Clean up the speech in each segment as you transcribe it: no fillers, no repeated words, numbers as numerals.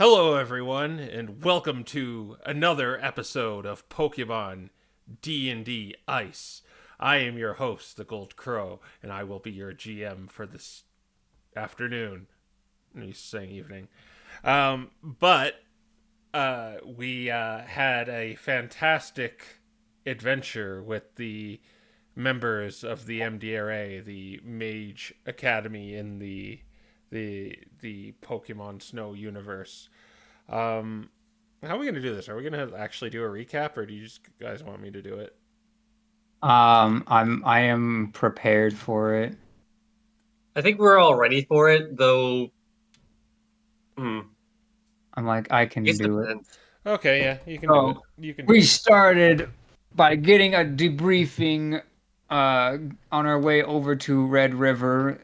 Hello, everyone, and welcome to another episode of Pokemon D&D Ice. I am your host, the Gold Crow, and I will be your GM for this afternoon. He's saying evening. But we had a fantastic adventure with the members of the MDRA, the Mage Academy in the Pokemon Snow universe. How are we gonna do this? Are we gonna actually do a recap, or do you just guys want me to do it? I am prepared for it. I think we're all ready for it, though. Hmm, I can it do it. depends. Okay, yeah, you can do it. So You can we do it. started by getting a debriefing on our way over to Red River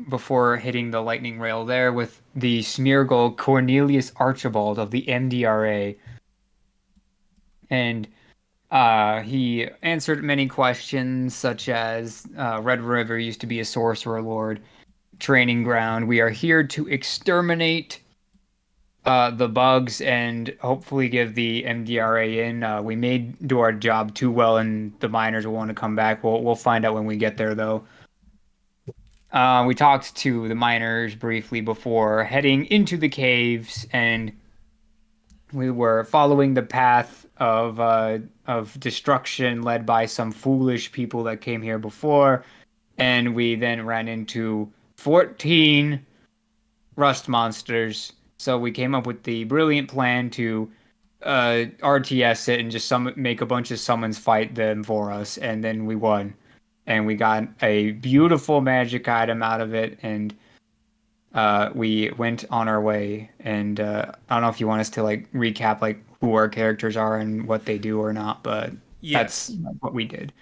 before hitting the lightning rail there with the Smeargle Cornelius Archibald of the MDRA. And he answered many questions such as Red River used to be a sorcerer lord training ground. We are here to exterminate the bugs and hopefully give the MDRA in. We may do our job too well, and the miners will want to come back. We'll find out when we get there, though. We talked to the miners briefly before heading into the caves, and we were following the path of destruction led by some foolish people that came here before, and we then ran into 14 rust monsters. So we came up with the brilliant plan to RTS it and just make a bunch of summons fight them for us, and then we won. And we got a beautiful magic item out of it, and we went on our way. And I don't know if you want us to like recap like who our characters are and what they do or not, but that's Yes. what we did.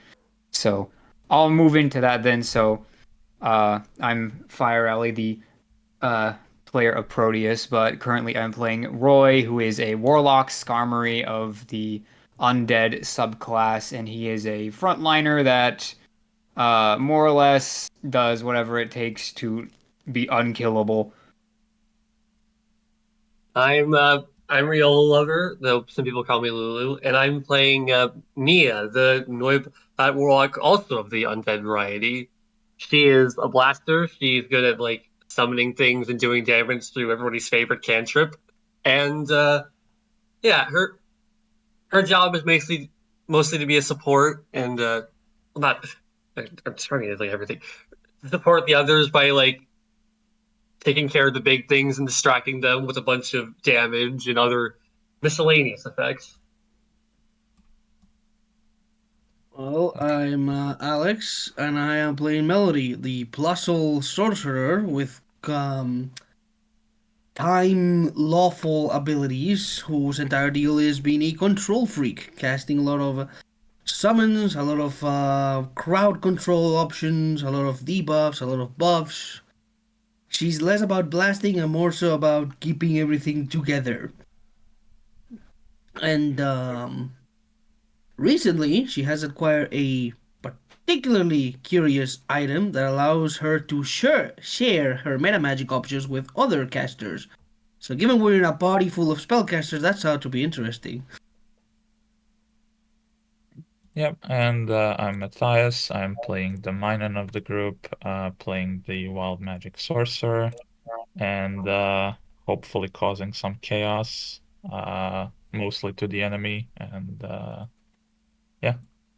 So I'll move into that then. So I'm Fire Alley, the uh, player of Proteus, but currently I'm playing Roy, who is a Warlock Skarmory of the Undead subclass, and he is a frontliner that more or less does whatever it takes to be unkillable. I'm Real Lover, though some people call me Lulu, and I'm playing Nia, the Noib Warlock, also of the Undead variety. She is a blaster. She's good at like summoning things and doing damage through everybody's favorite cantrip. And yeah, her job is mostly to be a support and not. I'm starting to like everything. Support the others by like taking care of the big things and distracting them with a bunch of damage and other miscellaneous effects. Well, I'm Alex, and I am playing Melody, the Plusle sorcerer with time lawful abilities, whose entire deal is being a control freak, casting a lot of summons, a lot of crowd control options, a lot of debuffs, a lot of buffs. She's less about blasting and more so about keeping everything together. And recently, she has acquired a particularly curious item that allows her to share her meta magic options with other casters. So, given we're in a party full of spellcasters, that's how to be interesting. Yep, and I'm Matthias. I'm playing the Minun of the group, playing the Wild Magic Sorcerer, and hopefully causing some chaos, mostly to the enemy. And yeah,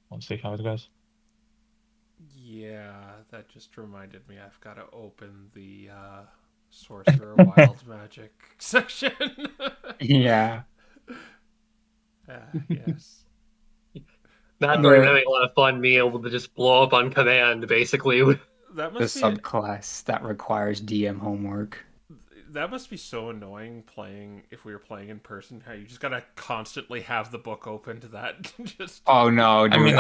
we'll see how it goes. Yeah, that just reminded me. I've got to open the Sorcerer Wild Magic section. Yeah. Yes. Matt already The having a lot of fun being able to just blow up on command, basically. That the must be subclass that requires DM homework. that must be so annoying playing if we were playing in person. How you just gotta constantly have the book open to that. Just Oh no, I dude! mean,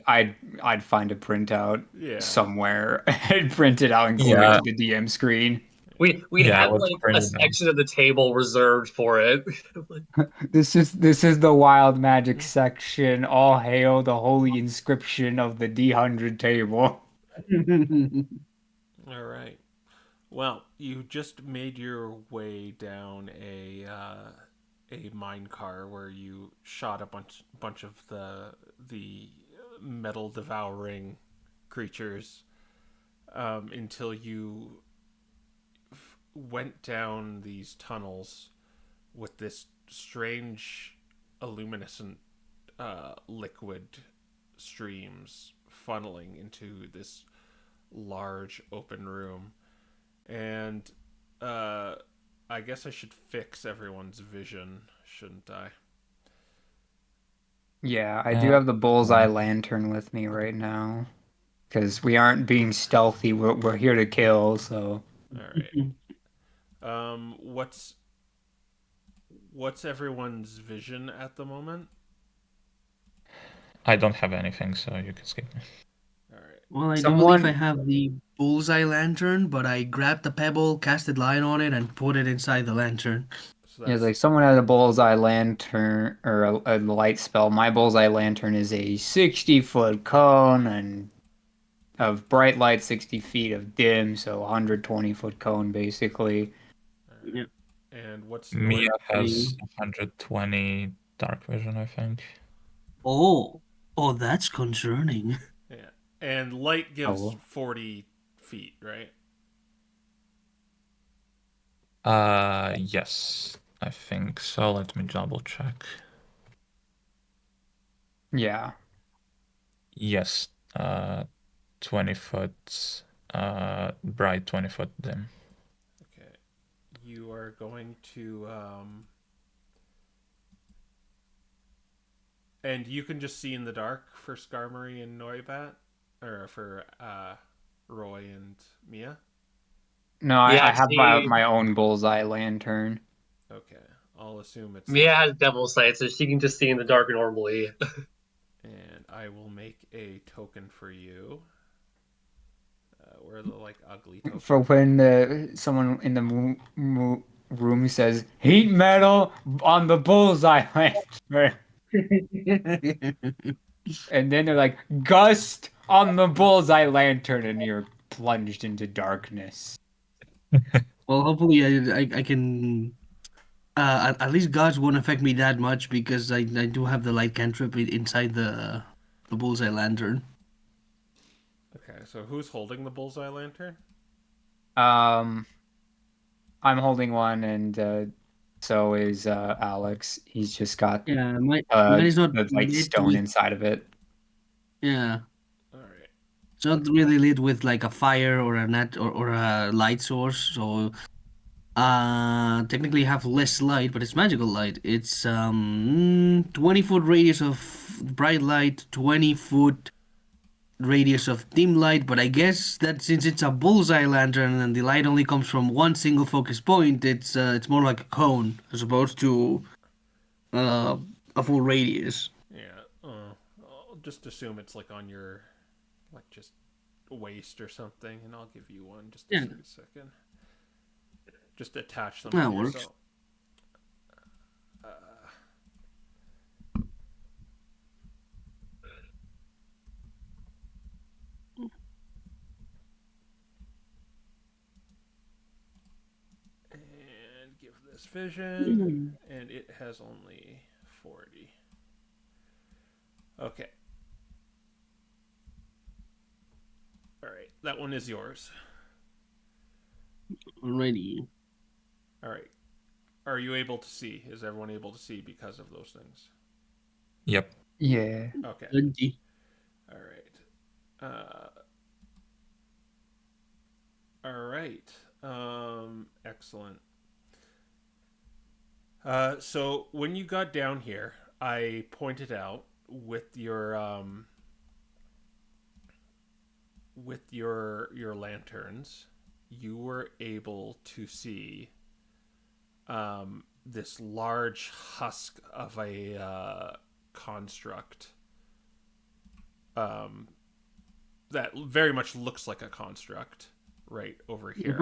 I'd find a printout yeah. somewhere and print it out and glue it yeah, to the DM screen. We'd yeah, I have was like a pretty section of the table reserved for it. This is the wild magic section. All hail the holy inscription of the D100 table. All right. Well, you just made your way down a mine car where you shot a bunch of the metal devouring creatures until you went down these tunnels with this strange illuminescent liquid streams funneling into this large open room. And I guess I should fix everyone's vision, shouldn't I? Yeah, I do have the bullseye lantern with me right now. Because we aren't being stealthy. We're here to kill, so. All right. What's everyone's vision at the moment? I don't have anything, so you can skip me. All right. Well, I do Someone- believe I have the bullseye lantern, but I grabbed the pebble, casted light on it, and put it inside the lantern. So Yeah, that's it's like someone had a bullseye lantern or a light spell. My bullseye lantern is a 60-foot cone and of bright light, 60 feet of dim, so 120-foot cone basically. Yeah. and what's Mia Nord? has 120 dark vision, I think. Oh, that's concerning. Yeah. And light gives Oh. 40 feet, right? Yes, I think so. Let me double check. Yeah. Yes, 20 foot, bright 20 foot dim. Okay. You are going to and you can just see in the dark for Skarmory and Noibat, or for Roy and Mia. No, I Yeah, have she my own bullseye lantern. Okay, I'll assume it's Mia has devil sight, so she can just see in the dark normally. and I will make a token for you. Where are the like ugly tokens? For when someone in the room says heat metal on the bullseye lantern, and then they're like gust on the bullseye lantern, and you're plunged into darkness. Well, hopefully I can. At least gods won't affect me that much because I do have the light cantrip inside the bullseye lantern. Okay, so who's holding the bullseye lantern? I'm holding one, and so is Alex. He's just got Yeah, mine is not the like lit stone with. inside of it. Yeah, All right. it's not really lit with like a fire or a net or a light source. So technically have less light, but it's magical light. It's 20-foot radius of bright light, 20-foot radius of dim light, but I guess that since it's a bullseye lantern and the light only comes from one single focus point, it's more like a cone as opposed to uh, a full radius. Yeah. I'll just assume it's like on your, like just waist or something, and I'll give you one. Just Yeah. a second. Just attach them That to works. yourself. And give this vision, and it has only 40. Okay. All right, that one is yours. Alrighty. All right. Are you able to see? Is everyone able to see because of those things? Yep. Yeah. Okay. Goodie. All right. All right. Excellent. So when you got down here, I pointed out with your lanterns, you were able to see this large husk of a construct that very much looks like a construct right over here.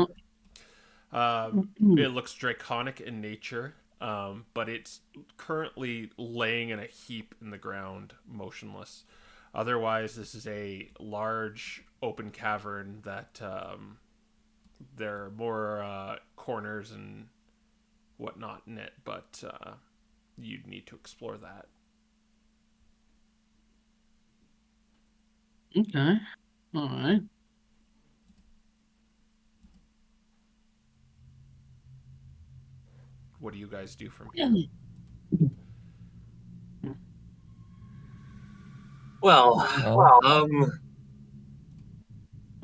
It looks draconic in nature, but it's currently laying in a heap in the ground, motionless. Otherwise, this is a large open cavern that There are more corners and whatnot in it, but you'd need to explore that. Okay. All right. What do you guys do from here? Well, Well,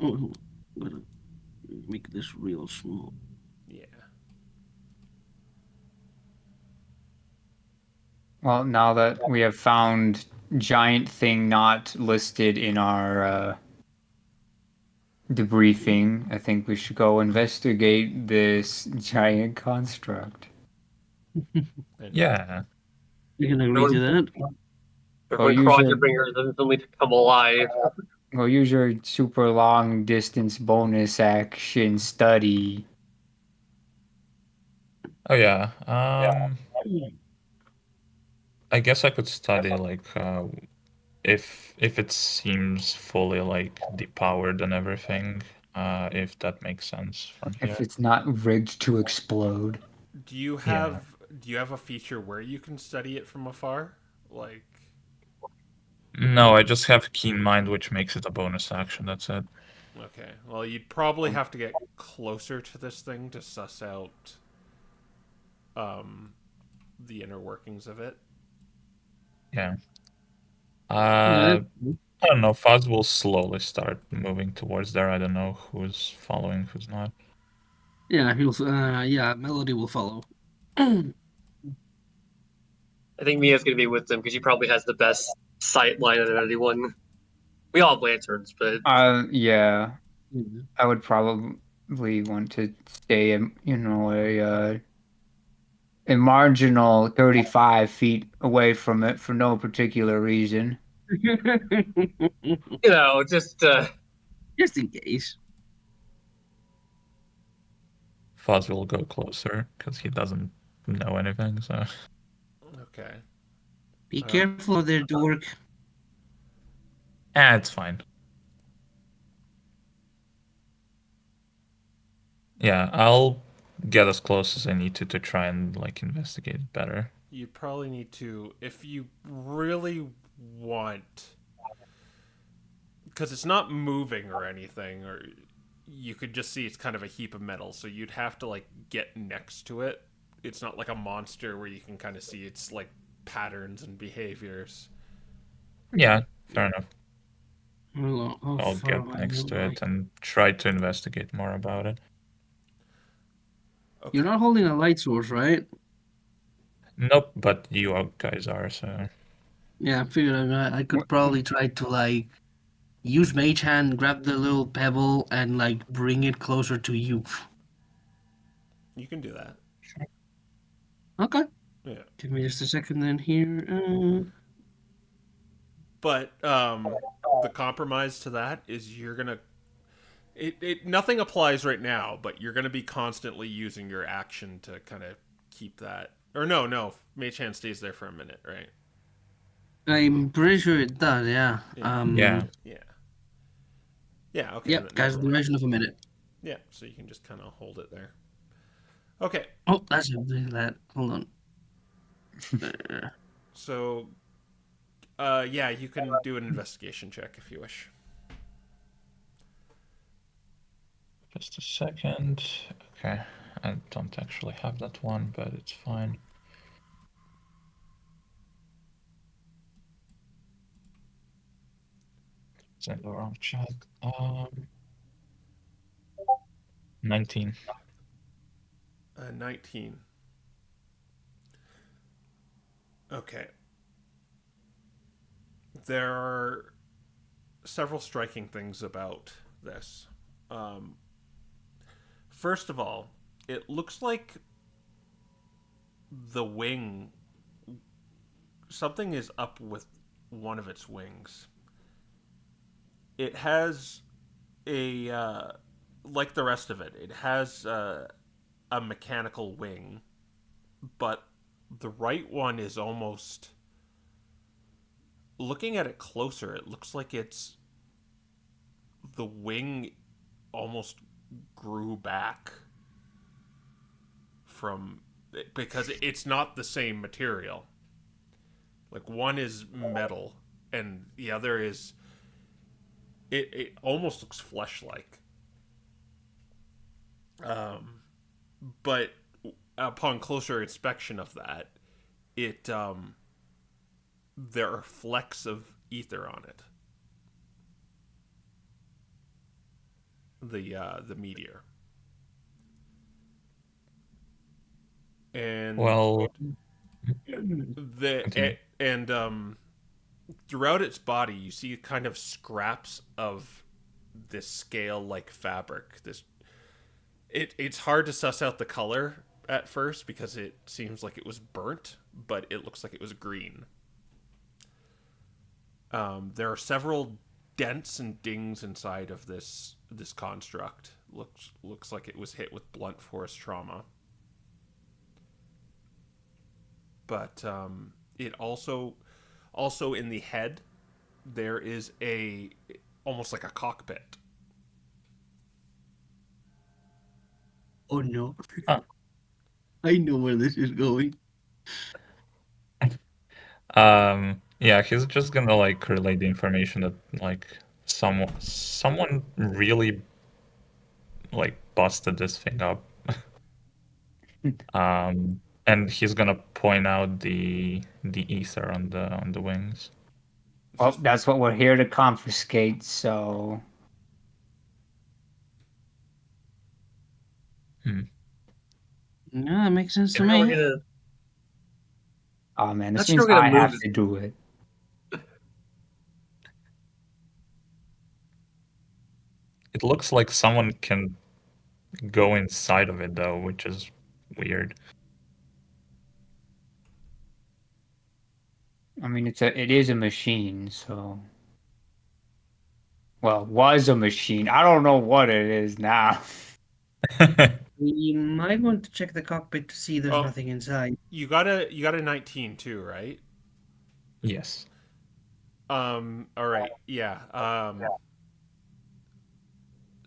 Oh, I'm gonna make this real small. Yeah. Well, now that we have found giant thing not listed in our debriefing, I think we should go investigate this giant construct. And yeah. You can agree to that. Well, when use Crocker your Bringers instantly to come alive. well, use your super long distance bonus action study. Oh yeah. I guess I could study like if it seems fully like depowered and everything, if that makes sense from If here. it's not rigged to explode. do you Yeah. have do you have a feature where you can study it from afar? Like, No, I just have keen mind, which makes it a bonus action. That's it. okay, well, you'd probably have to get closer to this thing to suss out um, the inner workings of it. Yeah. Yeah, I don't know. Fuzz will slowly start moving towards there. I don't know who's following, who's not. yeah, he'll. Yeah, Melody will follow. I think Mia's gonna be with them because she probably has the best sight line out of anyone. We all have lanterns, but Yeah, Yeah. I would probably want to stay, a marginal 35 feet away from it for no particular reason. just Just in case. Fuzz will go closer because he doesn't know anything. So Okay. Be careful of their dork. it's fine. Yeah, I'll get as close as I need to try and like investigate it better. You probably need to, if you really want, because it's not moving or anything, or you could just see it's kind of a heap of metal, so you'd have to like get next to it. It's not like a monster where you can kind of see its like patterns and behaviors. Yeah, fair enough. How I'll far get away next am to I? it and try to investigate more about it. Okay. You're not holding a light source, right? Nope, but you guys are, so Yeah, I figured I could probably try to like use Mage Hand, grab the little pebble, and like bring it closer to you. You can do that. Okay. Yeah. Give me just a second then here. But the compromise to that is you're gonna it nothing applies right now, but you're gonna be constantly using your action to kind of keep that. Or no, Mage Hand stays there for a minute, right? I'm pretty sure it does, yeah. Yeah. yeah. Yeah. Yeah. Okay. Yep, has Never the mind. duration of a minute. Yeah. So you can just kind of hold it there. Okay. Oh, that's that. Hold on. So yeah, you can do an investigation check if you wish. Just a second. Okay, I don't actually have that one, but it's fine. It's in the wrong chat. 19. 19. Okay. There are several striking things about this. Um, First of all, it looks like the wing. Something is up with one of its wings. It has like the rest of it. It has a mechanical wing, but the right one is almost. Looking at it closer, it looks like it's the wing almost grew back from, because it's not the same material. Like one is metal and the other is, it almost looks flesh-like. But upon closer inspection of that, it there are flecks of ether on it. The meteor. And Well, the and throughout its body you see kind of scraps of this scale like fabric. It's hard to suss out the color at first because it seems like it was burnt, but it looks like it was green. There are several dents and dings inside of this construct. Looks like it was hit with blunt force trauma. But it also in the head there is a almost like a cockpit. Oh no. Huh. I know where this is going. Yeah, he's just gonna like relay the information that like someone really like busted this thing up. And he's gonna point out the ether on the wings. Well, that's what we're here to confiscate, so Yeah, that makes sense to And now we're me. gonna. oh man, this That's how means we're gonna I move have it. to do it. It looks like someone can go inside of it though, which is weird. I mean, it is a machine, so well, was a machine. I don't know what it is now. We might want to check the cockpit to see there's Oh, nothing inside. you got a 19 too, right? Yes. All right. Yeah.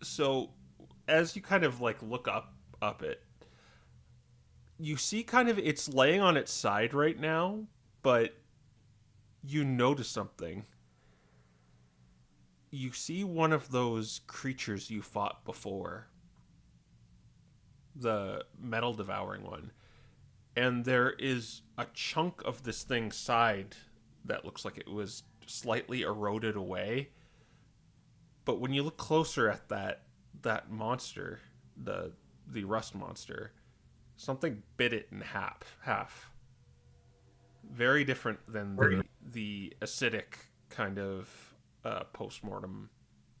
So as you kind of like look up it, you see kind of it's laying on its side right now, but you notice something. You see one of those creatures you fought before, the metal devouring one, and there is a chunk of this thing's side that looks like it was slightly eroded away. But when you look closer at that monster, the rust monster, something bit it in half. Very different than the acidic kind of post-mortem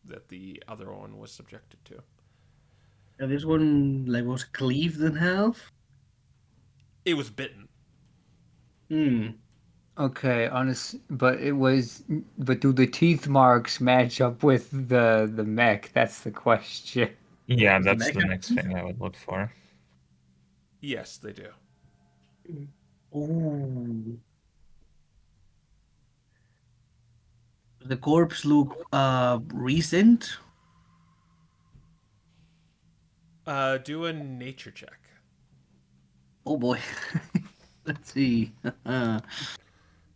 that the other one was subjected to. And this one like was cleaved in half. It was bitten. Okay, honest, but do the teeth marks match up with the mech? That's the question. Yeah, The that's the mecha- next thing I would look for. Yes, they do. Ooh. The corpse look recent. Do a nature check. Oh boy. Let's see.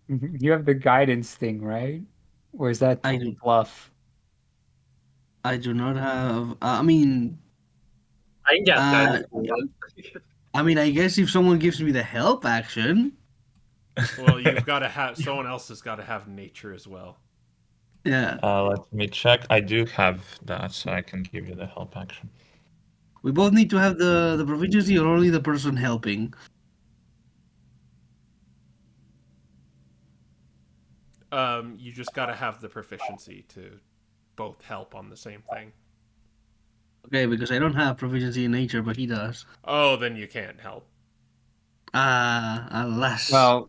You have the guidance thing, right? Or is that I do. fluff? I do not have. I mean, I can cast Uh, guidance if you want. I guess if someone gives me the help action, Well, you've got to have someone else has got to have nature as well. yeah, Let me check. I do have that, so I can give you the help action. we both need to have the proficiency, or only the person helping. You just got to have the proficiency to both help on the same thing. Okay, because I don't have proficiency in nature, but he does. Oh, then you can't help. Alas. Well,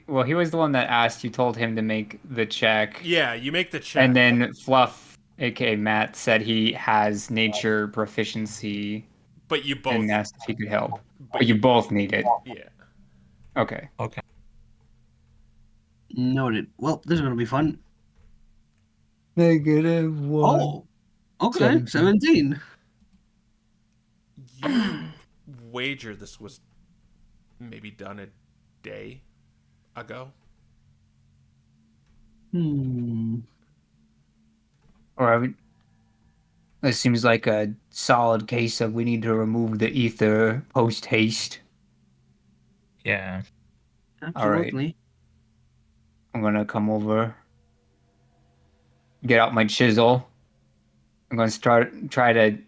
well, he was the one that asked. You told him to make the check, Yeah, you make the check. and then Fluff, aka Matt, said he has nature proficiency But you both. and asked if he could help. But you both need it. Yeah. Okay. Okay. Noted. Well, this is gonna be fun. -1. Oh, okay, 17. You wager this was maybe done a day ago? Hmm. Or this seems like a solid case of we need to remove the ether post haste. Yeah. All right, Absolutely. I'm gonna come over, get out my chisel. I'm gonna try to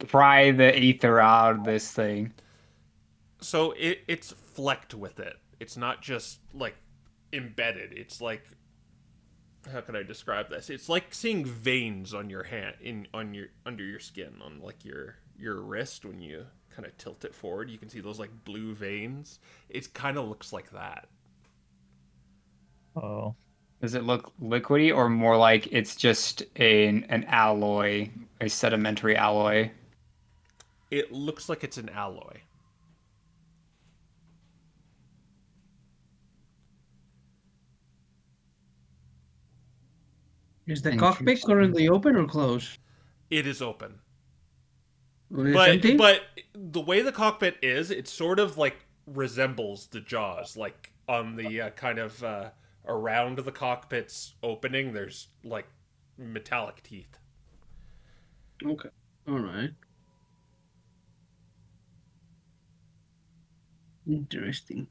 pry the ether out of this thing. So it's flecked with it. It's not just like embedded. It's like, how can I describe this? It's like seeing veins on your hand on your under your skin on like your wrist when you kind of tilt it forward. You can see those like blue veins. It kind of looks like that. Oh. Does it look liquidy or more like it's just an alloy, a sedimentary alloy? It looks like it's an alloy. Is the cockpit Interesting. currently open or closed? It is open. Or it's empty? But the way the cockpit is, it sort of like resembles the jaws. Like on the kind of around the cockpit's opening, there's like metallic teeth. Okay. All right. Interesting.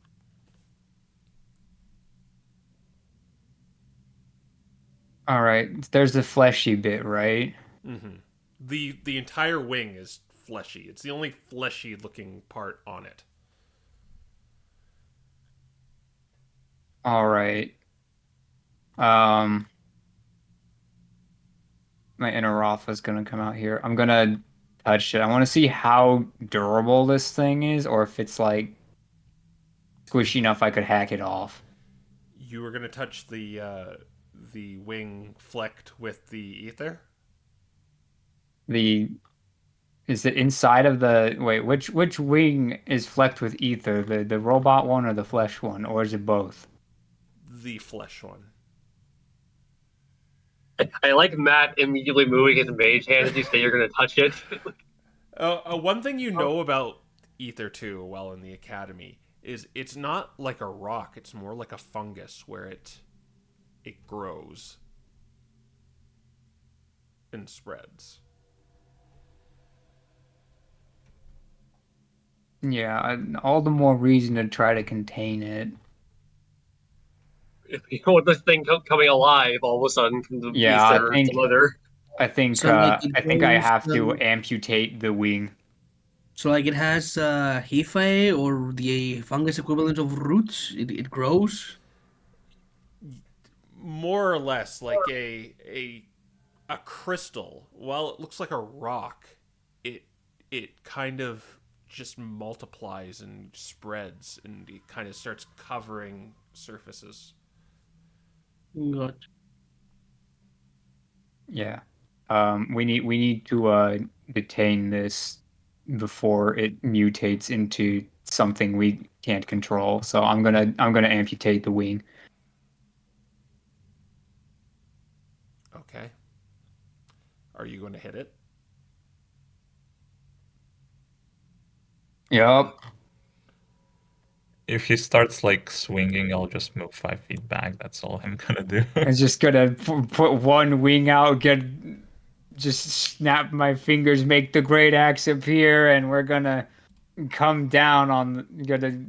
All right, there's the fleshy bit, right? Mm-hmm. The entire wing is fleshy. It's the only fleshy looking part on it. All right. My inner Rafa's gonna come out here. I'm gonna touch it. I want to see how durable this thing is, or if it's like squishy enough I could hack it off. You were gonna touch the wing flecked with the ether. The Is it inside of the wait? Which wing is flecked with ether? The robot one or the flesh one, or is it both? The flesh one. I like Matt immediately moving his mage hand as you say you're going to touch it. One thing you know about ether too, while in the academy, is it's not like a rock. It's more like a fungus where it grows and spreads. Yeah, all the more reason to try to contain it. If you want this thing coming alive all of a sudden from the Yeah, ether or some other. So like it I think I grows. have to amputate the wing. So like it has hyphae or the fungus equivalent of roots. It grows. More or less like a crystal. While it looks like a rock, it kind of just multiplies and spreads, and it kind of starts covering surfaces. Got. Yeah. We need to detain this before it mutates into something we can't control. So I'm gonna amputate the wing. Okay. Are you going to hit it? Yep. If he starts like swinging, I'll just move 5 feet back. That's all I'm gonna do. I'm just gonna put one wing out, just snap my fingers, make the great axe appear, and we're gonna come down on. Gonna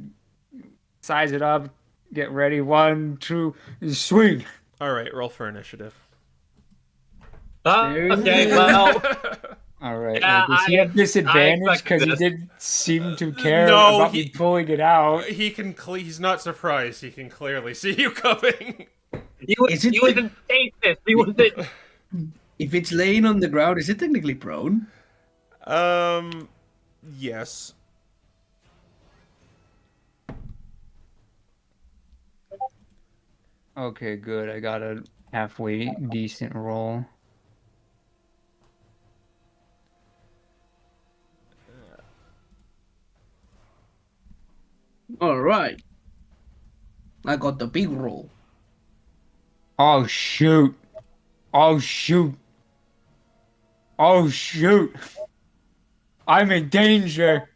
size it up, get ready. 1, 2, swing. All right, roll for initiative. There it Okay, is. well, All right. Yeah, Does he have disadvantage expected because he this. didn't seem to care No, about me pulling it out? he's not surprised. He can clearly see you coming. he was, Is it he was in stasis. He was in. If it's laying on the ground, is it technically prone? Yes. Okay, good. I got a halfway decent roll. All right. I got the big roll. Oh shoot! Oh shoot! Oh shoot! I'm in danger.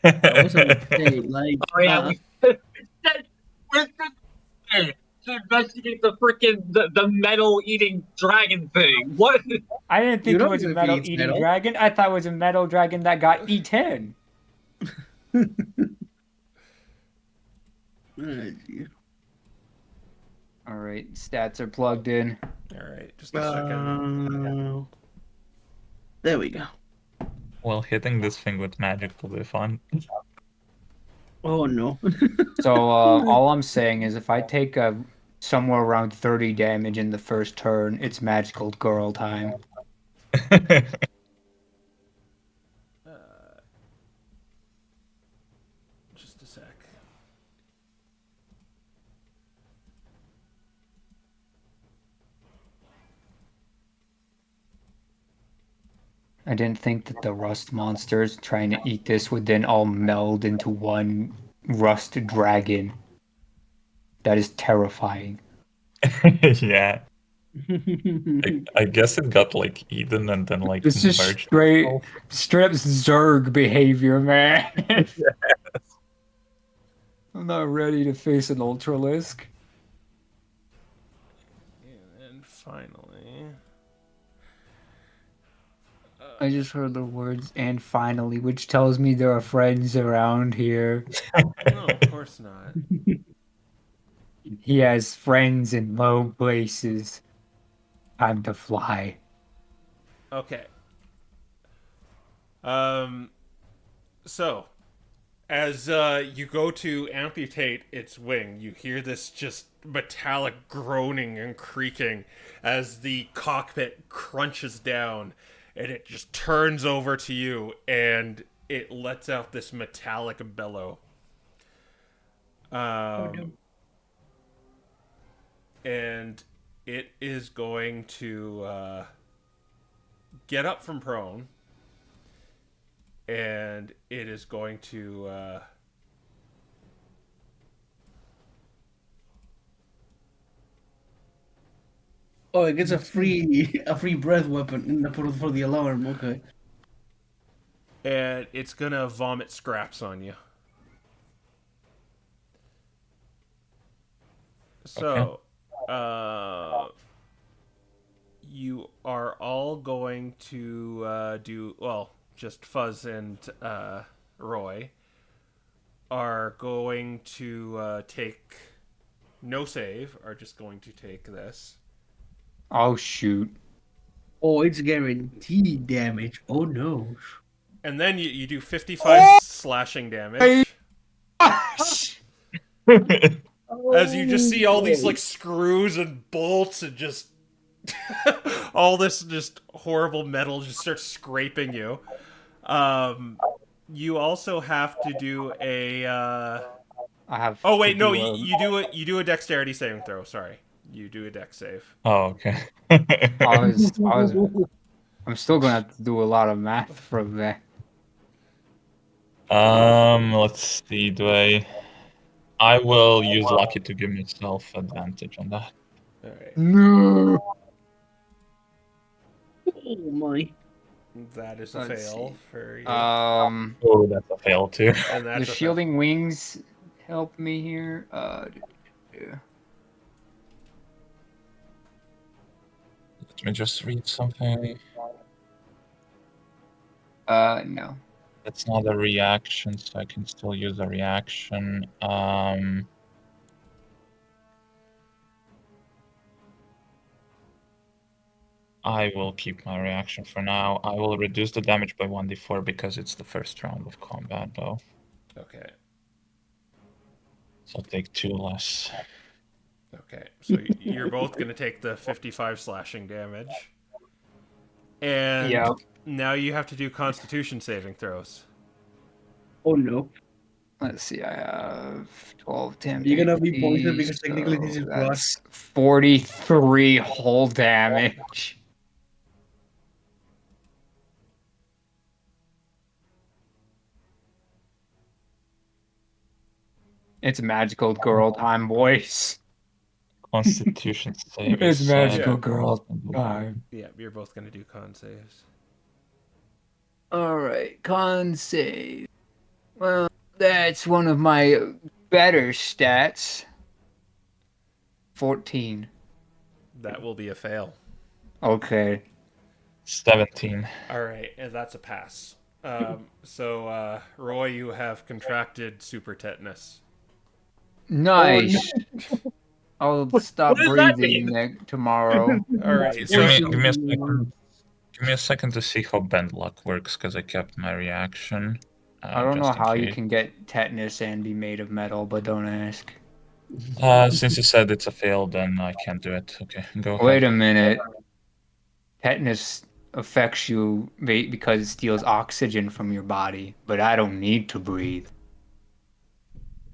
That was a mistake. Like, Oh yeah, we said we're to investigate the freaking the metal eating dragon thing. What? I didn't you think it don't was a know if metal he eats eating metal. dragon. I thought it was a metal dragon that got eaten. All right, stats are plugged in. All right, just a second. There we go. Well, hitting this thing with magic will be fun. Oh no. So all I'm saying is if I take somewhere around 30 damage in the first turn, it's magical girl time. Just a sec. I didn't think that the rust monsters trying to eat this would then all meld into one rust dragon. That is terrifying. Yeah. I guess it got like eaten and then like This is merged. straight up Zerg behavior, man. I'm not ready to face an Ultralisk. And finally, I just heard the words "and finally," which tells me there are friends around here. no, of course not. He has friends in low places. Time to fly. Okay. So, as you go to amputate its wing, you hear this just metallic groaning and creaking as the cockpit crunches down, and it just turns over to you, and it lets out this metallic bellow. And it is going to get up from prone, and it is going to Oh, it gets a free breath weapon in the, for the alarm. Okay. and it's gonna vomit scraps on you. So, you are all going to do well. Just Fuzz and Roy are going to take no save. Are just going to take this. Oh shoot! Oh, it's guaranteed damage. Oh no. And then you do 55 slashing damage. As you just see all these like screws and bolts and just all this just horrible metal just starts scraping you. You also have to do a I have. oh wait, no, do a- you do a dexterity saving throw, sorry. You do a dex save. Oh, okay. I'm still gonna have to do a lot of math from there. Let's see. I will use lucky to give myself advantage on that. Alright. No. Oh my. That is a Let's fail see. for you. Oh, that's a fail too. And The that's a shielding wings help me here. Let me just read something. No. It's not a reaction, so I can still use a reaction. I will keep my reaction for now. I will reduce the damage by 1d4 because it's the first round of combat, though. Okay. So I'll take 2 less. Okay. So you're both going to take the 55 slashing damage. And Yeah. now you have to do constitution saving throws. Oh no. Let's see. I have 12 temp. You're gonna be HP, poisoned because technically so this is that's 43 whole damage. It's magical girl time, boys. Constitution save. It's magical Yeah. girl time. Yeah, you're both going to do con saves. All right, con save. Well, that's one of my better stats. 14. That will be a fail. Okay. 17. All right, and that's a pass. So, Roy, you have contracted super tetanus. Nice. I'll stop What does that breathing mean? tomorrow. All right, Give so me a second. Give me a second to see how bend luck works, because I kept my reaction. I don't know Just in how you case. can get tetanus and be made of metal, but don't ask. Since you said it's a fail, then I can't do it. Okay, go Wait ahead. a minute. Tetanus affects you because it steals oxygen from your body, but I don't need to breathe.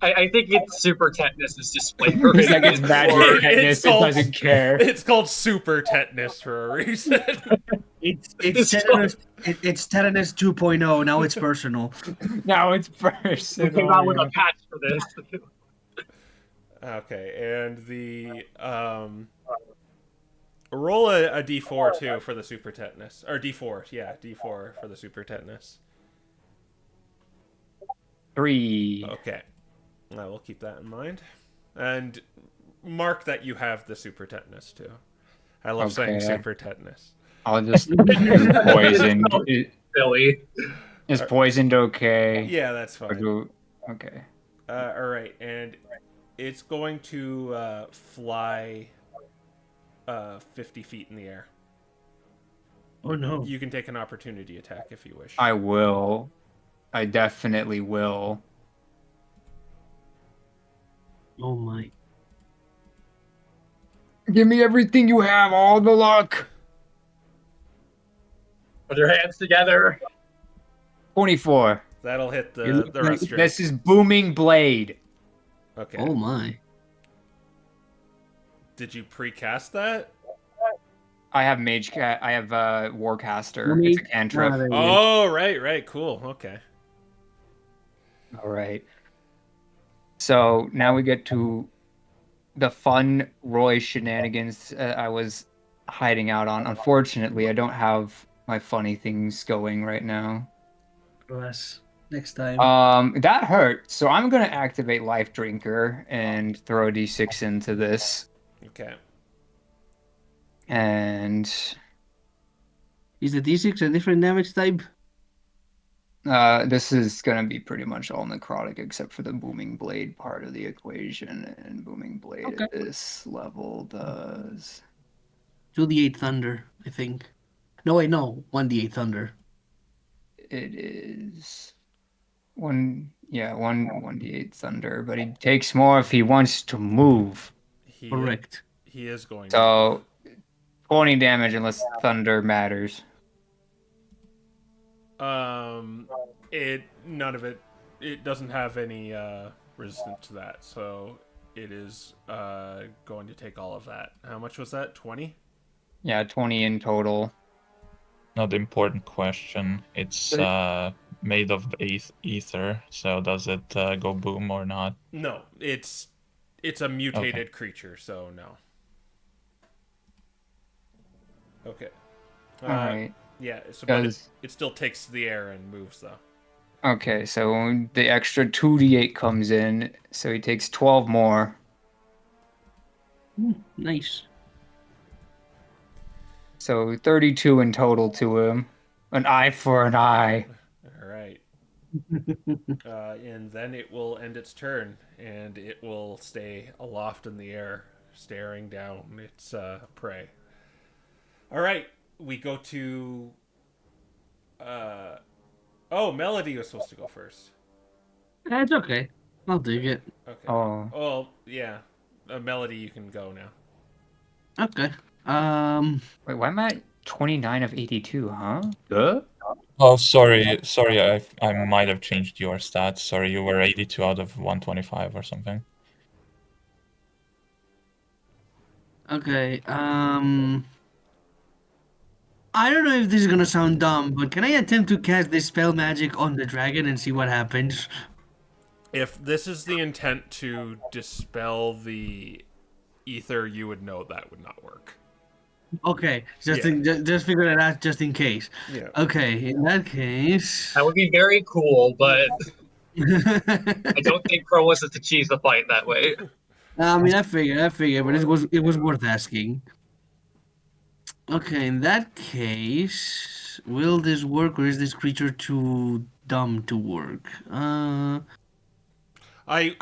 I think it's super tetanus is just flavoring It's like it's it magic for tetanus. It doesn't care. It's called super tetanus for a reason. It's tetanus. It's tetanus 2.0. Now it's personal. Now it's we personal. came out with yeah. a patch for this. Okay, and the roll a d4 too for the super tetanus, or d4, yeah, d4 for the super tetanus. 3. Okay, I will keep that in mind, and mark that you have the super tetanus too. I love saying Okay. super tetanus. I'll just be poisoned. Billy. Is poisoned okay? Yeah, that's fine. Okay. All right, and it's going to fly 50 feet in the air. Oh no. You can take an opportunity attack if you wish. I will. I definitely will. Oh my. Give me everything you have, all the luck. Put your hands together. 24. That'll hit It the looks like rest. This is booming blade. Okay. Oh my. Did you precast that? I have I have warcaster. It's a cantrip. there you go. Oh, right. Cool. Okay. All right. So now we get to the fun Roy shenanigans I was hiding out on. Unfortunately, I don't have my funny things going right now. Bless. Next time. That hurt. So I'm gonna activate Life Drinker and throw a d6 into this. Okay. And Is the D6 a different damage type? this is gonna be pretty much all necrotic except for the booming blade part of the equation. And booming blade at this level does 2d8 thunder, I think. No, wait, no. 1d8 thunder. it is one d8 thunder, but he takes more if he wants to move. Correct. He is going So 20 damage unless thunder matters. to. None of it. It doesn't have any resistance to that, so it is going to take all of that. How much was that? 20? Yeah, 20 in total. Now the important question. It's made of ether, so does it go boom or not? No, it's a mutated creature, so no. Okay. All right. Yeah, so, but Does it still takes the air and moves though. okay, so the extra 2d8 comes in, so he takes 12 more. Nice. So 32 in total to him. An eye for an eye. All right. And then it will end its turn, and it will stay aloft in the air, staring down its prey. All right, we go to. Oh, Melody was supposed to go first. It's okay. I'll dig it. Okay. Oh. Well, yeah. Melody, you can go now. Okay. Wait, why am I 29 of 82, huh? Duh? Oh, sorry. I might have changed your stats. Sorry, you were 82 out of 125 or something. Okay. I don't know if this is gonna sound dumb, but can I attempt to cast this spell magic on the dragon and see what happens? If this is the intent to dispel the ether, you would know that would not work. Okay, just Yeah. just figure that out just in case. Yeah. Okay, in that case. That would be very cool, but I I don't think Crow wants us to cheese the fight that way. mean, I figured, but it was worth asking. Okay, in that case, will this work or is this creature too dumb to work? I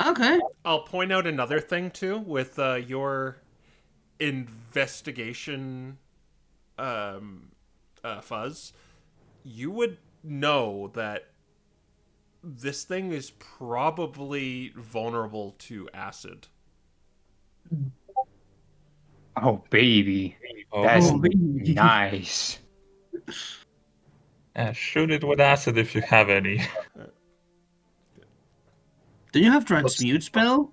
Okay. I'll point out another thing too with your investigation fuzz. You would know that this thing is probably vulnerable to acid. Oh, baby. Oh, That's Oh, baby. nice. shoot it with acid if you have any. Do you have transmute spell?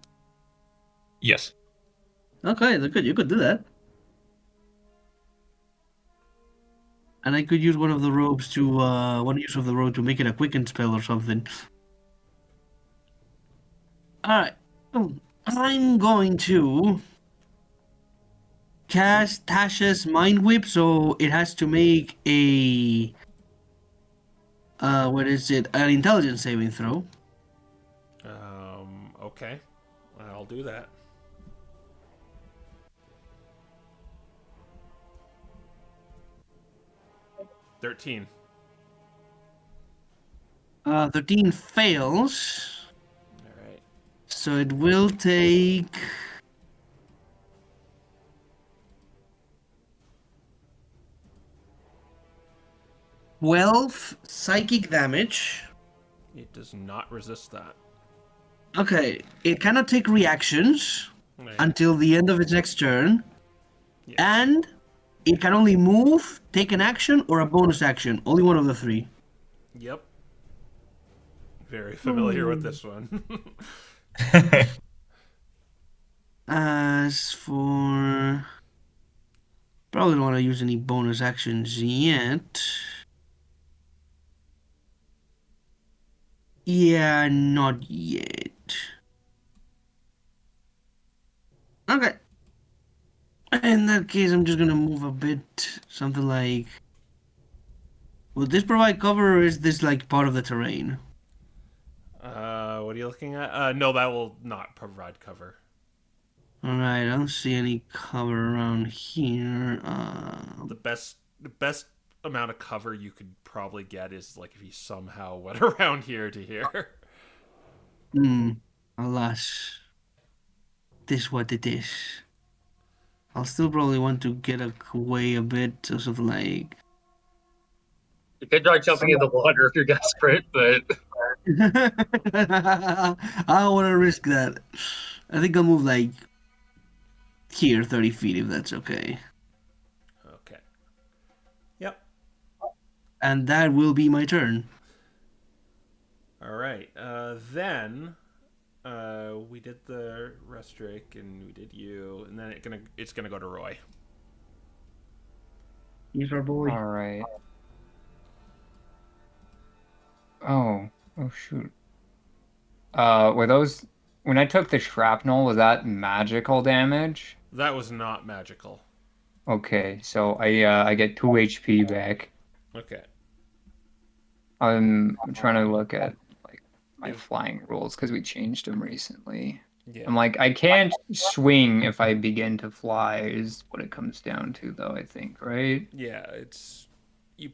Yes. Okay, look good. You could do that. And I could use one of the robes to one use of the robe to make it a quicken spell or something. Alright. I'm going to cast Tasha's Mind Whip, so it has to make a what is it? An intelligence saving throw. Okay. I'll do that. 13. 13 fails, All right. so it will take 12 psychic damage. It does not resist that. Okay, it cannot take reactions Right. until the end of its next turn, Yes. and it can only move, take an action, or a bonus action. Only one of the three. Yep. Very familiar with this one. As for... Probably don't want to use any bonus actions yet. Yeah, not yet. Okay. In that case, I'm just gonna move a bit. Something like... Will this provide cover, or is this like part of the terrain? What are you looking at? No, that will not provide cover. Alright, I don't see any cover around here. The best amount of cover you could probably get is like if you somehow went around here to here. Alas. This what it is. I'll still probably want to get away a bit, or something like... You could try jumping in the water if you're desperate, but I don't want to risk that. I think I'll move like here, 30 feet, if that's okay. Okay. Yep. And that will be my turn. All right. Then we did the Restric and we did you, and then it's gonna go to Roy. He's our boy. All right. Oh shoot. Were those when I took the shrapnel, was that magical damage? That was not magical. Okay, so I get 2 HP back. Okay. I'm trying to look at like my Yeah. flying rules because we changed them recently. Yeah. I'm like, I can't swing if I begin to fly, is what it comes down to, though, I think, right? Yeah. You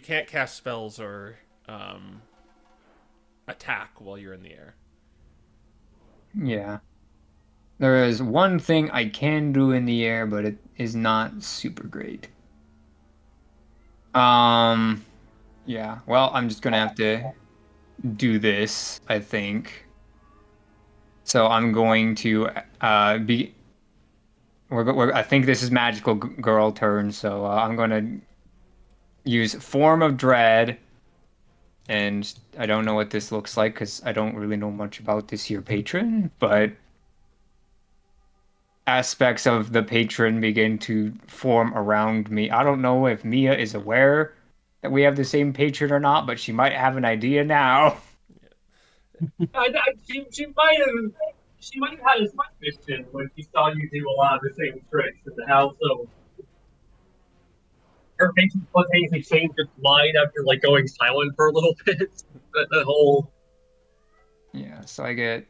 can't cast spells or attack while you're in the air. Yeah. There is one thing I can do in the air, but it is not super great. Yeah, well, I'm just gonna have to do this, I think. So I'm going to be. I think this is magical girl turn, so I'm gonna use Form of Dread, and I don't know what this looks like because I don't really know much about this here patron, but aspects of the patron begin to form around me. I don't know if Mia is aware that we have the same patron or not, but she might have an idea now. she might have had a suspicion when she saw you do a lot of the same tricks in the house. So Her face spontaneously changed its mind after like going silent for a little bit. The whole Yeah, so I get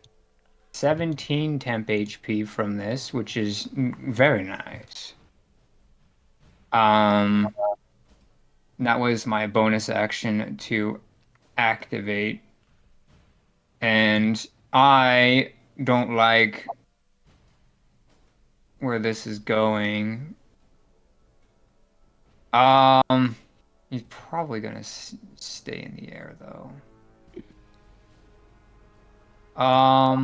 17 temp HP from this, which is very nice. That was my bonus action to activate. And I don't like where this is going. He's probably gonna stay in the air though. Let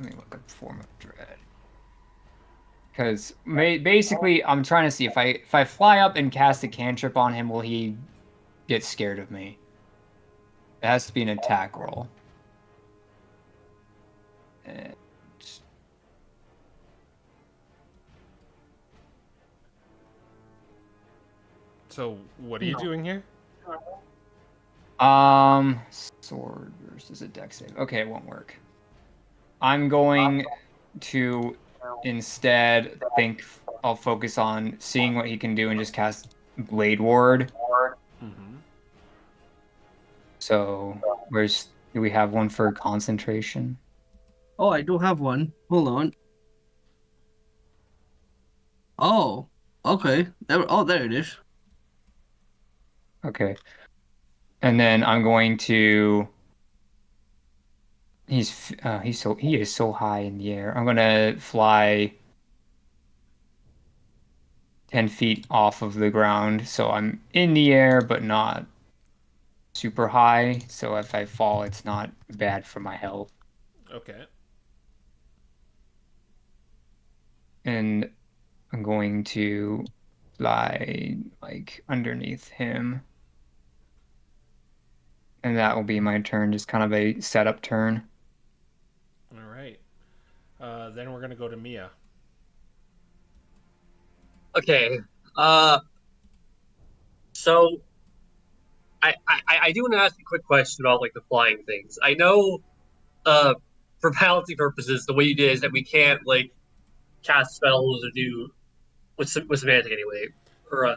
me look up Form of Dread. Because basically, I'm trying to see if I fly up and cast a cantrip on him, will he get scared of me? It has to be an attack roll. And So, what are you doing here? sword versus a dex save. Okay, it won't work. I'm going to instead think I'll focus on seeing what he can do and just cast Blade Ward. Mm-hmm. So, do we have one for concentration? Oh, I do have one. Hold on. Oh, okay. There it is. Okay. And then I'm going to. He is so high in the air. I'm gonna fly 10 feet off of the ground, so I'm in the air but not super high. So if I fall, it's not bad for my health. Okay. And I'm going to fly like underneath him. And that will be my turn, just kind of a setup turn. All right. Then we're gonna go to Mia. okay. So I do want to ask a quick question about like the flying things. I know, for balancing purposes, the way you did is that we can't like cast spells or do with semantic anyway, or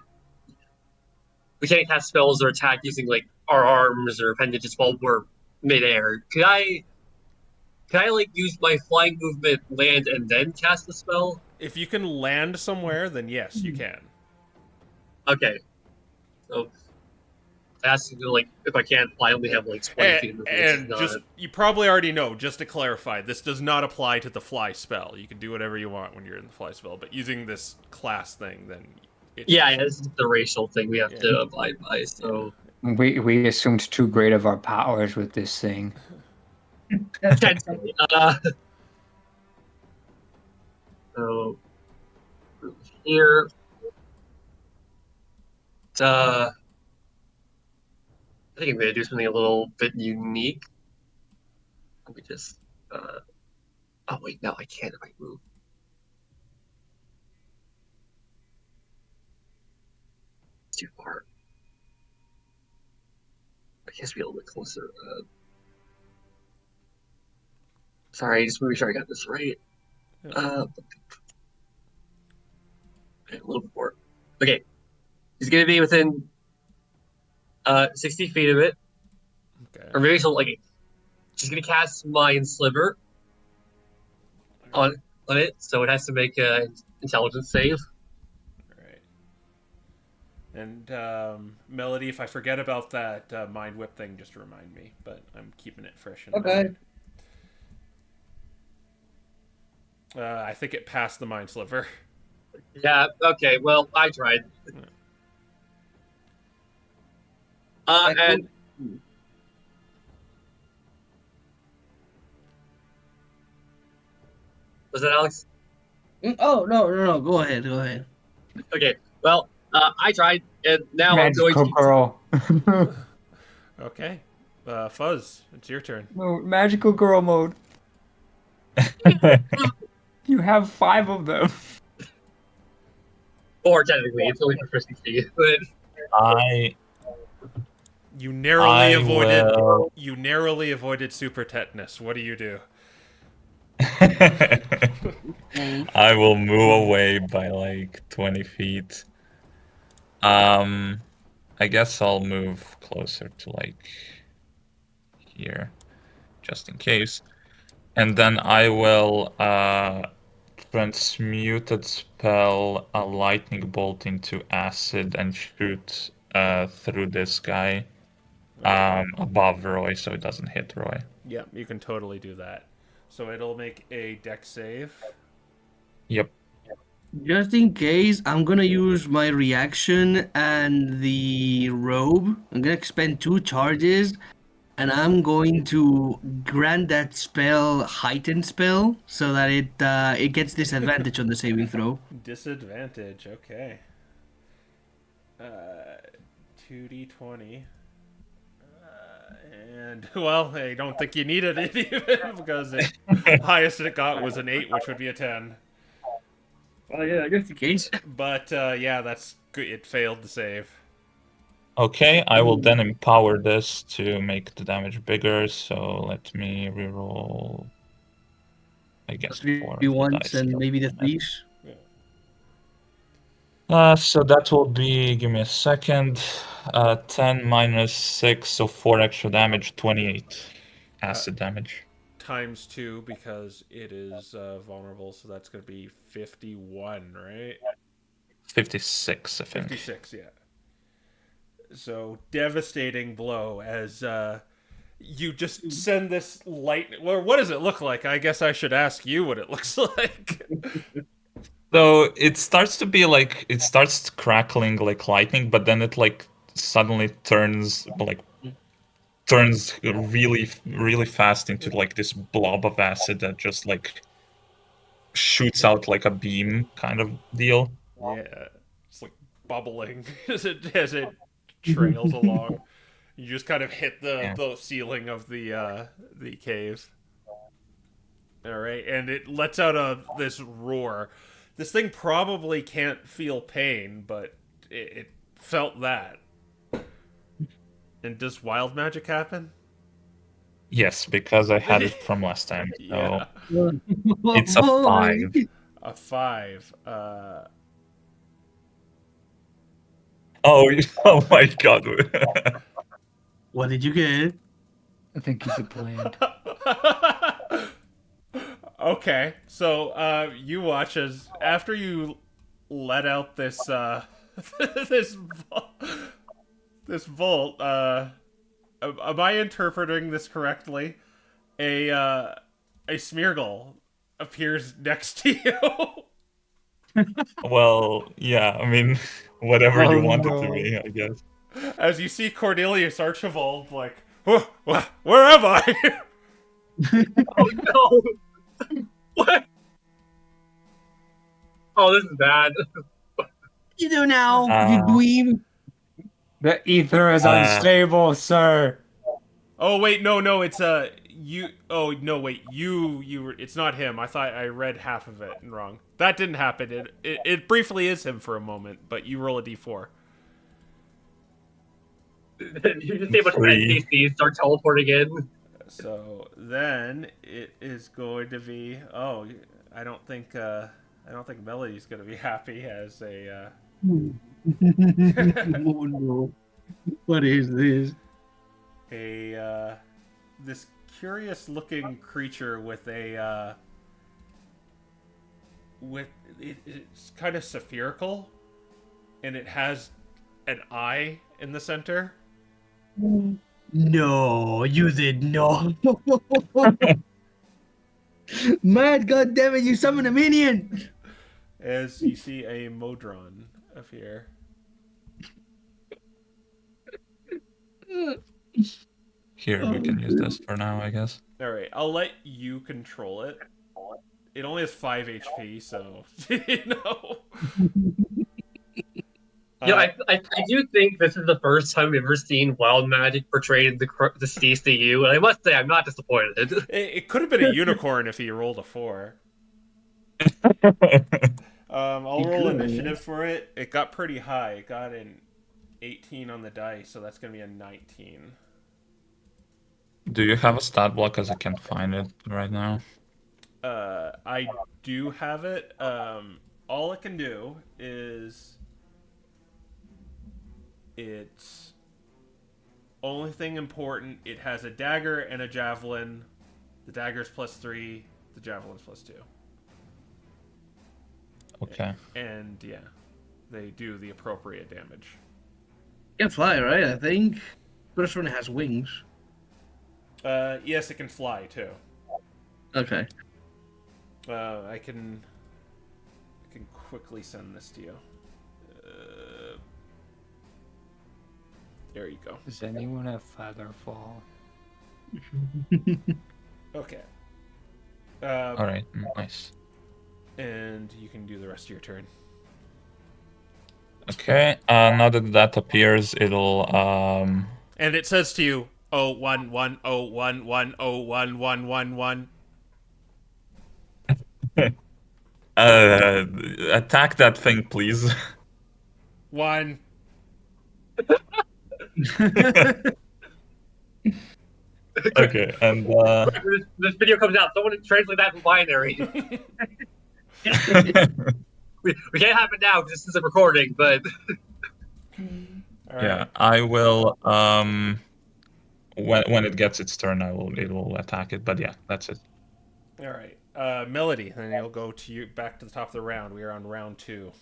we can't cast spells or attack using like our arms or appendages while we're midair. Could I like use my flying movement, land, and then cast the spell? If you can land somewhere, then yes, you can. Okay, so that's like if I can't fly, I only have like 20 feet of movement, which is And not. just you probably already know. Just to clarify, this does not apply to the fly spell. You can do whatever you want when you're in the fly spell, but using this class thing, then Yeah, this is the racial thing we have to abide by. So We assumed too great of our powers with this thing. potentially, so here, I think I'm gonna do something a little bit unique. Let me just. Oh wait, no, I can't if I move. It's too far. I guess be a little bit closer. Sorry, just making sure I got this right. A little bit more. Okay, he's gonna be within 60 feet of it, Okay. or maybe so like she's gonna cast Mind Sliver on it, so it has to make a intelligence save. All right. And Melody, if I forget about that mind whip thing, just remind me. But I'm keeping it fresh in my mind. I think it passed the mind sliver. Yeah. Okay. Well, I tried. And was that Alex? Oh, no. Go ahead. Okay. Well, I tried, and now I'm going Magical to. girl. Okay. Fuzz, it's your turn. Magical girl mode. You have 5 of them. Or technically, it's only for efficiency, but You narrowly avoided. will. You narrowly avoided super tetanus. What do you do? I will move away by like 20 feet. I guess I'll move closer to like here, just in case. And then I will transmuted spell a lightning bolt into acid and shoot through this guy above Roy so it doesn't hit Roy. Yeah, you can totally do that. So it'll make a deck save. Yep. Just in case, I'm gonna use my reaction and the robe. I'm gonna expend 2 charges, and I'm going to grant that spell heightened spell so that it gets disadvantage on the saving throw. Disadvantage, okay. 2d20. And, well, I don't think you needed it even because the highest it got was an 8, which would be a 10. Oh yeah, just in case. But, yeah, that's good. It failed to save. Okay, I will then empower this to make the damage bigger, so let me reroll, I guess, 4 of the once dice. and maybe the 3s. So that will be, give me a second, 10 minus 6, so 4 extra damage, 28 acid damage. Times 2 because it is vulnerable, so that's going to be 51, right? 56, I think. 56, yeah. So, devastating blow as you just send this lightning. Well, what does it look like? I guess I should ask you what it looks like. So it starts to be like, it starts crackling like lightning, but then it like suddenly turns really, really fast into like this blob of acid that just like shoots out like a beam kind of deal. Yeah, it's like bubbling as it trails along. You just kind of hit Yeah. the ceiling of the cave. All right, and it lets out this roar. This thing probably can't feel pain, but it felt that. And does wild magic happen? Yes, because I had it from last time. So Yeah, it's a 5. a 5. Oh, oh my god. What did you get? I think he's a bland. Okay, so you watch as after you let out this this this volt. Am I interpreting this correctly? A Smeargle appears next to you. Well, yeah, I mean, whatever you want it to no. be, I guess. As you see Cornelius Archibald, like, where am I? Oh no! What? Oh, this is bad. You do now, you Uh, dweeb. The ether is Uh, unstable, sir. Oh wait, no, it's you. Oh no, wait, you were. It's not him. I thought I read half of it wrong. That didn't happen. It briefly is him for a moment, but you roll a d4. You just see a bunch of 3. NPCs start teleporting in. So then it is going to be. Oh, I don't think Melody's going to be happy as a. Oh no. What is this? This curious looking creature with a it's kind of spherical, and it has an eye in the center. No, you did not. Mad, goddammit, you summoned a minion! As you see a Modron appear. Here, we can use this for now, I guess. All right, I'll let you control it. It only has 5 HP, so you know. Yeah, I do think this is the first time we've ever seen wild magic portrayed in the CCU, and I must say I'm not disappointed. It could have been a unicorn if he rolled a 4. I'll roll initiative for it. It got pretty high. It got an 18 on the dice, so that's gonna be a 19. Do you have a stat block? Because I can't find it right now. I do have it. All it can do is It's only thing important. It has a dagger and a javelin. The dagger's +3. The javelin's +2. Okay. And yeah, they do the appropriate damage. Can fly, right? I think. First one has wings. Yes, it can fly too. Okay. I can quickly send this to you. There you go. Does anyone have feather fall? Okay. All right. Nice. And you can do the rest of your turn. Okay. Now that that appears, it'll And it says to you, 01101110111. attack that thing, please. 1. Okay, and This video comes out. Someone translate that from binary. We can't have it now because this is a recording, but yeah, I will. When it gets its turn, it will attack it. But yeah, that's it. All right. Melody, then you'll go to you back to the top of the round. We are on round 2.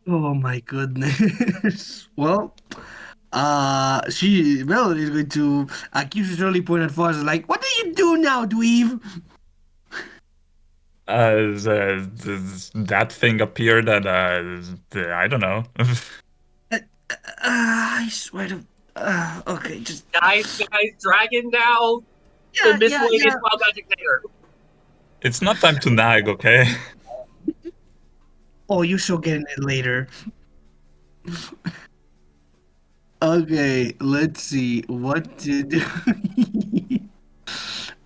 Oh my goodness. Well, Melody is going to accusatory point at Foz like, what do you do now, dweeb? That thing appeared, and I don't know. I swear to. Okay, just. guys, dragon now. Yeah, The miscellaneous wild magic there. It's not time to nag, okay? Oh, you shall get it later. Okay, let's see what to do.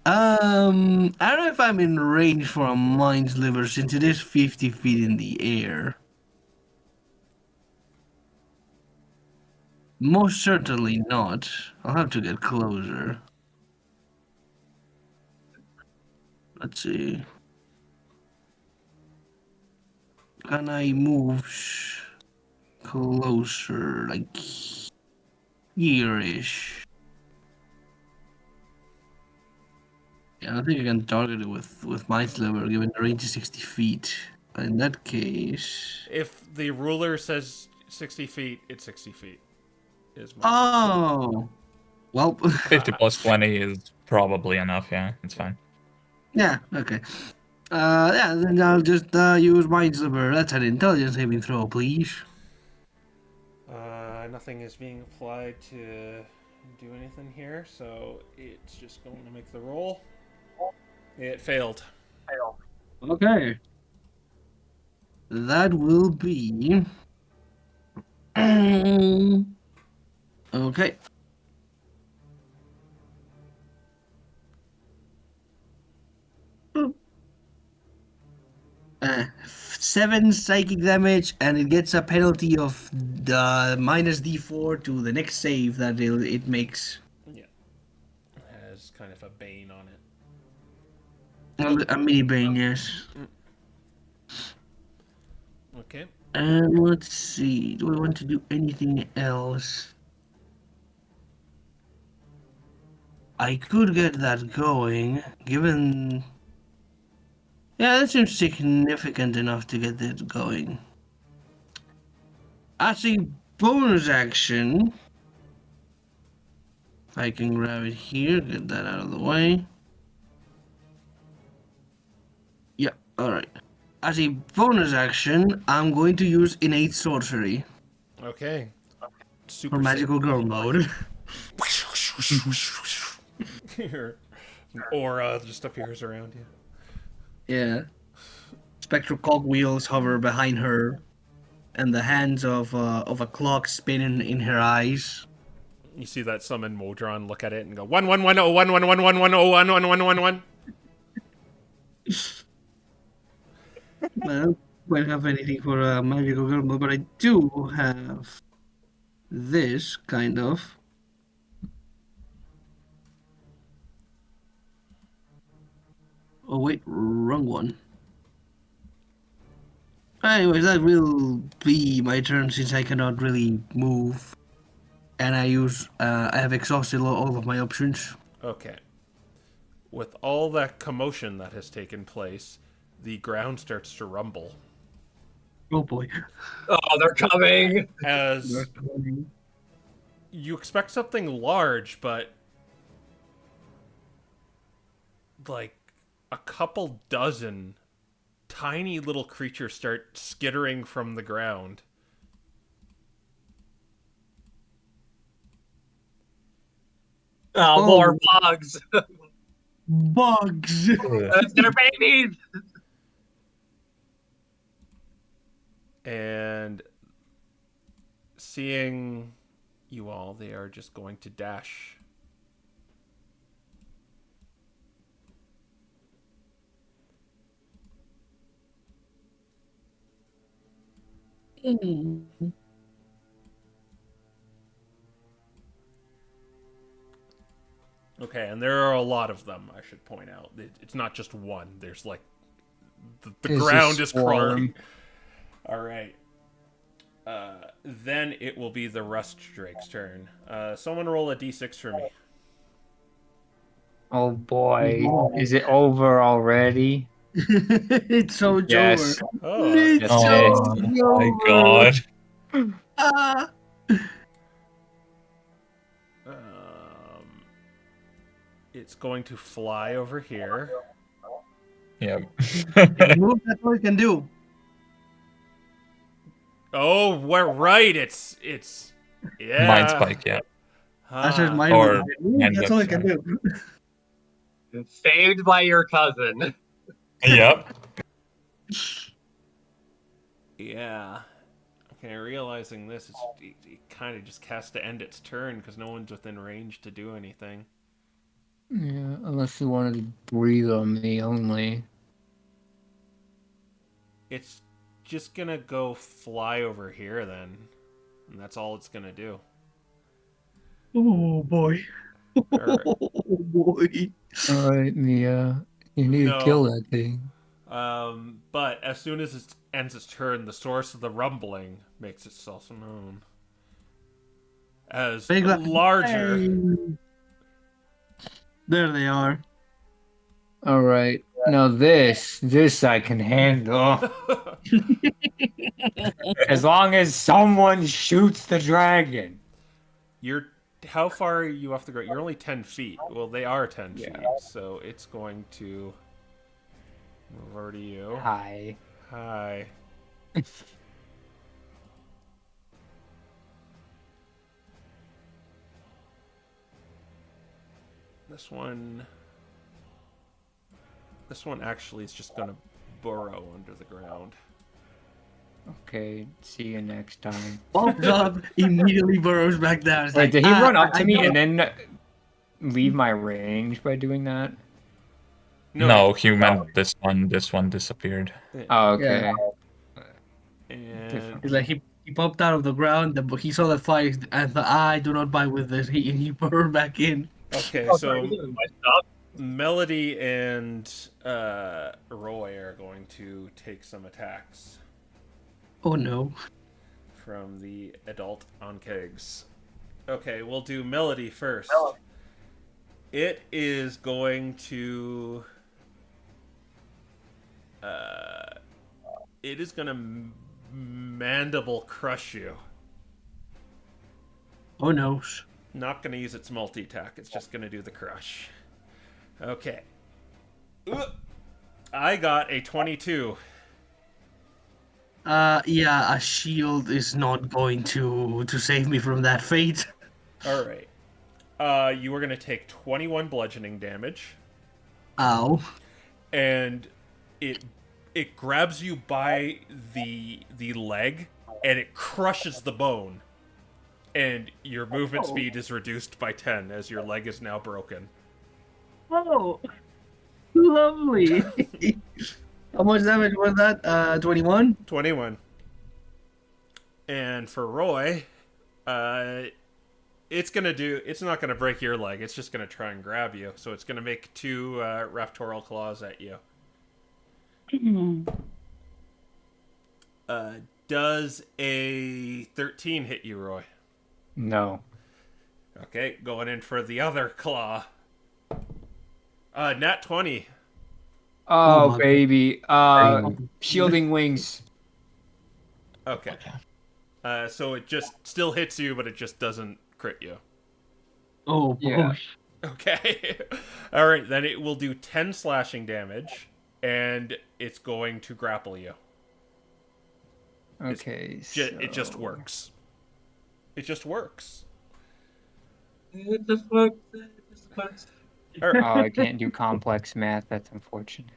I don't know if I'm in range for a mind sliver since it is 50 feet in the air. Most certainly not. I'll have to get closer. Let's see. Can I move closer, like here-ish? Yeah, I don't think I can target it with my sliver, given the range is 60 feet. In that case... If the ruler says 60 feet, it's 60 feet. Oh! Well... 50 plus 20 is probably enough, yeah, it's fine. Yeah, okay. Yeah, then I'll just use my sliver. That's an intelligence saving throw, please. Nothing is being applied to do anything here, so it's just going to make the roll. It failed. Okay. That will be... Okay. Uh, 7 psychic damage, and it gets a penalty of the minus d4 to the next save that it makes. Yeah. It has kind of a bane on it. A mini bane, yes. Okay. And let's see. Do I want to do anything else? I could get that going, given... Yeah, that seems significant enough to get it going. As a bonus action, I can grab it here, get that out of the way. Yeah, alright. As a bonus action, I'm going to use innate sorcery Okay. Super for magical girl mode. An aura just appears around you. Yeah. Spectral cogwheels hover behind her, and the hands of a clock spin in her eyes. You see that summon Modron look at it and go 111011111011111. I don't quite have anything for a magical girl mode, but I do have this kind of. Oh wait, wrong one. Anyways, that will be my turn since I cannot really move. and I have exhausted all of my options. Okay. With all that commotion that has taken place, the ground starts to rumble. Oh boy. Oh, they're coming. As you expect something large, but like a couple dozen tiny little creatures start skittering from the ground. Oh, more bugs. Bugs. That's their babies. And seeing you all, they are just going to dash. Okay, and there are a lot of them, I should point out. It's not just one. There's like the It's a ground is swarm. crawling. All right. Then it will be the Rust Drake's turn. Someone roll a d6 for me. Oh boy, is it over already? It's over. Yes. Oh, It's Yes, so it is. Oh my god. Ah. it's going to fly over here. Yep. Move, that's all you can do. Oh, we're right. It's yeah. Mind spike, yeah. That's just Ah. my Or move. That's all I can do. Saved by your cousin. Yep. Yeah. Okay, realizing this, it kind of just has to end its turn because no one's within range to do anything. Yeah, unless you wanted to breathe on me only. It's just gonna go fly over here then, and that's all it's gonna do. Oh boy. Alright. Oh boy. All right, Mia, you need No. to kill that thing. But as soon as it ends its turn, the source of the rumbling makes itself known as Big la- larger. Hey. There they are. All right, now this I can handle. As long as someone shoots the dragon. You're how far are you off the ground? You're only 10 feet. Well, they are 10 Yeah. feet, so it's going to move over to you. Hi. Hi. This one actually is just gonna burrow under the ground. Okay, see you next time. Pops up, immediately burrows back down. It's Wait, like, did he run up I to me don't- and then leave my range by doing that? No, he meant this one. This one disappeared. Oh, okay. And It's like he popped out of the ground, but he saw the fire and thought, I do not buy with this. He burrowed back in. okay, Oh, so sorry, this is my stuff. Melody and Roy are going to take some attacks Oh no. from the adult on kegs. Okay, we'll do Melody first. It is going to it is gonna mandible crush you. Oh no. Not gonna use its multi attack. It's just gonna do the crush. Okay. I got a 22. Yeah, a shield is not going to save me from that fate. All right. You are gonna take 21 bludgeoning damage, Ow. and it grabs you by the leg, and it crushes the bone, and your movement speed is reduced by 10 as your leg is now broken. Oh, lovely. How much damage was that? 21? 21. And for Roy, it's not gonna break your leg. It's just gonna try and grab you. So it's gonna make 2 raptorial claws at you. Does a 13 hit you, Roy? No. Okay, going in for the other claw. Nat 20. Oh, my baby. God. Shielding wings. Okay. So it just still hits you, but it just doesn't crit you. Oh, Yeah. boy. Okay. All right, then it will do 10 slashing damage, and it's going to grapple you. Okay, It just works. It just works. It just works. It just works. All right. Oh, I can't do complex math. That's unfortunate.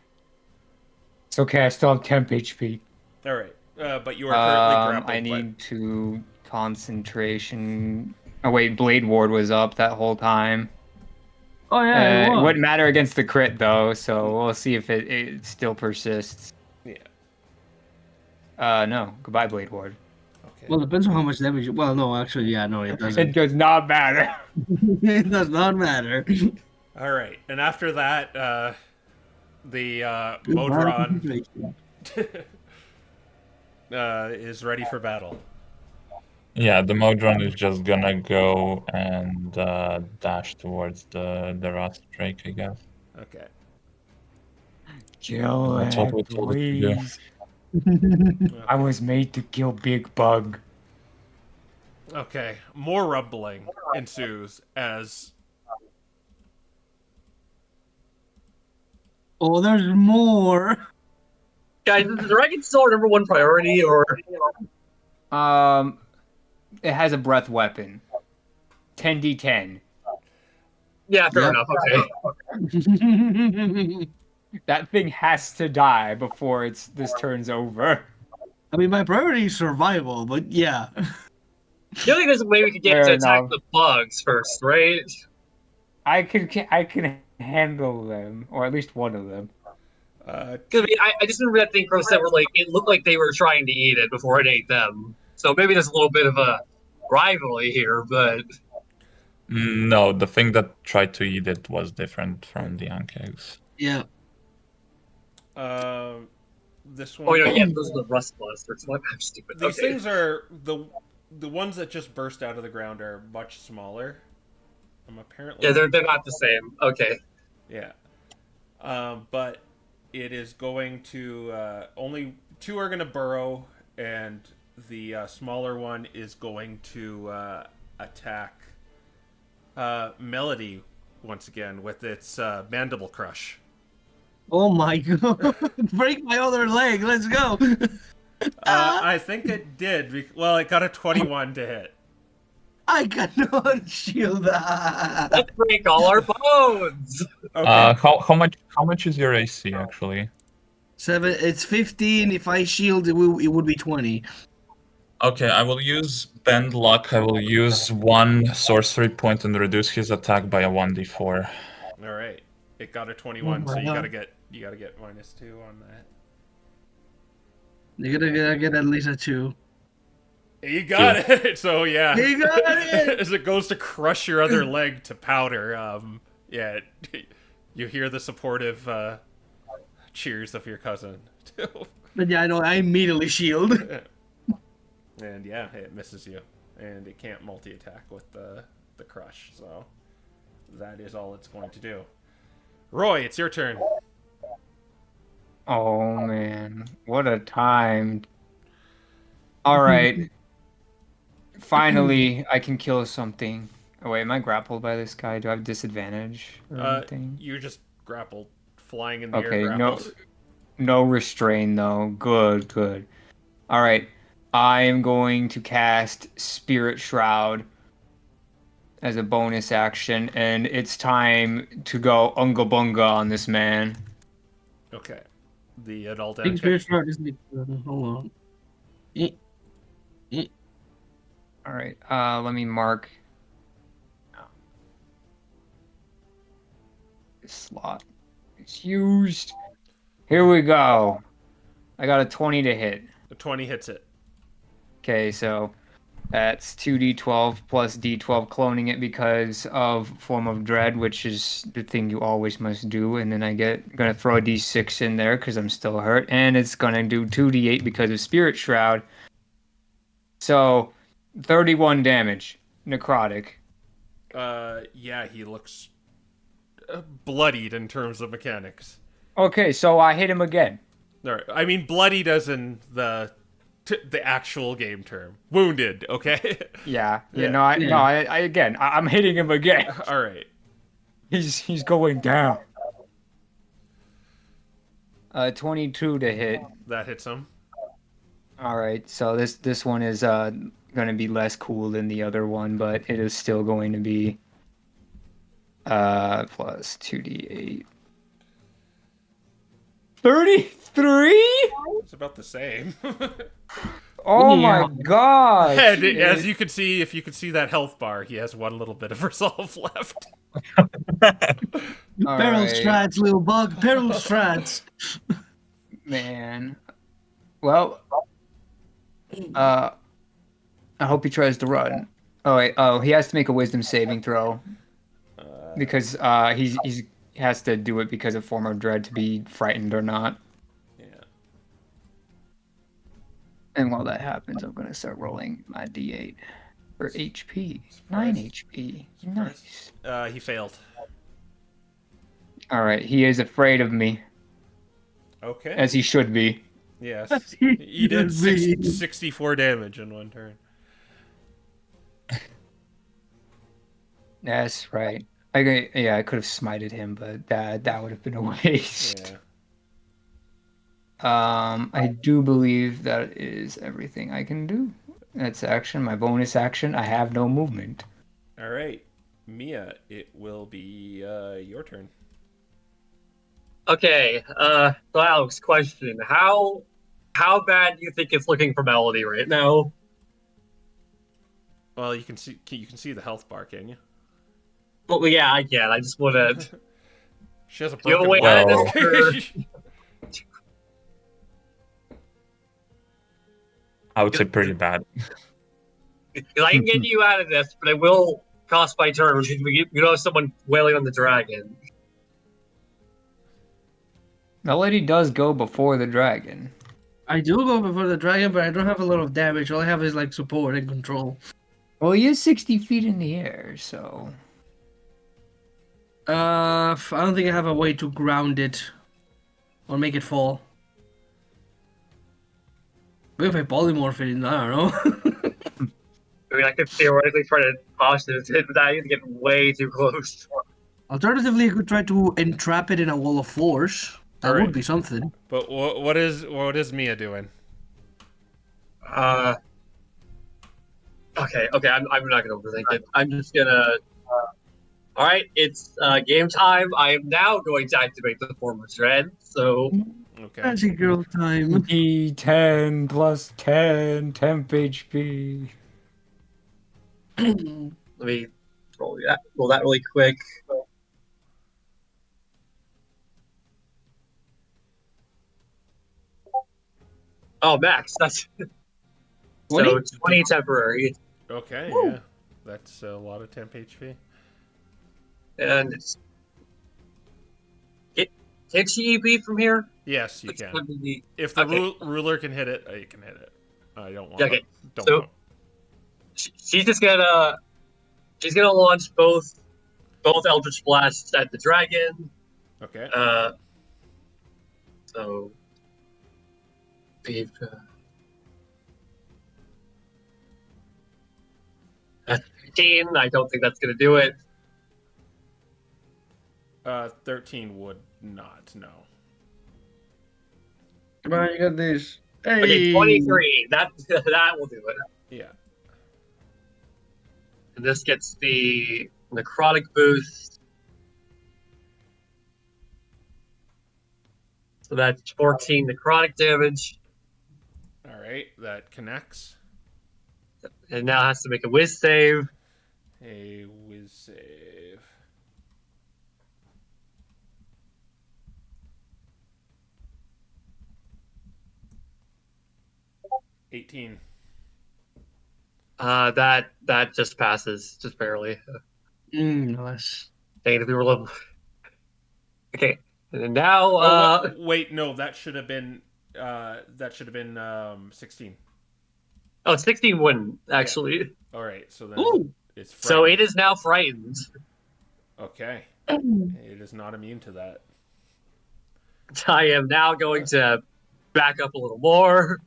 It's okay. I still have temp HP. All right. But you are currently grappled. I need to concentration. Oh wait, Blade Ward was up that whole time. Oh, yeah, it It was. wouldn't matter against the crit though, so we'll see if it still persists. Yeah. No. Goodbye, Blade Ward. Okay. Well, it depends on how much damage. Well, no, actually, yeah, no, it It doesn't. does not matter. It does not matter. All right. And after that, the Modron is ready for battle. Yeah, the Modron is just gonna go and dash towards the Rust Drake, I guess. Okay. Kill That's what it, we told it to do. please. I was made to kill Big Bug. Okay. More rumbling ensues as Oh, there's more. Guys, is the Dragon Sword number one priority, or It has a breath weapon. 10d10. yeah, fair Yep. enough. Okay. That thing has to die before this turns over. I mean, my priority is survival, but yeah. The only thing is maybe we could get Fair to attack enough. the bugs first, right? I can handle them, or at least one of them. Because I mean, I just remember that thing Crow said where like it looked like they were trying to eat it before it ate them. So maybe there's a little bit of a rivalry here, but No, the thing that tried to eat it was different from the Ankegs. Yeah. this oh, one. yeah, those are the rust blasters. What? I'm stupid. These Okay. things are the ones that just burst out of the ground are much smaller. Apparently. Yeah, they're not the same. Okay. Yeah. But it is going to only two are going to burrow, and the smaller one is going to attack Melody once again with its mandible crush. Oh my god. Break my other leg. Let's go. I think it did. Well, it got a 21 to hit. I cannot shield that. Let's break all our bones. Okay. How much is your AC actually? 7. It's 15. If I shield, it would be 20. Okay, I will use Bend Luck. I will use one sorcery point and reduce his attack by a 1d4. All right. It got a 21, so you God. gotta get -2 on that. You gotta get at least a 2. You got it. So yeah, You got it! as it goes to crush your other leg to powder, yeah, you hear the supportive cheers of your cousin. But yeah, I know. I immediately shield. And yeah, it misses you, and it can't multi-attack with the crush. So that is all it's going to do. Roy, it's your turn. Oh man, what a time. Alright. Finally, I can kill something. Oh wait, am I grappled by this guy? Do I have disadvantage or anything? You're just grappled, flying in the Okay, air. no, Grappled. no restrain though. Good. Alright, I am going to cast Spirit Shroud as a bonus action, and it's time to go Unga Bunga on this man. Okay. The adult Big antic. Spirit Shroud is like, hold on. Alright, let me mark this slot. It's used. Here we go. I got a 20 to hit. The 20 hits it. Okay, so that's 2d12 plus d12, cloning it because of Form of Dread, which is the thing you always must do. And then gonna throw a d6 in there because I'm still hurt, and it's gonna do 2d8 because of Spirit Shroud. So 31 damage, necrotic. Yeah, he looks bloodied in terms of mechanics. Okay, so I hit him again. All right. I mean, bloodied as in the actual game term. Wounded, okay? Yeah. Yeah. I'm hitting him again. All right. He's going down. 22 to hit. That hits him. All right, so this one is going to be less cool than the other one, but it is still going to be plus 2d8. 33? It's about the same. Oh my god! And as you can see, if you could see that health bar, he has one little bit of resolve left. Barrel strats, little bug. Barrel strats. Man. Well, I hope he tries to run. Oh wait, he has to make a wisdom saving throw because he has to do it because of form of dread to be frightened or not. Yeah. And while that happens, I'm gonna start rolling my d8 for HP. Surprise. 9 HP. Nice. He failed. All right, he is afraid of me, Okay. as he should be. Yes. He did 64 damage in one turn. That's right. I could have smited him, but that would have been a waste. Yeah. I do believe that is everything I can do. That's action. My bonus action. I have no movement. All right. Mia, it will be your turn. Okay, so Alex, question: How bad do you think it's looking for Melody right now? Well, you can see the health bar, can you? Well, yeah, I can. I just want to. She has a Do you have a broken way out of leg. this, I would say pretty bad. Because I can get you out of this, but it will cost my turn. Which is we have someone wailing on the dragon. Melody does go before the dragon. I do go before the dragon, but I don't have a lot of damage. All I have is like support and control. Well, he is 60 feet in the air, so. I don't think I have a way to ground it or make it fall. Maybe if I polymorph it in, I don't know. I mean, I could theoretically try to toss it, but that is getting way too close. Alternatively, I could try to entrap it in a wall of force. That Alright. would be something. But what is Mia doing? Okay, I'm not gonna overthink it. I'm just gonna. All right, it's game time. I am now going to activate the form of dread. So Okay. Magic girl time. D10 plus 10 temp HP. let me roll that really quick. Oh, max. That's 20? so 20 temporary, Okay. Woo. Yeah. That's a lot of temp HP. and can she EP from here? Yes, you It's can. gonna be- If the okay. ruler can hit it, you can hit it. I don't want. Okay, Don't. so- She's just gonna launch both Eldritch Blasts at the dragon. Okay. So that's 15. I don't think that's gonna do it. 13 would not. No. Come on, you got this. Hey. Okay, 23. That will do it. Yeah. And this gets the necrotic boost. So that's 14 necrotic damage. All right. That connects. And now has to make a whiz save. A whiz save. $18. That just passes, just barely. Nice. Dang it, if we were level. Okay, and then now. Wait, no, that should have been 16. Oh, 16 wouldn't actually. All right, so then Ooh. It's So frightened. it is now frightened. Okay. It is not immune to that. I am now going to back up a little more.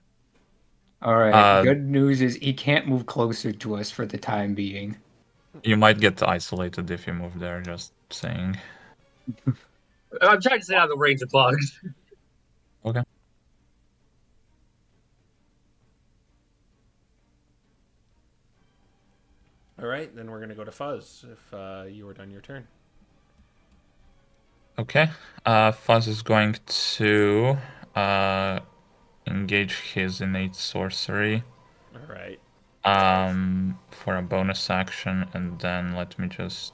All right. Uh, Good news is he can't move closer to us for the time being. You might get isolated if you move there, just saying. I'm trying to stay out of the range of bugs. Okay. All right, then we're gonna go to Fuzz. If you were done your turn. Okay. Fuzz is going to engage his innate sorcery All right. for a bonus action, and then let me just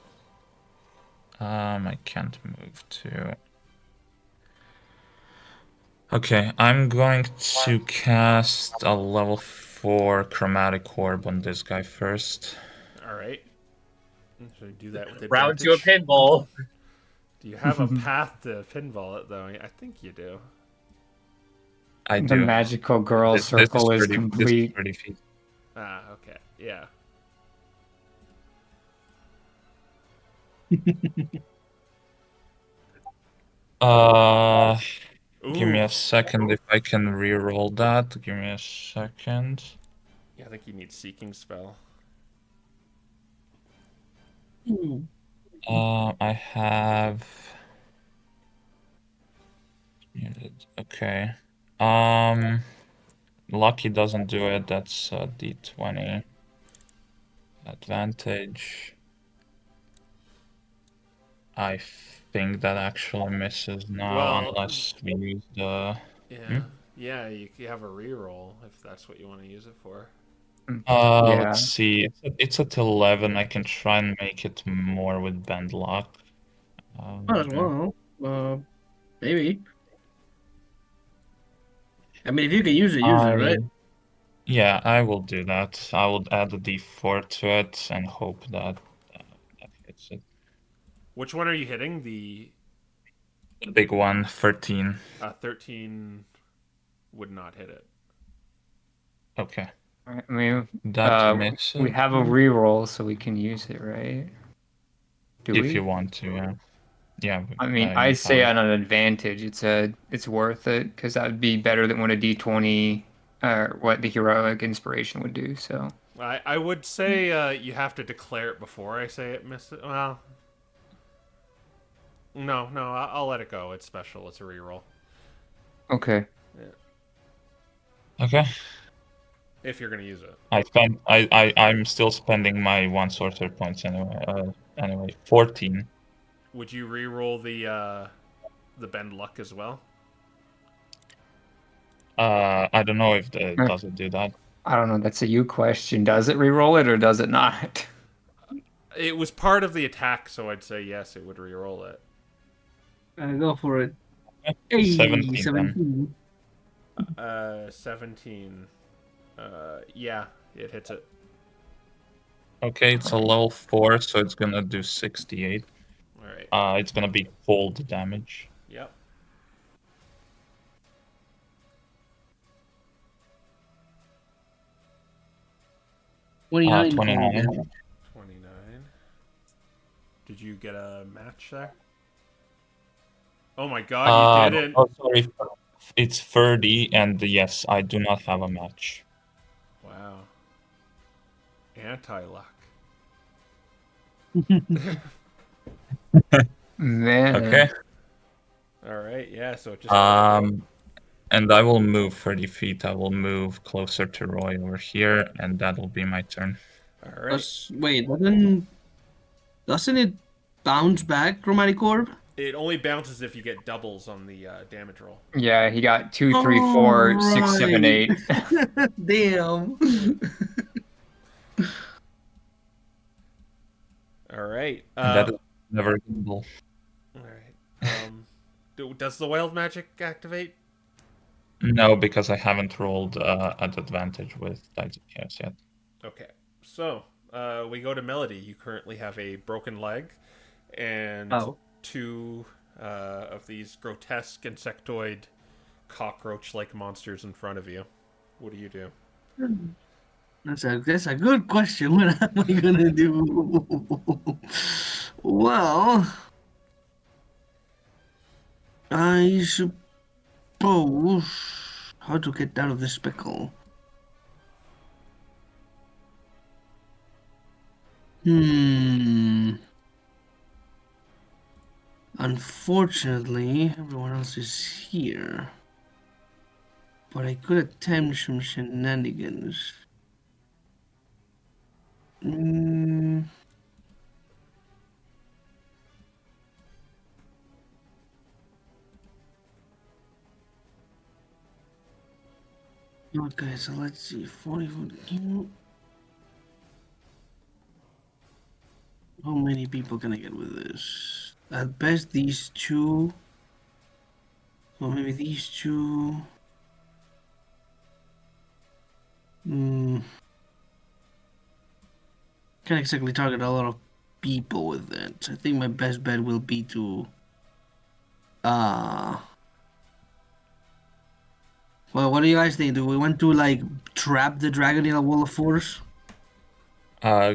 I can't move to. Okay, I'm going to cast a level 4 chromatic orb on this guy first. All right. Should I do that with Round to a advantage? pinball. Do you have a path to pinball it though? I think you do. I The do. magical girl This circle is 30, complete. This is 30 feet. Ah, okay. Yeah. Uh, Give me Ooh. a second if I can re-roll that. Give me a second. Yeah, I think you need Seeking Spell. I have. Okay. Lucky doesn't do it. That's a D20 advantage. I think that actually misses now, Well, unless we use the. yeah. Yeah, you have a reroll if that's what you want to use it for. Yeah. Let's see. It's at 11. I can try and make it more with bend luck. Well, maybe. I mean, if you can use it, right? Yeah, I will do that. I will add a D4 to it and hope that that hits it. Which one are you hitting? The The big one, 13. 13 would not hit it. Okay. I mean, That we misses. have a reroll, so we can use it, right? Do If we? you want to, yeah. Yeah. I mean, you I'd say have on an advantage, it's worth it because that would be better than what a D20 or what the heroic inspiration would do. So I would say you have to declare it before I say it misses. Well, no, I'll let it go. It's special. It's a reroll. okay. Yeah. Okay. If you're gonna use it. I'm still spending my 1 sorcerer points anyway. 14. Would you reroll the bend luck as well? I don't know if does it do that. I don't know. That's a you question. Does it reroll it or does it not? It was part of the attack, so I'd say yes, it would reroll it. Go for it. Hey, 17 17. 17. Yeah, it hits it. Okay, it's a level 4, so it's gonna do 68. All right. It's gonna be cold damage. Yep. $29. 29. 29. Did you get a match there? Oh my god, you didn't. Oh, sorry. It's 30, and yes, I do not have a match. Wow. Anti-luck. Man. Okay. All right, yeah, so it just And I will move 30 feet. I will move closer to Roy over here, and that'll be my turn. all right. Wait, doesn't it bounce back, Chromatic Orb? It only bounces if you get doubles on the damage roll. Yeah, he got 2, 3, 4, 6, 7, 8. Damn. All right. And that is never gamble. All right. Does the wild magic activate? No, because I haven't rolled at advantage with Tides of Chaos yet. Okay. So we go to Melody. You currently have a broken leg and two of these grotesque insectoid cockroach-like monsters in front of you. What do you do? That's a good question. What am I gonna do? Well, I suppose how to get out of this pickle. Unfortunately, everyone else is here. But I could attempt some shenanigans. Hmm. Okay, so let's see. 40-foot cube. How many people can I get with this? At best, these two. Or maybe these two. Can't exactly target a lot of people with it. I think my best bet will be to. Well, what do you guys think? Do we want to like trap the dragon in a wall of force?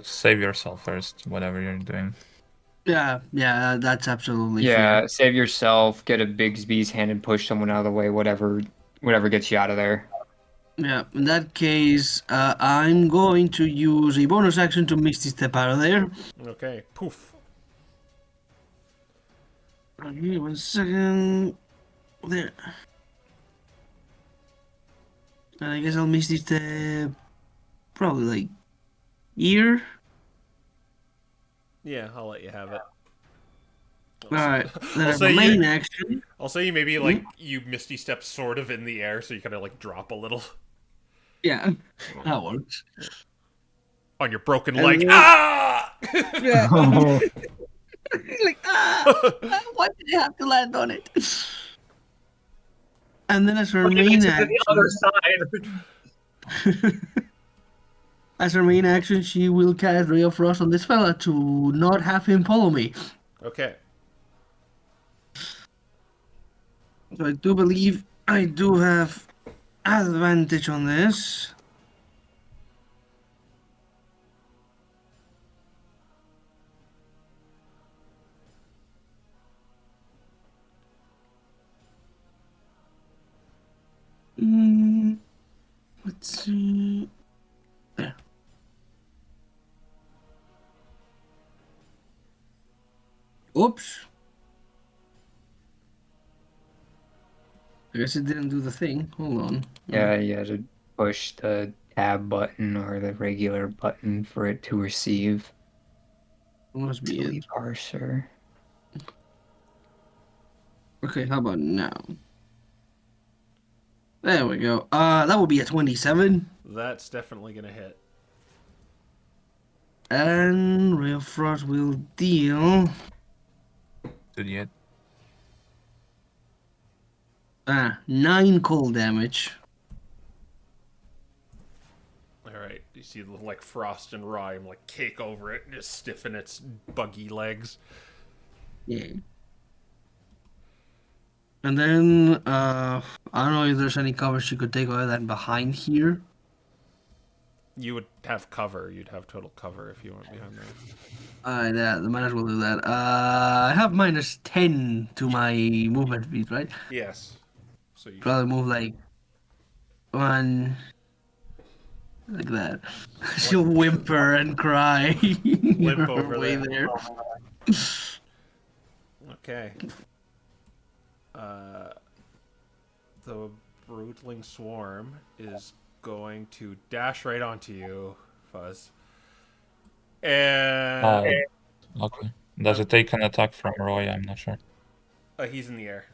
Save yourself first, whatever you're doing. Yeah, that's absolutely Yeah, fair. save yourself, get a Bigsby's hand and push someone out of the way, whatever gets you out of there. Yeah, in that case, I'm going to use a bonus action to Misty Step out of there. Okay, poof. Okay, 1 second. There. And I guess I'll Misty Step probably like here. Yeah, I'll let you have it. Alright, then I have a say main you. action. I'll say you maybe like you misty step sort of in the air, so you kind of like drop a little Yeah, that works. on your broken And leg. then- Ah! Yeah. Like, why did you have to land on it? And then as her main To the action, other side. as her main action, she will cast Ray of Frost on this fella to not have him follow me. Okay. So I do believe I do have advantage on this. Let's see. There. Oops. I guess it didn't do the thing. Hold on. Yeah, you had to push the tab button or the regular button for it to receive. That must be it. Parser. Okay, how about now? There we go. That would be a 27. That's definitely gonna hit. And Ray of Frost will deal 9 cold damage. Alright, you see the like frost and rime like cake over it and just stiffen its buggy legs. Yeah. And then, I don't know if there's any cover she could take other than behind here. You would have cover. You'd have total cover if you went behind there. Yeah, the might as well do that. I have minus 10 to my movement speed, right? Yes. So you Probably move like 1, like that. She'll whimper and cry. Limp her over way there. there. Okay. The Broodling Swarm is going to dash right onto you, Fuzz. And Okay. Does it take an attack from Roy? I'm not sure. he's in the air.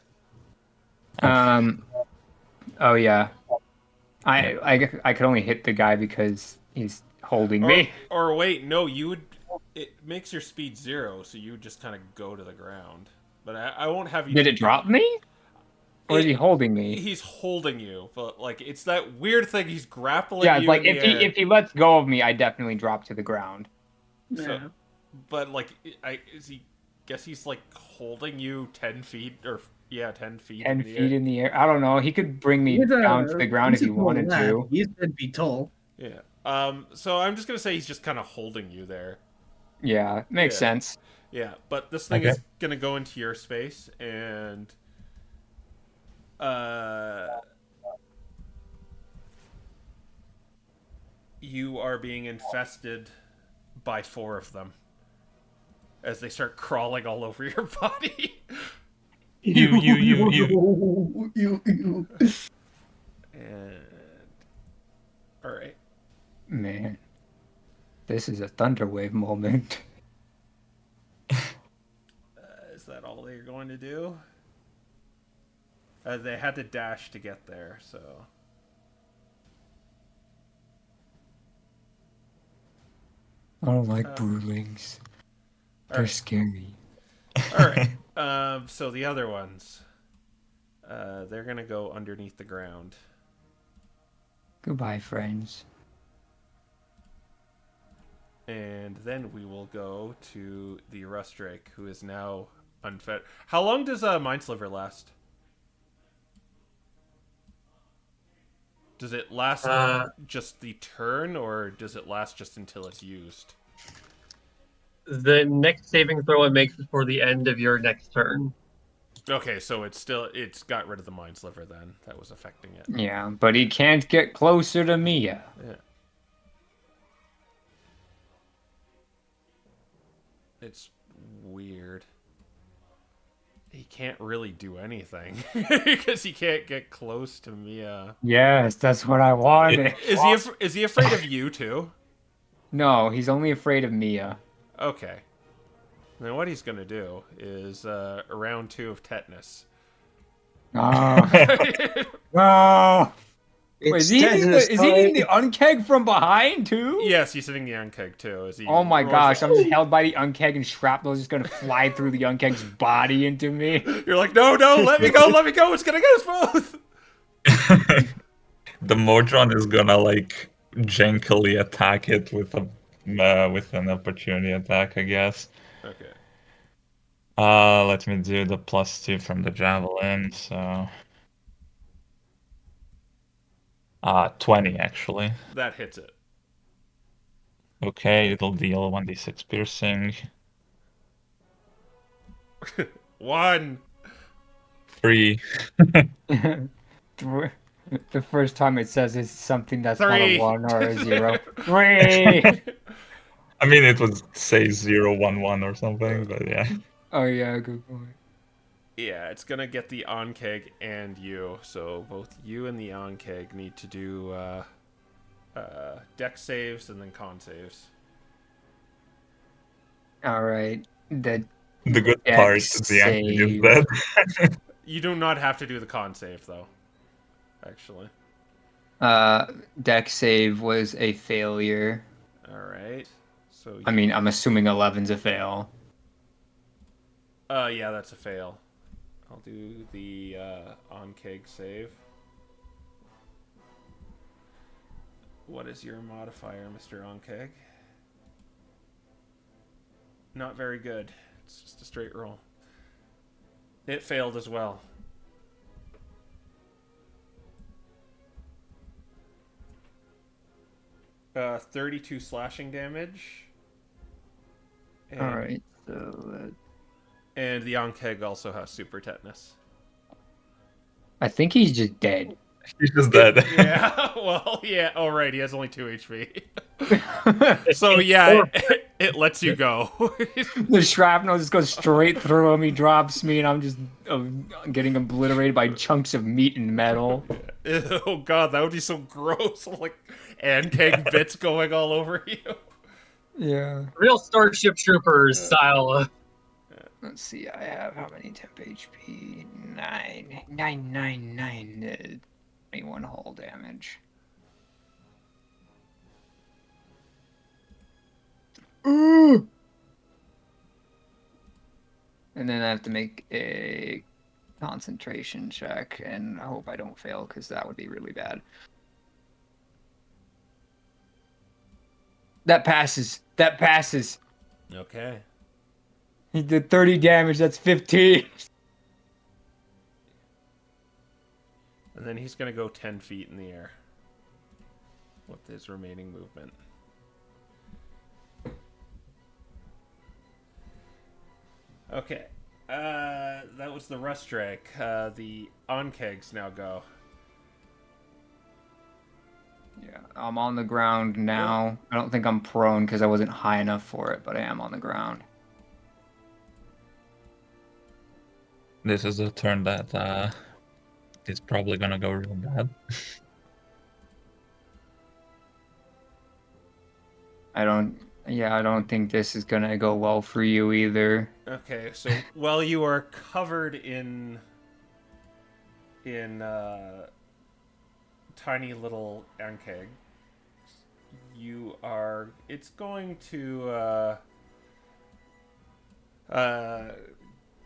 Oh yeah. I could only hit the guy because he's holding me. Or wait, no, you would. It makes your speed 0, so you would just kind of go to the ground. But I won't have you. Did it drop me? Or is he holding me? He's holding you, but like it's that weird thing. He's grappling. Yeah, you like in the air. if he lets go of me, I definitely drop to the ground. So, but like, guess he's like holding you 10 feet or 10 feet. 10 feet in the air. I don't know. He could bring me down to the ground if he wanted to. He's 10 feet tall. Yeah. So I'm just gonna say he's just kind of holding you there. Yeah, makes Yeah. sense. Yeah, but this thing Okay. is gonna go into your space, and you are being infested by 4 of them as they start crawling all over your body. You. You. And all right, Man, this is a thunderwave moment. is that all they're going to do? They had to dash to get there, so. I don't like broodlings. They're Alright. scary. All right. So the other ones, they're gonna go underneath the ground. Goodbye, friends. And then we will go to the Rustrake, who is now unfed. How long does Mind Sliver last? Does it last just the turn, or does it last just until it's used? The next saving throw it makes is for the end of your next turn. Okay, so it's got rid of the Mind Sliver then. That was affecting it. Yeah, but he can't get closer to Mia. Yeah. It's weird. He can't really do anything because he can't get close to Mia. Yes, that's what I wanted. Is he afraid of you too? No, he's only afraid of Mia. Okay. Then what he's gonna do is round 2 of tetanus. Oh. Oh. Wait, is he eating the unkeg from behind too? Yes, he's hitting the unkeg too. As he Oh my roars gosh, out. I'm just held by the unkeg and shrapnel is just gonna fly through the unkeg's body into me. You're like, no, let me go, it's gonna get us both. The Modron is gonna like jankily attack it with an opportunity attack, I guess. Okay. Let me do the +2 from the javelin. So 20 actually. That hits it. Okay, it'll deal 1d6 piercing. 1. 3. The first time it says it's something that's 3. not a 1 or a 0. 3! I mean, it would say 0, 1, 1 or something, but yeah. Oh yeah, good point. Yeah, it's gonna get the Onkeg and you. So both you and the Onkeg need to do dex saves and then con saves. Alright. The good part at the end is that. You do not have to do the con save though. Actually. Dex save was a failure. Alright. So I mean, I'm assuming 11's a fail. yeah, that's a fail. I'll do the Onkeg save. What is your modifier, Mr. Onkeg? Not very good. It's just a straight roll. It failed as well. Uh, 32 slashing damage. Alright, so... And the Onkeg also has super tetanus. I think he's just dead. He's just dead. Yeah, well, yeah, alright, he has only 2 HP. So, yeah, it lets you go. The shrapnel just goes straight through him. He drops me, and I'm just getting obliterated by chunks of meat and metal. Oh, God, that would be so gross. Like, Ankeg bits going all over you. Yeah. Real Starship Troopers style. Let's see, I have how many temp HP? 9. 21 hull damage. Ooh! And then I have to make a concentration check, and I hope I don't fail, because that would be really bad. That passes. That passes. Okay. He did 30 damage, that's 15. And then he's going to go 10 feet in the air. with his remaining movement. Okay. That was the rust drake. The onkegs now go. Yeah, I'm on the ground now. I don't think I'm prone because I wasn't high enough for it, but I am on the ground. This is a turn that is probably gonna go real bad. I don't think this is gonna go well for you either. Okay, so while you are covered in tiny little ankeg, it's going to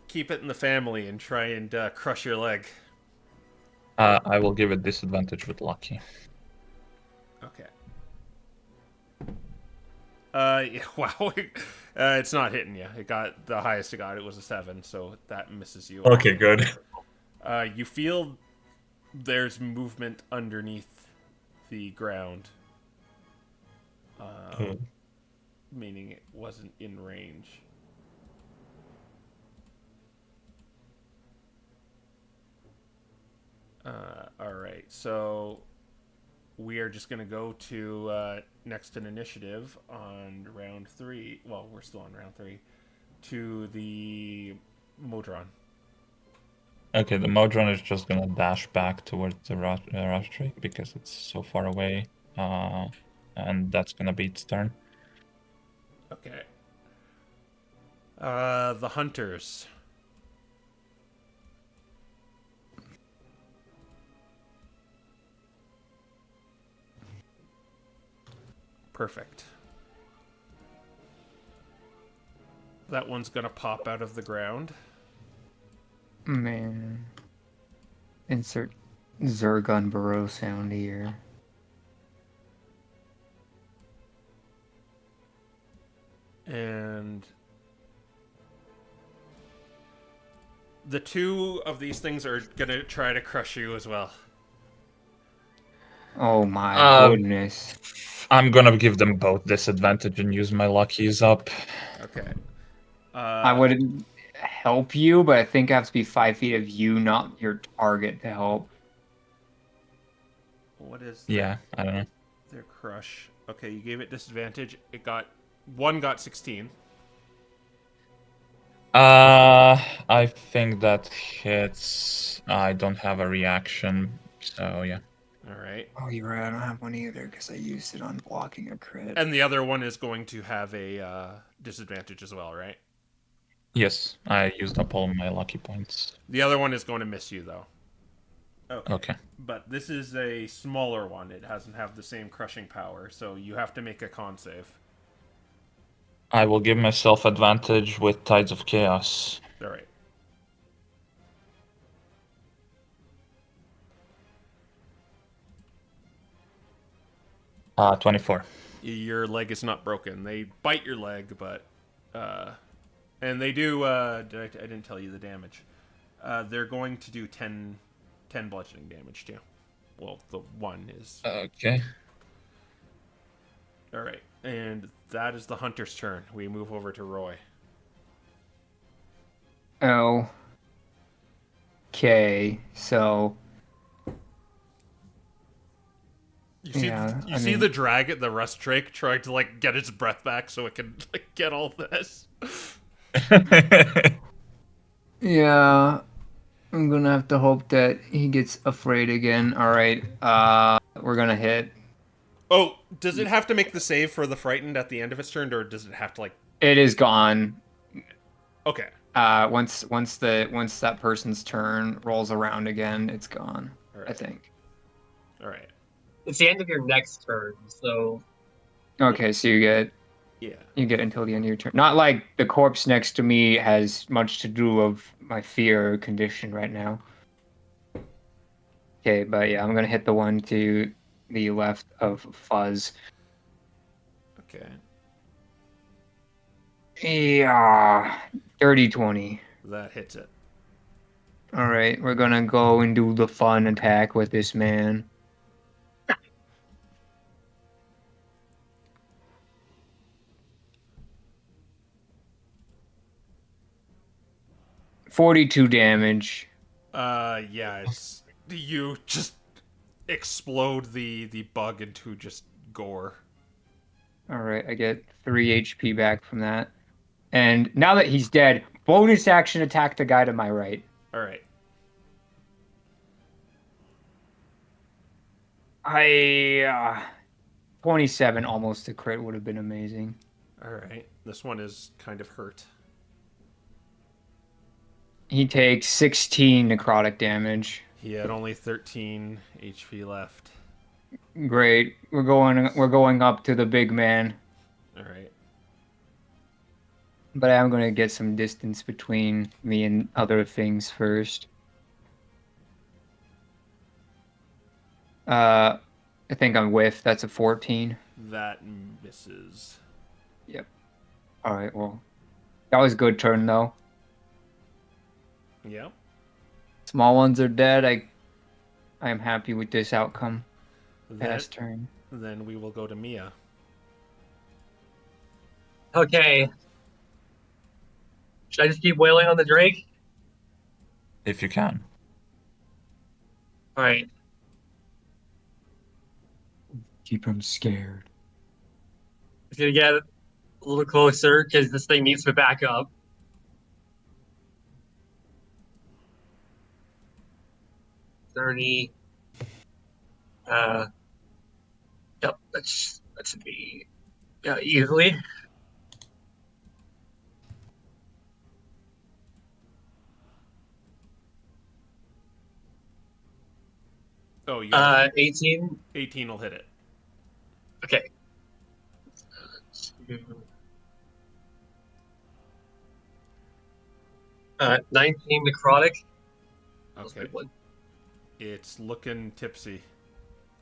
keep it in the family and try and crush your leg. I will give it disadvantage with lucky. Okay. Yeah, wow. It's not hitting you. It got the highest it got. It was a 7, so that misses you. Okay, good. You feel there's movement underneath the ground, meaning it wasn't in range. All right, so we are just going to go to next in initiative on round 3. Well, we're still on round 3. To the Modron. Okay, the Modron is just gonna dash back towards the rush drake because it's so far away, and that's gonna be its turn. Okay. The hunters. Perfect. That one's gonna pop out of the ground. Man. Insert Zergun Burrow sound here. And the 2 of these things are gonna try to crush you as well. Oh my goodness. I'm gonna give them both disadvantage and use my luckies up. Okay. I would help you, but I think I have to be 5 feet of you, not your target, to help. What is Yeah, I don't know. their crush? Okay, you gave it disadvantage. One got 16. I think that hits. I don't have a reaction, so yeah. All right. Oh, you're right. I don't have one either because I used it on blocking a crit. And the other one is going to have a disadvantage as well, right? Yes, I used up all my lucky points. The other one is going to miss you, though. Okay. But this is a smaller one. It doesn't have the same crushing power, so you have to make a con save. I will give myself advantage with Tides of Chaos. All right. Uh, 24. Your leg is not broken. They bite your leg, but and they do. I didn't tell you the damage. They're going to do 10 bludgeoning damage to you. Well, the one is. Okay. All right, and that is the hunter's turn. We move over to Roy. Oh. Okay, so You see the dragon, the rust drake, trying to like get its breath back so it can like get all this. yeah, I'm gonna have to hope that he gets afraid again. All right, we're gonna hit. Oh, does it have to make the save for the frightened at the end of its turn, or does it have to like? It is gone. Okay. Once that person's turn rolls around again, it's gone. Right. I think. All right. It's the end of your next turn, so. Okay, so you get until the end of your turn. Not like the corpse next to me has much to do of my fear condition right now. Okay, but yeah, I'm gonna hit the one to the left of Fuzz. Okay. Yeah, 30-20. That hits it. All right, we're gonna go and do the fun attack with this man. 42 damage. Yeah, it's you just explode the bug into just gore. All right, I get 3 HP back from that. And now that he's dead, bonus action attack the guy to my right. All right. I 27 almost a crit would have been amazing. All right. This one is kind of hurt. He takes 16 necrotic damage. He had only 13 HP left. Great. We're going up to the big man. All right. But I'm going to get some distance between me and other things first. I think I'm with. That's a 14. That misses. Yep. All right, well. That was a good turn, though. Yep. Small ones are dead. I am happy with this outcome. Past turn. Then we will go to Mia. Okay. Should I just keep wailing on the Drake? If you can. All right. Keep him scared. I'm gonna get a little closer because this thing needs to back up. Yep, that should be easily. Oh, you have 18. 18 will hit it. Okay. 19 necrotic. Okay. It's looking tipsy.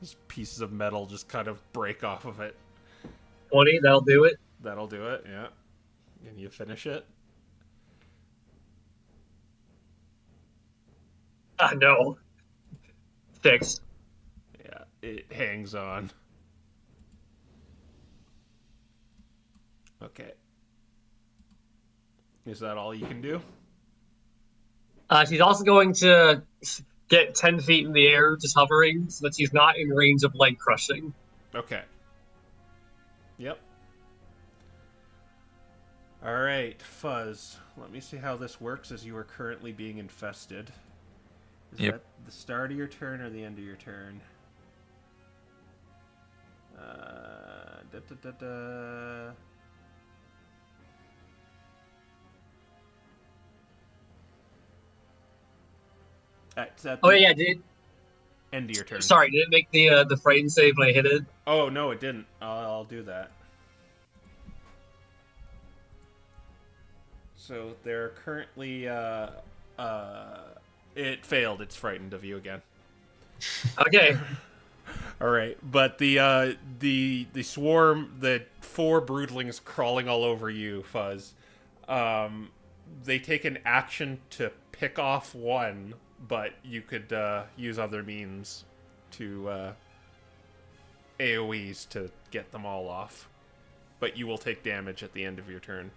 These pieces of metal just kind of break off of it. 20, that'll do it. That'll do it, yeah. And you finish it? No. 6. Yeah, it hangs on. Okay. Is that all you can do? She's also going to get 10 feet in the air, just hovering, so that she's not in range of leg crushing. Okay. Yep. Alright, Fuzz. Let me see how this works as you are currently being infested. Is Yep. that the start of your turn or the end of your turn? Da, da, da, da. It's at Oh the yeah, did end of your turn. sorry, did it make the frighten save when I hit it? Oh, no, it didn't. I'll do that. So they're currently, it failed. It's frightened of you again. Okay. All right, but the swarm, the 4 broodlings crawling all over you, Fuzz. They take an action to pick off one, but you could use other means to AoEs to get them all off. But you will take damage at the end of your turn.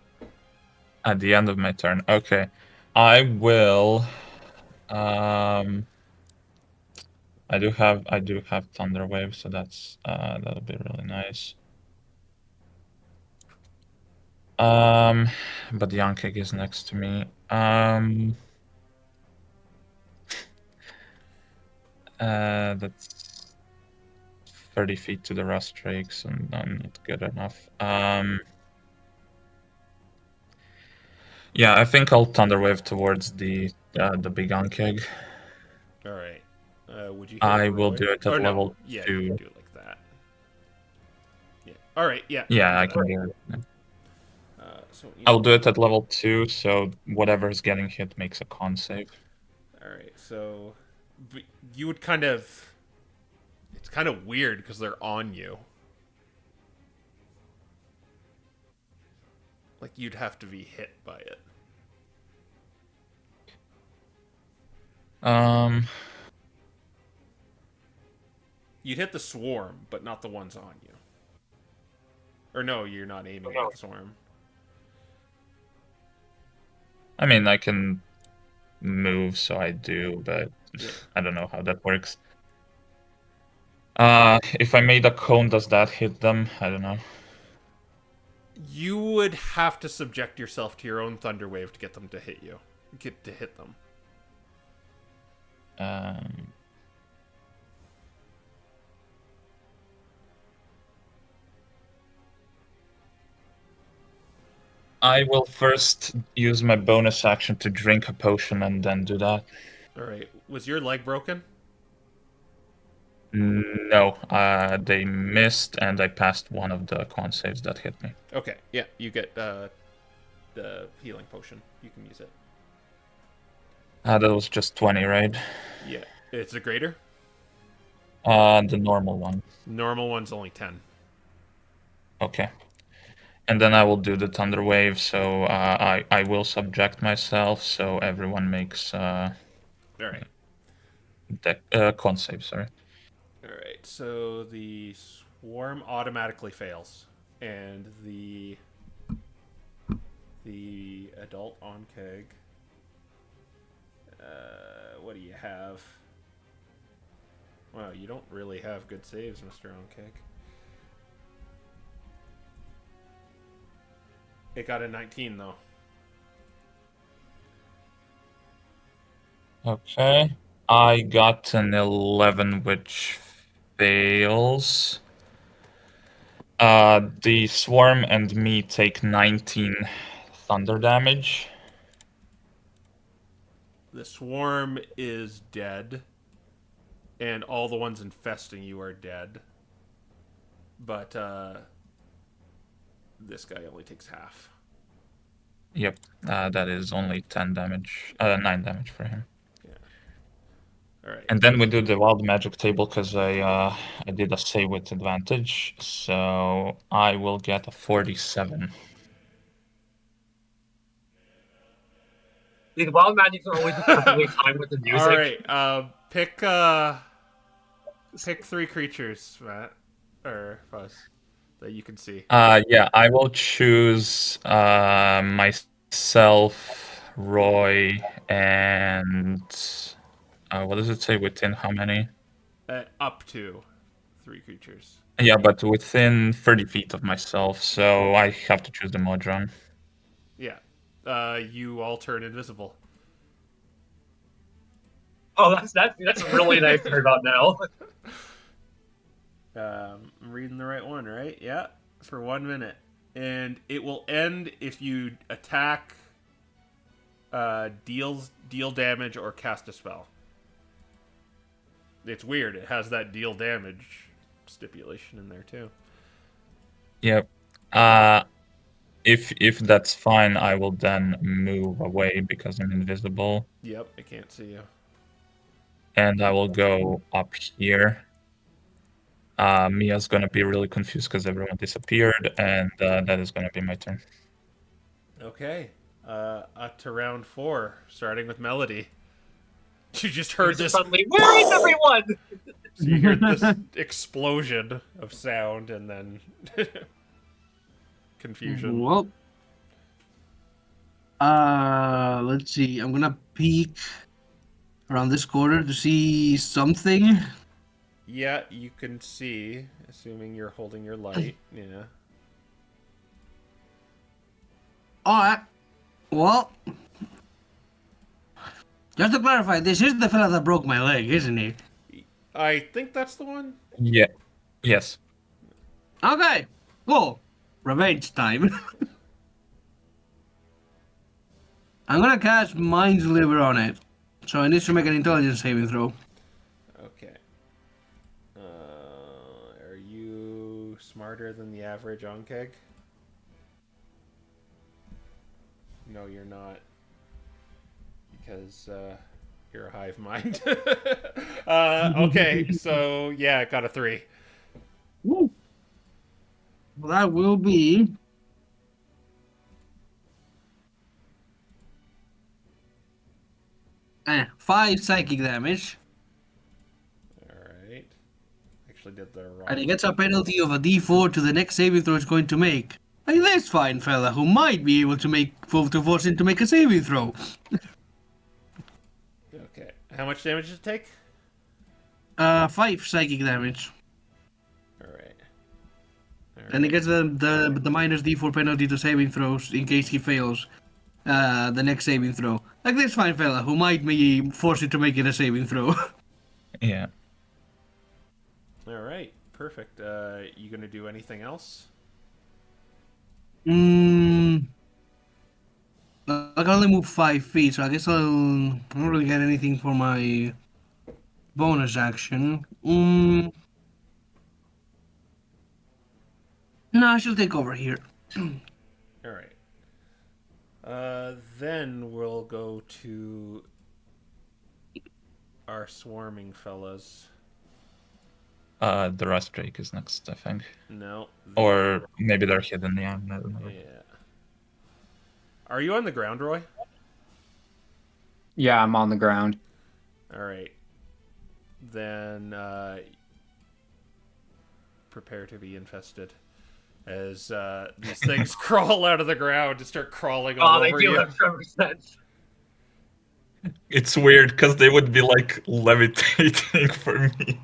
At the end of my turn. Okay. I will I do have Thunder Wave, so that's that'll be really nice. But the Yankeg is next to me. That's 30 feet to the Rust Drake, so I'm not good enough. Yeah, I think I'll Thunder Wave towards the big Yankeg. All right. Would you? I will do it at level no. Yeah, 2. you can do it like that. Yeah. All right. Yeah. Yeah, I can do it. So I'll do it at level 2, so whatever is getting hit makes a con save. All right. So you would kind of. It's kind of weird because they're on you. Like you'd have to be hit by it. You'd hit the swarm, but not the ones on you. Or no, you're not aiming at the swarm. I mean, I can move, so I do, but Yeah. I don't know how that works. If I made a cone, does that hit them? I don't know. You would have to subject yourself to your own thunder wave to get them to hit you. Get to hit them. I will first use my bonus action to drink a potion and then do that. All right. Was your leg broken? No, they missed, and I passed one of the con saves that hit me. Okay. Yeah, you get the healing potion. You can use it. That was just 20, right? Yeah. It's a greater? The normal one. Normal one's only 10. Okay. And then I will do the thunder wave, so I will subject myself, so everyone makes All right. con save, sorry. All right. So the swarm automatically fails, and the adult on keg. What do you have? Wow, you don't really have good saves, Mr. Onkeg. It got a 19, though. Okay. I got an 11, which fails. The swarm and me take 19 thunder damage. The swarm is dead, and all the ones infesting you are dead. But this guy only takes half. Yep, that is only 10 damage, 9 damage for him. Yeah. All right. And then we do the wild magic table because I did a save with advantage, so I will get a 47. The wild magics are always perfectly timed with the music. All right. Pick 3 creatures, Matt or Fuzz, that you can see. Yeah, I will choose myself, Roy, and what does it say within how many? Up to 3 creatures. Yeah, but within 30 feet of myself, so I have to choose the Modron. Yeah. You all turn invisible. Oh, that's really nice to hear about now. I'm reading the right one, right? Yeah. For 1 minute. And it will end if you attack, deal damage, or cast a spell. It's weird. It has that deal damage stipulation in there too. Yep. If that's fine, I will then move away because I'm invisible. Yep, I can't see you. And I will go up here. Mia's gonna be really confused because everyone disappeared, and that is gonna be my turn. Okay. Up to round 4, starting with Melody. You just heard this. Suddenly, where is everyone? So you heard this explosion of sound and then confusion. Well, let's see. I'm gonna peek around this corner to see something. Yeah, you can see, assuming you're holding your light. Yeah. Alright. Well, just to clarify, this is the fella that broke my leg, isn't he? I think that's the one. Yeah. Yes. Okay, cool. Revenge time. I'm gonna cast Mind's Liver on it. So it needs to make an intelligence saving throw. Okay. Are you smarter than the average Onkeg? No, you're not. Because you're a hive mind. Okay, so yeah, got a 3. Woo. Well, that will be 5 psychic damage. Alright. Actually did the wrong. And he gets a penalty of a d4 to the next saving throw it's going to make. Hey, this fine fella who might be able to force him to make a saving throw. How much damage does it take? 5 psychic damage. Alright. And he gets the minus D4 penalty to saving throws in case he fails the next saving throw. Like this fine fella who might be forced to make it a saving throw. Yeah. Alright, perfect. You gonna do anything else? I can only move 5 feet, so I guess I don't really get anything for my bonus action. No, I shall take over here. Alright. Then we'll go to our swarming fellas. The Rust Drake is next, I think. No. Or maybe they're hidden, yeah. I don't know. Yeah. Are you on the ground, Roy? Yeah, I'm on the ground. Alright. Then, prepare to be infested. As these things crawl out of the ground and start crawling all Oh, they over do you. have Trevor sense. It's weird because they would be like levitating for me.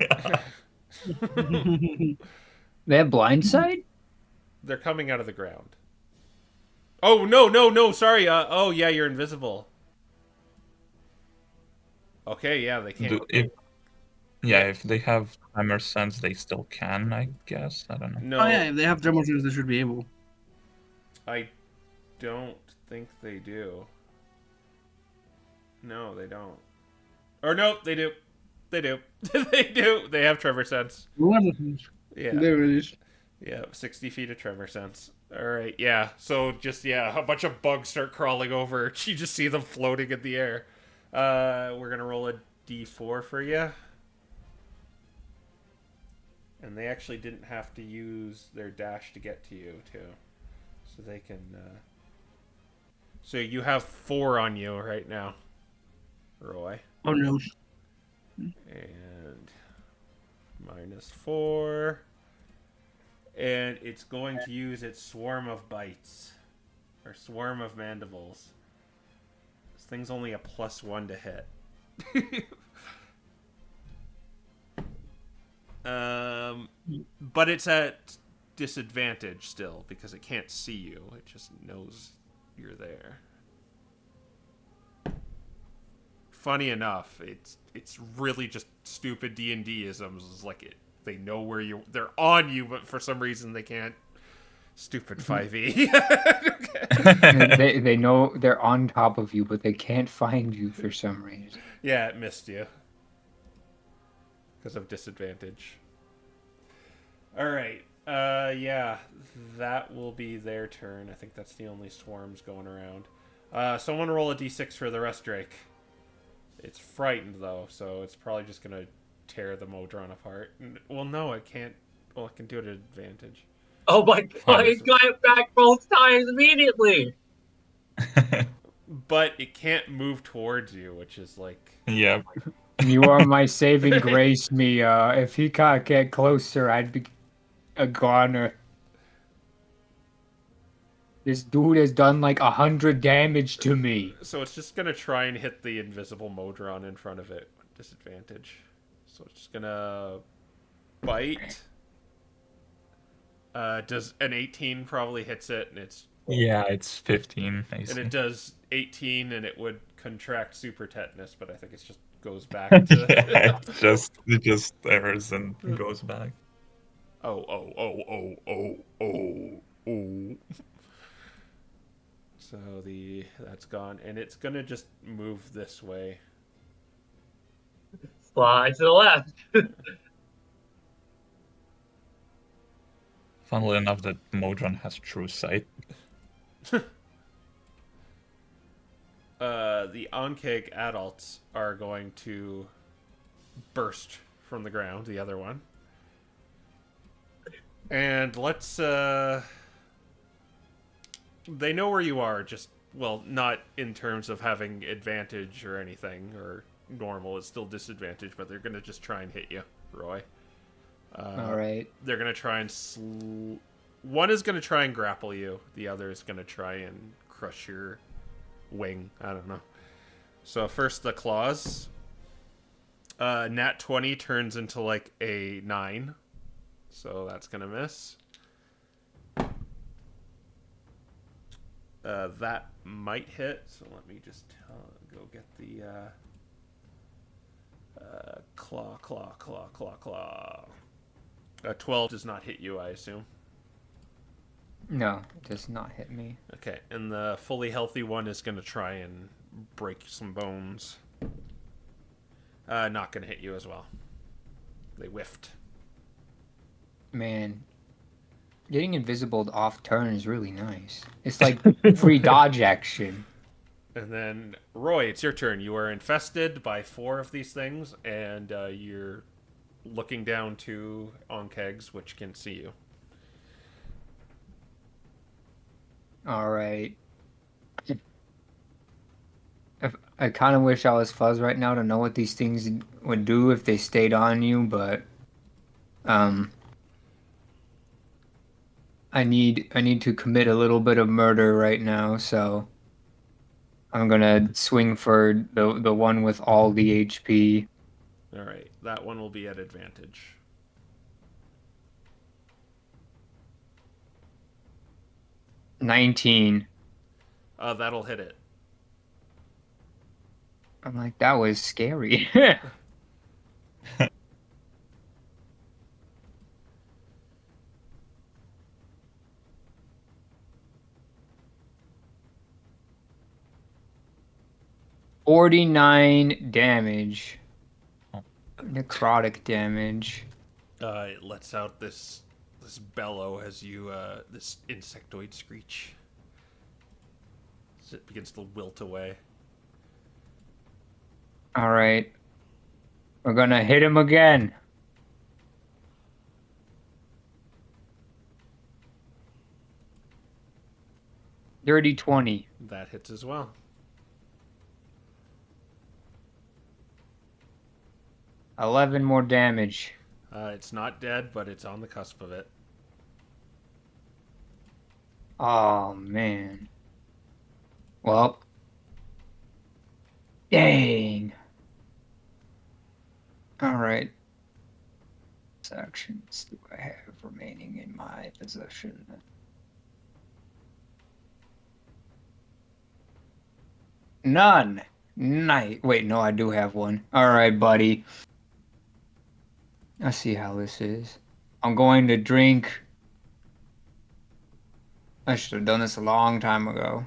They have blindside? They're coming out of the ground. Oh, no, sorry. Oh, yeah, you're invisible. Okay, yeah, they can't. If they have tremor sense, they still can, I guess. I don't know. No, Oh yeah, if they have thermal sense, they should be able. I don't think they do. No, they don't. Or no, they do. They do. They do. They have tremor sense. Yeah. There it is. Yeah, 60 feet of tremor sense. Alright, yeah. So just, a bunch of bugs start crawling over. You just see them floating in the air. We're gonna roll a d4 for you. And they actually didn't have to use their dash to get to you, too. So they can, So you have 4 on you right now, Roy. Oh no. And -4. And it's going to use its swarm of bites. Or swarm of mandibles. This thing's only a +1 to hit. But it's at disadvantage still because it can't see you. It just knows you're there. Funny enough, it's really just stupid D&D isms. It's like they know where they're on you, but for some reason they can't. Stupid 5e. They know they're on top of you, but they can't find you for some reason. Yeah, it missed you. Because of disadvantage. Alright. Yeah. That will be their turn. I think that's the only swarms going around. Someone roll a d6 for the Rust Drake. It's frightened, though, so it's probably just going to tear the Modron apart. Well, no, it can't. Well, it can do it at advantage. Oh my god, it got it back both times immediately! But it can't move towards you, which is like... Yeah. You are my saving grace, Mia. If he can't get closer, I'd be a goner. This dude has done like 100 damage to me. So it's just gonna try and hit the invisible Modron in front of it. Disadvantage. So it's just gonna bite. Does an 18 probably hits it, and it's... Yeah, it's 15. And it does 18, and it would contract super tetanus, but I think it just goes back to... Yeah, it just errors and goes back. Oh. So that's gone, and it's gonna just move this way. Slide to the left. Funnily enough, that Modron has true sight. The Onkeg adults are going to burst from the ground, the other one. And let's, they know where you are, just, well, not in terms of having advantage or anything, or normal, it's still disadvantage, but they're gonna just try and hit you, Roy. Alright. They're gonna try and one is gonna try and grapple you, the other is gonna try and crush your wing. I don't know. So first the claws. Nat 20 turns into like a 9. So that's going to miss. That might hit. So let me just go get the claw. 12 does not hit you, I assume. No, it does not hit me. Okay, and the fully healthy one is going to try and break some bones. Not going to hit you as well. They whiffed. Man, getting invisible off turn is really nice. It's like free dodge action. And then, Roy, it's your turn. You are infested by 4 of these things, and you're looking down to Onkegs, which can see you. All right. I kind of wish I was Fuzz right now to know what these things would do if they stayed on you, but I need to commit a little bit of murder right now, so I'm gonna swing for the one with all the HP. All right, that one will be at advantage. $19. That'll hit it. I'm like, that was scary. $49 damage. Necrotic damage. It lets out this bellow as you this insectoid screech as it begins to wilt away. All right. We're gonna hit him again. Dirty 20. That hits as well. $11 more damage. It's not dead, but it's on the cusp of it. Oh, man. Well. Dang. Alright. What actions do I have remaining in my possession? None. Wait, no, I do have one. Alright, buddy. I see how this is. I'm going to drink. I should have done this a long time ago.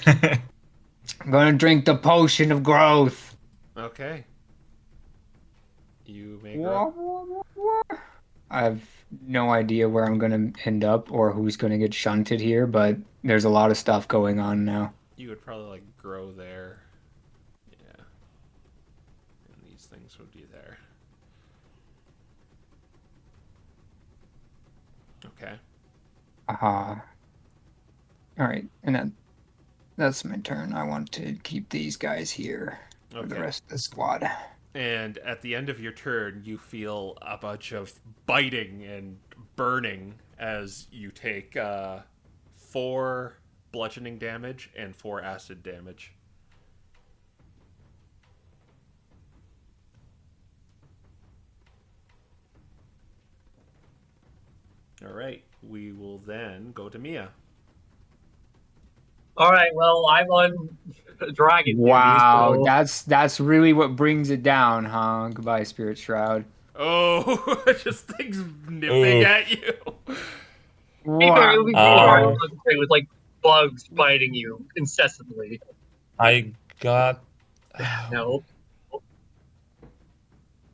I'm going to drink the potion of growth. Okay. You may grow. I have no idea where I'm going to end up or who's going to get shunted here, but there's a lot of stuff going on now. You would probably like grow there. Yeah. And these things would be there. Okay. Aha. All right, and that's my turn. I want to keep these guys here for the rest of the squad. And at the end of your turn, you feel a bunch of biting and burning as you take 4 bludgeoning damage and 4 acid damage. All right, we will then go to Mia. All right, well, I'm on dragon duty, Wow, so... that's really what brings it down, huh? Goodbye, Spirit Shroud. Oh, just things nipping at you. It would be hard to concentrate with like bugs biting you incessantly. I got. No.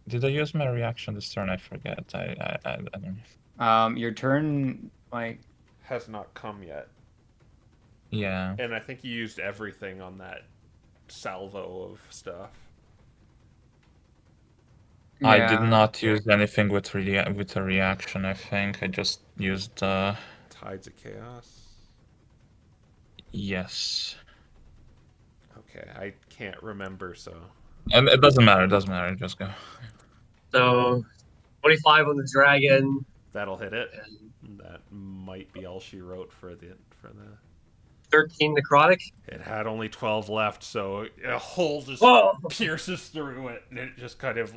Did I use my reaction this turn? I forget. I don't. Your turn, like, Has not come yet. Yeah. And I think you used everything on that salvo of stuff. yeah. I did not use anything with a reaction. I think I just used. Tides of Chaos. Yes. Okay, I can't remember, so. And it doesn't matter. It doesn't matter. Just go. So, 25 on the dragon. That'll hit it. And That might be all she wrote for the. 13 necrotic. It had only 12 left, so a hole just Oh, pierces through it, and it just kind of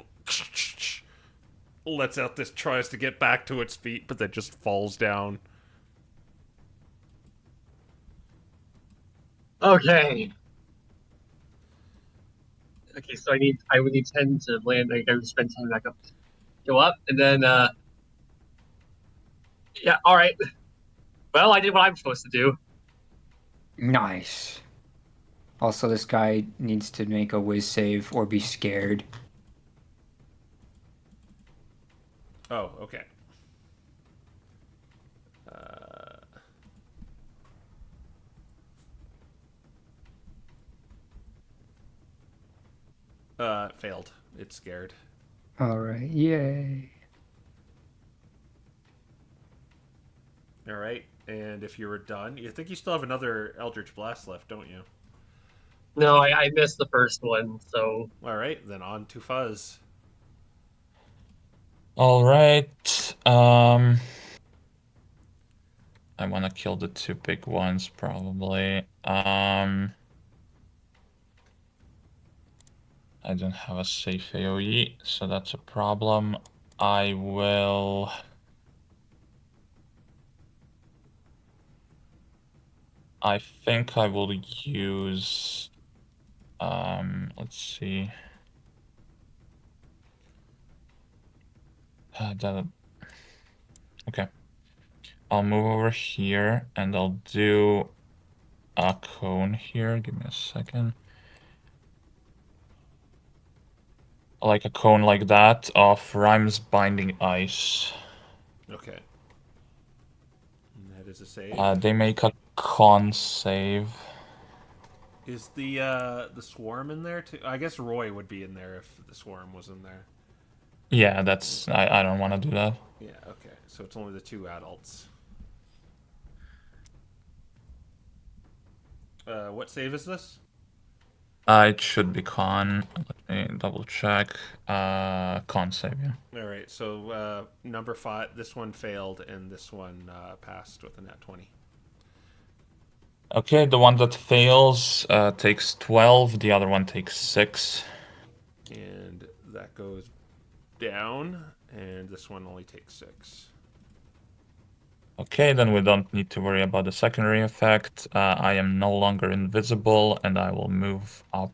lets out this, tries to get back to its feet, but then just falls down. okay. Okay, so I would need 10 to land. I would spend 10 back up. Go up, and then yeah, all right. Well, I did what I'm supposed to do. Nice. Also, this guy needs to make a whiz save or be scared. Oh, okay. Failed. It's scared. Alright, yay. All right, and if you were done, you think you still have another Eldritch Blast left, don't you? No, I missed the first one, so All right, then on to Fuzz. All right. I want to kill the two big ones probably. I don't have a safe AoE, so that's a problem. I will. I think I will use. Let's see. Okay. I'll move over here and I'll do a cone here. Give me a second. Like a cone like that of Rhymes Binding Ice. Okay. And that is a save. They make a con save. Is the swarm in there too? I guess Roy would be in there if the swarm was in there. Yeah, that's I don't want to do that. Yeah. Okay. So it's only the two adults. What save is this? It should be con. Let me double check. Con save, yeah. All right. So number 5. This one failed, and this one passed with a nat 20. Okay, the one that fails takes 12. The other one takes 6. And that goes down, and this one only takes 6. Okay, then we don't need to worry about the secondary effect. I am no longer invisible, and I will move up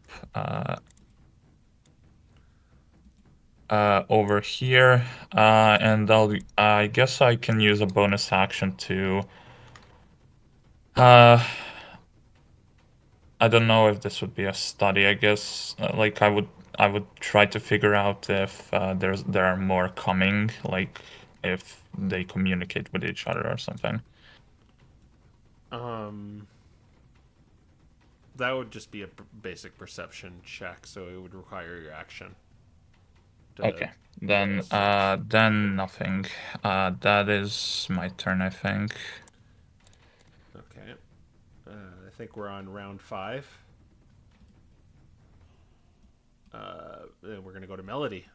over here, and I guess I can use a bonus action to. I don't know if this would be a study. I guess like I would try to figure out if there are more coming, like if they communicate with each other or something. That would just be a basic perception check, so it would require your action. Okay, then nothing. That is my turn, I think. Okay. I think we're on round 5. We're gonna go to Melody.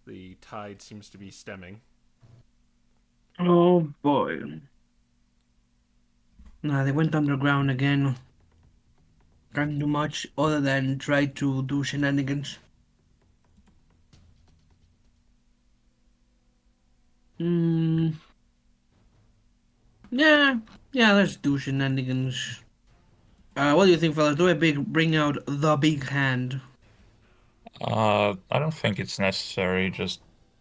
The tide seems to be stemming. Oh boy. Nah, they went underground again. Can't do much other than try to do shenanigans. Yeah, let's do shenanigans. What do you think, fellas? Do I bring out the big hand? I don't think it's necessary. Just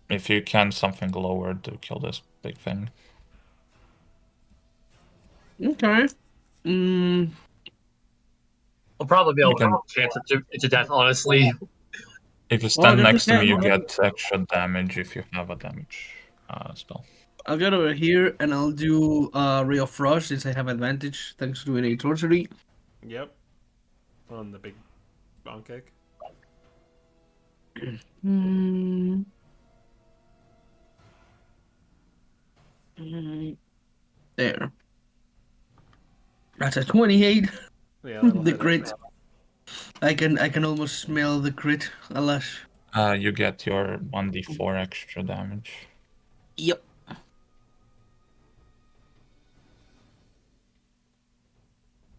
if you can something lower to kill this big thing. Okay. I'll probably be able can- to chance it to death, honestly. If you Oh, stand there's a next to me, you cat. get extra damage if you have a damage spell. I'll get over here and I'll do Ray of Frost since I have advantage thanks to innate sorcery. Yep. On the big bonk egg. There. That's a 28. Yeah, that'll The hit crit. it. I can almost smell the crit, alas. You get your 1d4 extra damage. Yep.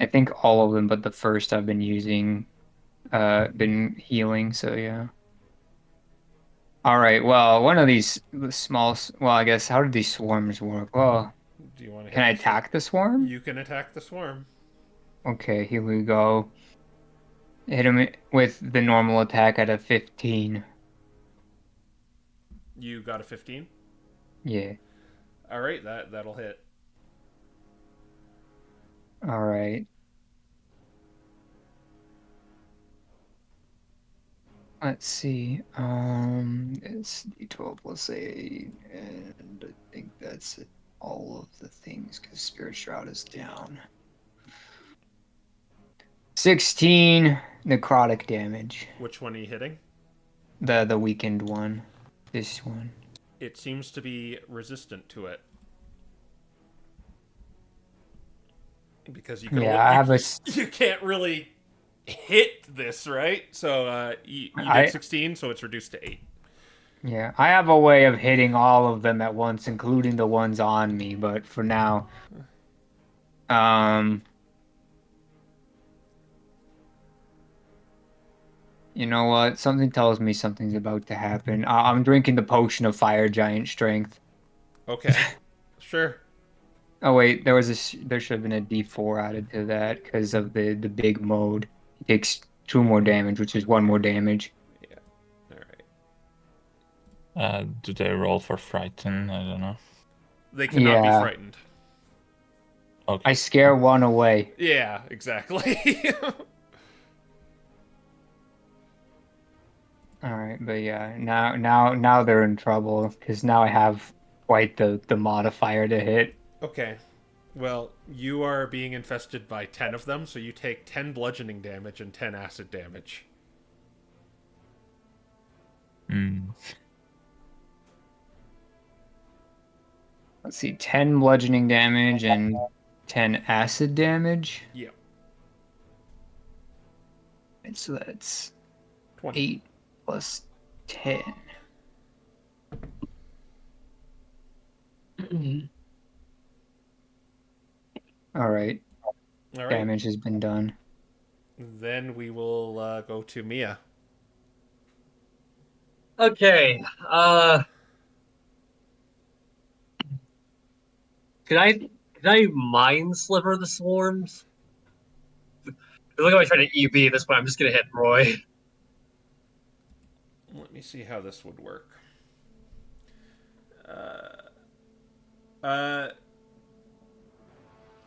I think all of them, but the first I've been using, been healing. So yeah. All right. Well, one of these well, I guess how do these swarms work? Well, Do you want to can hit I the swarm? attack the swarm? You can attack the swarm. Okay, here we go. Hit him with the normal attack at a 15. You got a 15. Yeah. All right, that'll hit. All right. Let's see. It's D12 plus 8, and I think that's all of the things because Spirit Shroud is down. 16 necrotic damage. Which one are you hitting? The weakened one. This one. It seems to be resistant to it. Because you can Yeah, I have a. you can't really hit this, right? So you I did 16, so it's reduced to 8. Yeah, I have a way of hitting all of them at once, including the ones on me. But for now, you know what? Something tells me something's about to happen. I'm drinking the potion of fire giant strength. Okay, sure. Oh wait, there should have been a D4 added to that because of the big mode. He takes 2 more damage, which is 1 more damage. Yeah. All right. Do they roll for frighten? I don't know. They cannot be frightened. Okay. I scare one away. Yeah, exactly. All right, but yeah, now they're in trouble because now I have quite the modifier to hit. Okay. Well, you are being infested by 10 of them, so you take 10 bludgeoning damage and 10 acid damage. Let's see, 10 bludgeoning damage and 10 acid damage. Yep. And so that's 20. 8 plus 10. All right. All right. Damage has been done. Then we will go to Mia. Okay. Can I mind sliver the swarms? Look at me trying to EB at this point. I'm just gonna hit Roy. Let me see how this would work.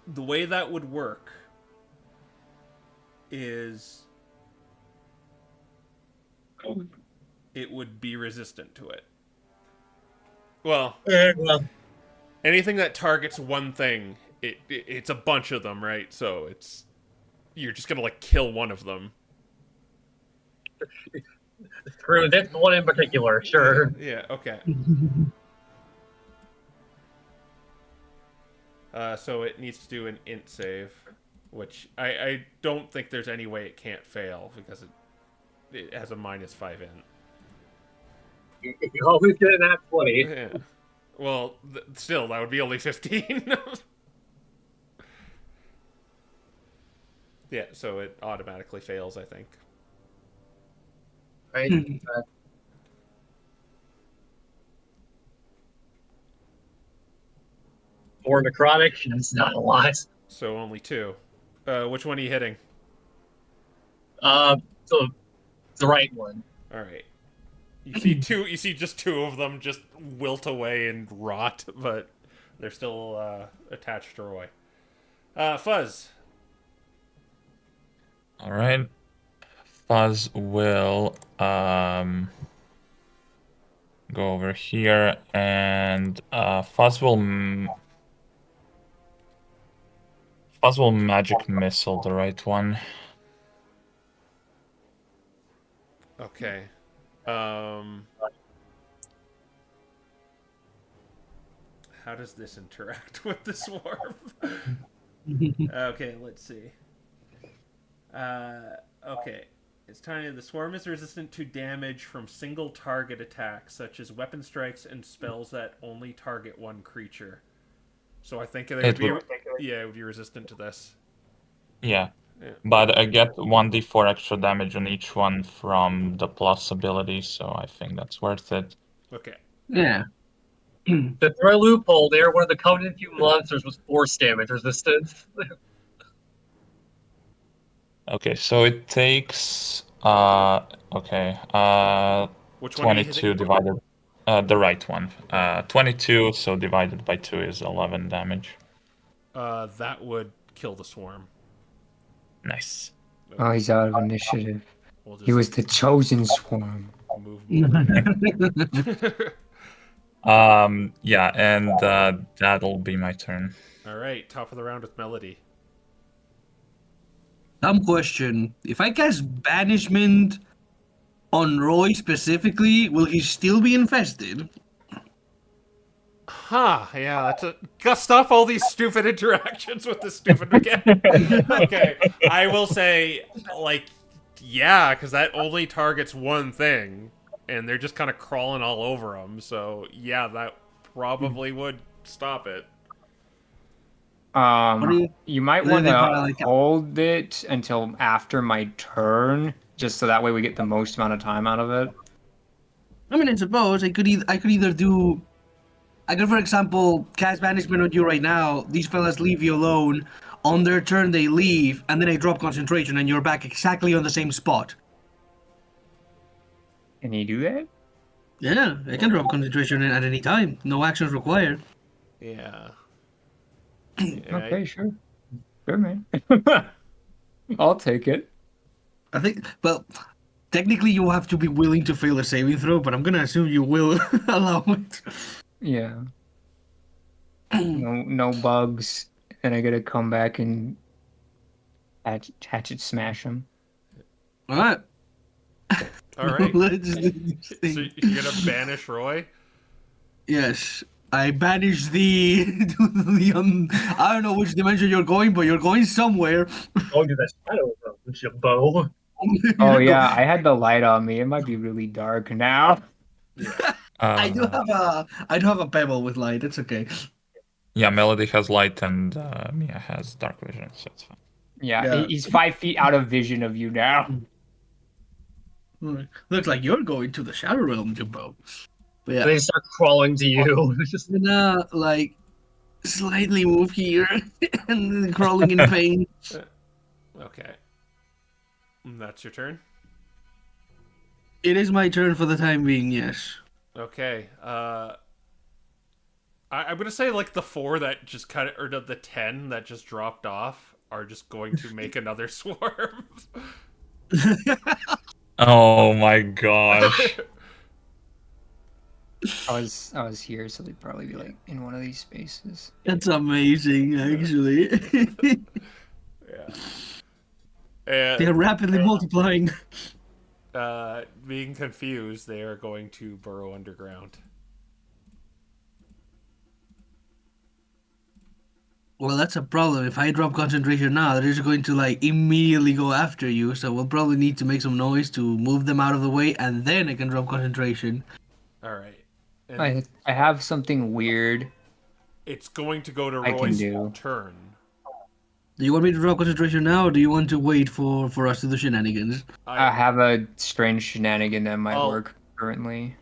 The way that would work is it would be resistant to it. Well, Well, anything that targets one thing, it's a bunch of them, right? So you're just gonna like kill one of them. screw this one in particular, sure. Yeah. Okay. So it needs to do an int save, which I don't think there's any way it can't fail because it has a -5 int. You always get an at 20. Yeah. Well, still, that would be only 15. Yeah, so it automatically fails, I think. Right? Or necrotic, that's not a lot. So only 2. Which one are you hitting? So the right one. All right. You see two. You see just 2 of them just wilt away and rot, but they're still attached to Roy. Fuzz. All right. Fuzz will go over here, and Fuzz will magic missile the right one. Okay. How does this interact with the swarm? Okay, let's see. Okay. It's tiny. The swarm is resistant to damage from single target attacks, such as weapon strikes and spells that only target one creature. So I think it would be resistant to this. Yeah. Yeah. But I get 1d4 extra damage on each one from the plus ability, so I think that's worth it. Okay. Yeah. To throw a loophole there, one of the Covenant Few monsters was force damage resistance. Okay, so it takes okay, Which one are you 22 hitting? divided the right one. 22, so divided by 2 is 11 damage. That would kill the swarm. Nice. Oh, he's out of initiative. We'll He was just the chosen swarm. move over. Yeah, and that'll be my turn. All right, top of the round with Melody. Dumb question. If I cast banishment on Roy specifically, will he still be infested? Huh, yeah, that's a... Gotta stop all these stupid interactions with this stupid mechanic. Okay, I will say, like, yeah, because that only targets one thing, and they're just kind of crawling all over them, so yeah, that probably would stop it. What do You might what do want they to call it, like, hold it until after my turn, just so that way we get the most amount of time out of it. I mean, I suppose I could either do. I could, for example, cast banishment on you right now. These fellas leave you alone. On their turn, they leave, and then I drop concentration, and you're back exactly on the same spot. Can you do that? Yeah, I can drop concentration at any time. No actions required. Yeah. Okay, sure. Sure, man. I'll take it. I think. Well, technically, you have to be willing to fail a saving throw, but I'm gonna assume you will allow it. Yeah. No bugs. And I gotta come back and hatchet smash him. All right. All right. Let's do this So thing. you're gonna banish Roy? Yes, I banish the I don't know which dimension you're going, but you're going somewhere. Going to the shadow realm with your bow. Oh You're yeah, I had the light on me. It might be really dark now. I do have a pebble with light. It's okay. Yeah, Melody has light and Mia has dark vision, so it's fine. Yeah, Yeah. he's 5 feet out of vision of you now. Looks like you're going to the shadow realm, Jumbo. But yeah, They start crawling to you. Just I'm gonna like slightly move here and then crawling in pain. Okay. That's your turn? It is my turn for the time being. Yes. Okay. I'm gonna say like the 4 that just kind of, or the 10 that just dropped off are just going to make another swarm. Oh my gosh. I was here, so they'd probably be like in one of these spaces. That's amazing, actually. Yeah. And They're rapidly multiplying. being confused, they are going to burrow underground. Well, that's a problem. If I drop concentration now, they're just going to like immediately go after you. So we'll probably need to make some noise to move them out of the way, and then I can drop concentration. All right. And I have something weird it's going to go to I can Roy's do. turn. Do you want me to drop concentration now, or do you want to wait for us to do shenanigans? I have a strange shenanigan that might Oh. work currently.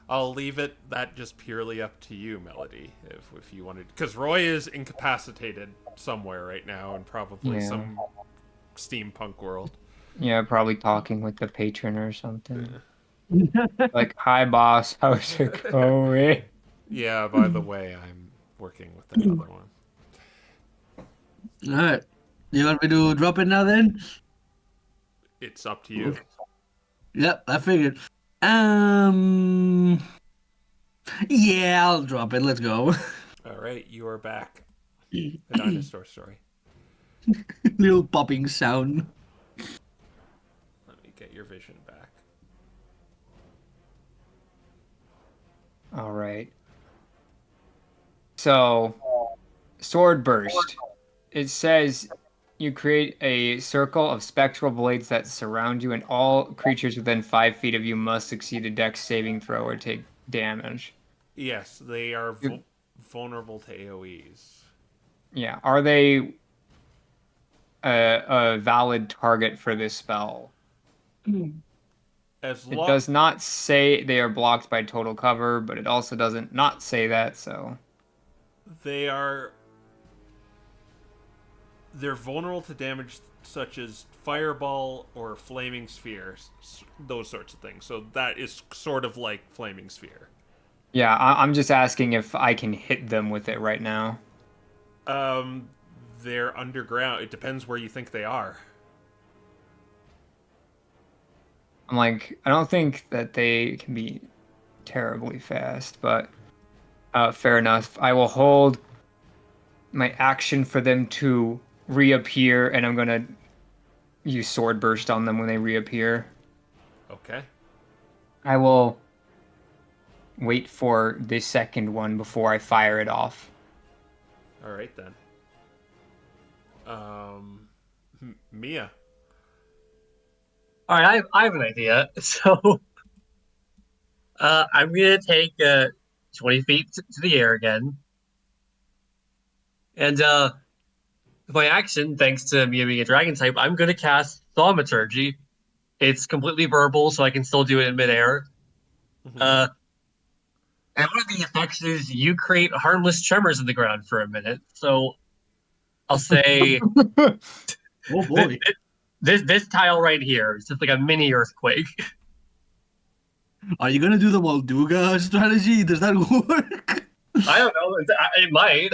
I'll leave it that just purely up to you, Melody, if you wanted, because Roy is incapacitated somewhere right now in probably Yeah. some steampunk world. Yeah, probably talking with the patron or something. Like, hi boss, how's it going? Yeah, by the way, I'm working with another one. All right. You want me to drop it now then? It's up to you. Yep, I figured. Yeah, I'll drop it. Let's go. All right, you are back. The dinosaur story. Little popping sound. Let me get your vision back. All right. So, sword burst. It says you create a circle of spectral blades that surround you, and all creatures within 5 feet of you must succeed a dex saving throw or take damage. Yes, they are vulnerable to AoEs. Yeah. Are they a valid target for this spell. As It long does not say they are blocked by total cover, but it also doesn't not say that, so... they're vulnerable to damage such as fireball or flaming spheres, those sorts of things. So that is sort of like flaming sphere. Yeah, I'm just asking if I can hit them with it right now. Um, they're underground. It depends where you think they are. I'm like, I don't think that they can be terribly fast, but fair enough. I will hold my action for them to reappear, and I'm gonna use sword burst on them when they reappear. Okay. I will wait for the second one before I fire it off. All right then. Mia. All right, I have an idea. So I'm gonna take 20 feet to the air again, and with my action, thanks to me being a dragon type, I'm gonna cast Thaumaturgy. It's completely verbal, so I can still do it in midair. Mm-hmm. Uh, and one of the effects is you create harmless tremors in the ground for a minute. So I'll say Oh boy. this tile right here is just like a mini earthquake. Are you gonna do the Walduga strategy? Does that work? I don't know. It might.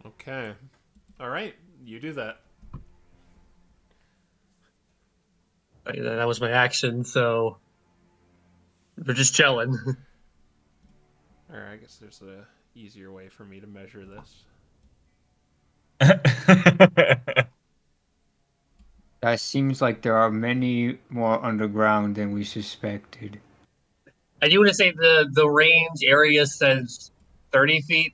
Okay. All right. You do that. That was my action, so we're just chilling. All right. I guess there's a easier way for me to measure this. That seems like there are many more underground than we suspected. I do want to say the range area says 30 feet.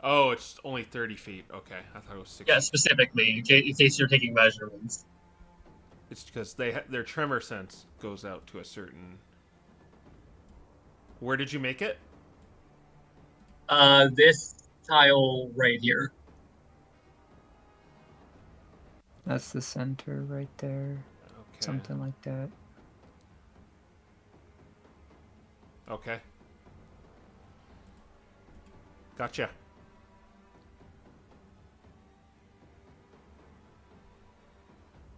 Oh, it's only 30 feet. Okay, I thought it was 60. Yeah, specifically, in case you're taking measurements. It's because their tremor sense goes out to a certain. Where did you make it? This tile right here. That's the center right there. Okay. Something like that. Okay. Gotcha.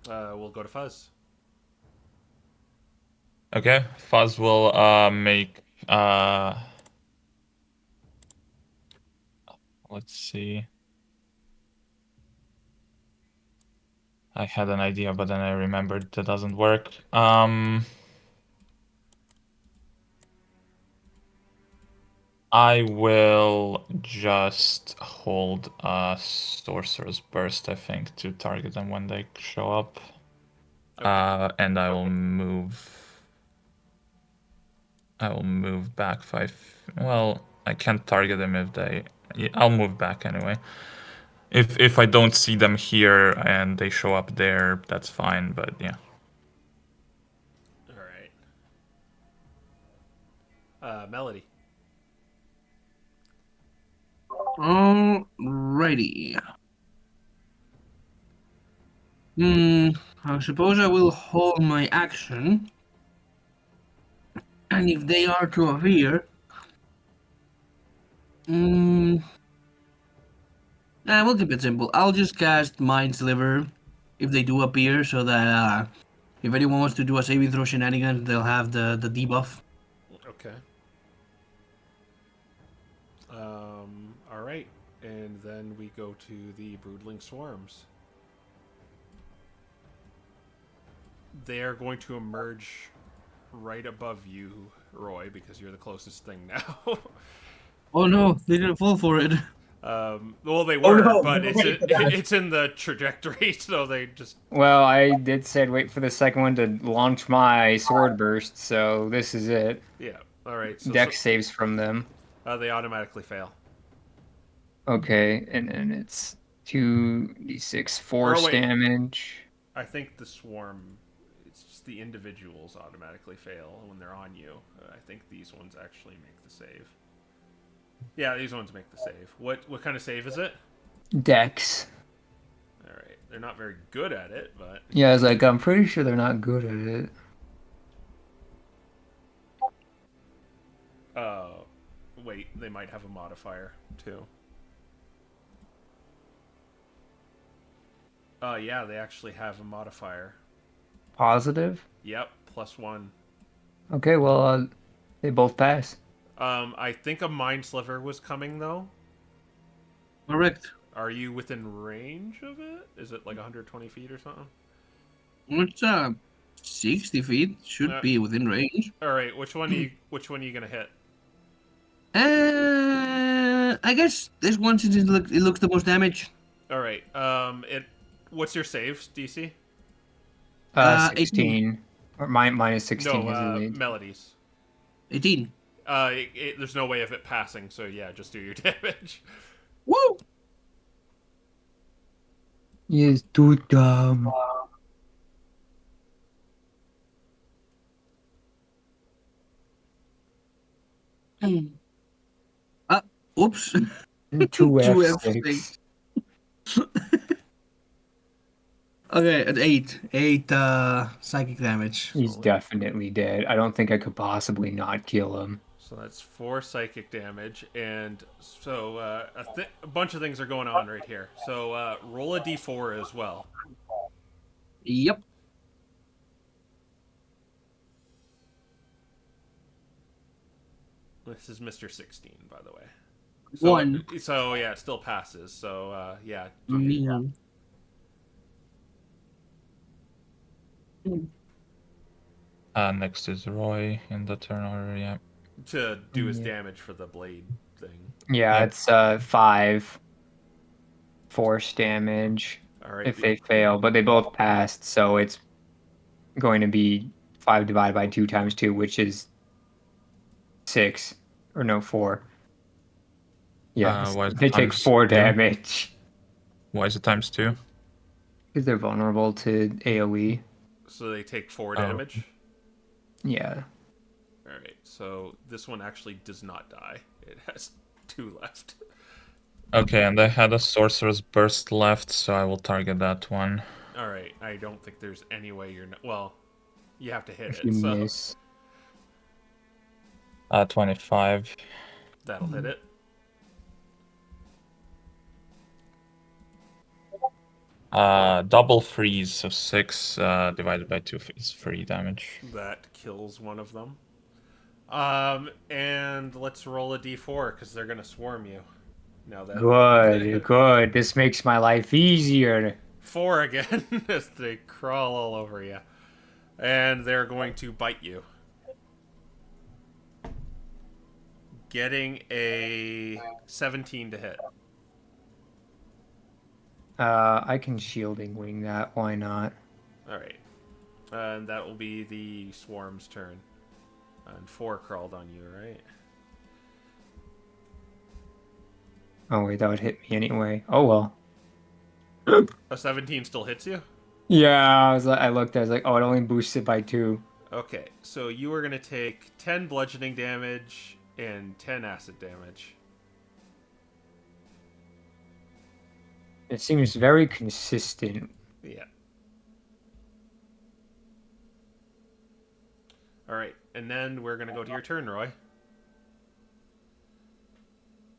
We'll go to Fuzz. Okay, Fuzz will make let's see. I had an idea, but then I remembered that doesn't work. I will just hold a Sorcerer's Burst, I think, to target them when they show up. Okay. And I will move. I will move back 5. Well, I can't target them if they. Yeah, I'll move back anyway. If I don't see them here and they show up there, that's fine. But yeah. All right. Melody. Alrighty. I suppose I will hold my action. And if they are to appear, we'll keep it simple. I'll just cast Mind Sliver if they do appear, so that if anyone wants to do a saving throw shenanigans, they'll have the debuff. Okay. All right. And then we go to the Broodling Swarms. They are going to emerge right above you, Roy, because you're the closest thing now. Oh no, they didn't fall for it. Well, they were, no, but you're right for that. it's in the trajectory, so they just. Well, I did said wait for the second one to launch my sword burst, so this is it. Yeah. All right. So, Dex saves from them. they automatically fail. Okay, and then it's 2d6 force wait. damage. I think the swarm. It's just the individuals automatically fail when they're on you. I think these ones actually make the save. Yeah, these ones make the save. What kind of save is it? Dex. All right, they're not very good at it, but Yeah, I was like, I'm pretty sure they're not good at it. wait, they might have a modifier too. Yeah, they actually have a modifier. Positive? Yep, +1. Okay, well, they both pass. I think a mind sliver was coming though. Correct. Are you within range of it? Is it like 120 feet or something? It's 60 feet. Should Uh, be within range. all right, which one are you gonna hit? I guess this one since it looks the most damage. All right. What's your save, DC? 18. 16. Or minus 16 No, is elite. melodies. 18. There's no way of it passing, so yeah, just do your damage. Woo! Yes, too dumb. Oops. 2 Two F6. Okay, at 8. 8 psychic damage. He's definitely dead. I don't think I could possibly not kill him. So that's 4 psychic damage, and so a bunch of things are going on right here. So roll a d4 as well. Yep. This is Mr. 16, by the way. So, 1. So yeah, it still passes. So yeah. Mm. Next is Roy in the turn order, yeah. To do his damage for the blade thing. Yeah, Yep. it's 5 force damage All right. if they fail, but they both passed, so it's going to be 5 divided by 2 times 2, which is 6. Or no, 4. Yeah, Why is it they take times 4 2? damage. Why is it times 2? Because they're vulnerable to AoE. So they take 4 Oh. damage. Yeah. All right. So this one actually does not die. It has 2 left. Okay, and I had a Sorcerer's Burst left, so I will target that one. All right. I don't think there's any way you're not. Well, you have to hit If it. you So miss. 25. that'll hit it. Double freeze, so 6 divided by 2 is 3 damage. That kills one of them. And let's roll a d4 because they're gonna swarm you. Now that Good, good. This makes my life easier. 4 again as they crawl all over you, and they're going to bite you. Getting a 17 to hit. I can shielding wing that. Why not? All right, and that will be the swarm's turn. And 4 crawled on you, right? Oh wait, that would hit me anyway. Oh well. A 17 still hits you? Yeah, I looked. I was like, oh, it only boosts it by 2. Okay, so you are going to take 10 bludgeoning damage and 10 acid damage. It seems very consistent. Yeah. All right, and then we're going to go to your turn, Roy.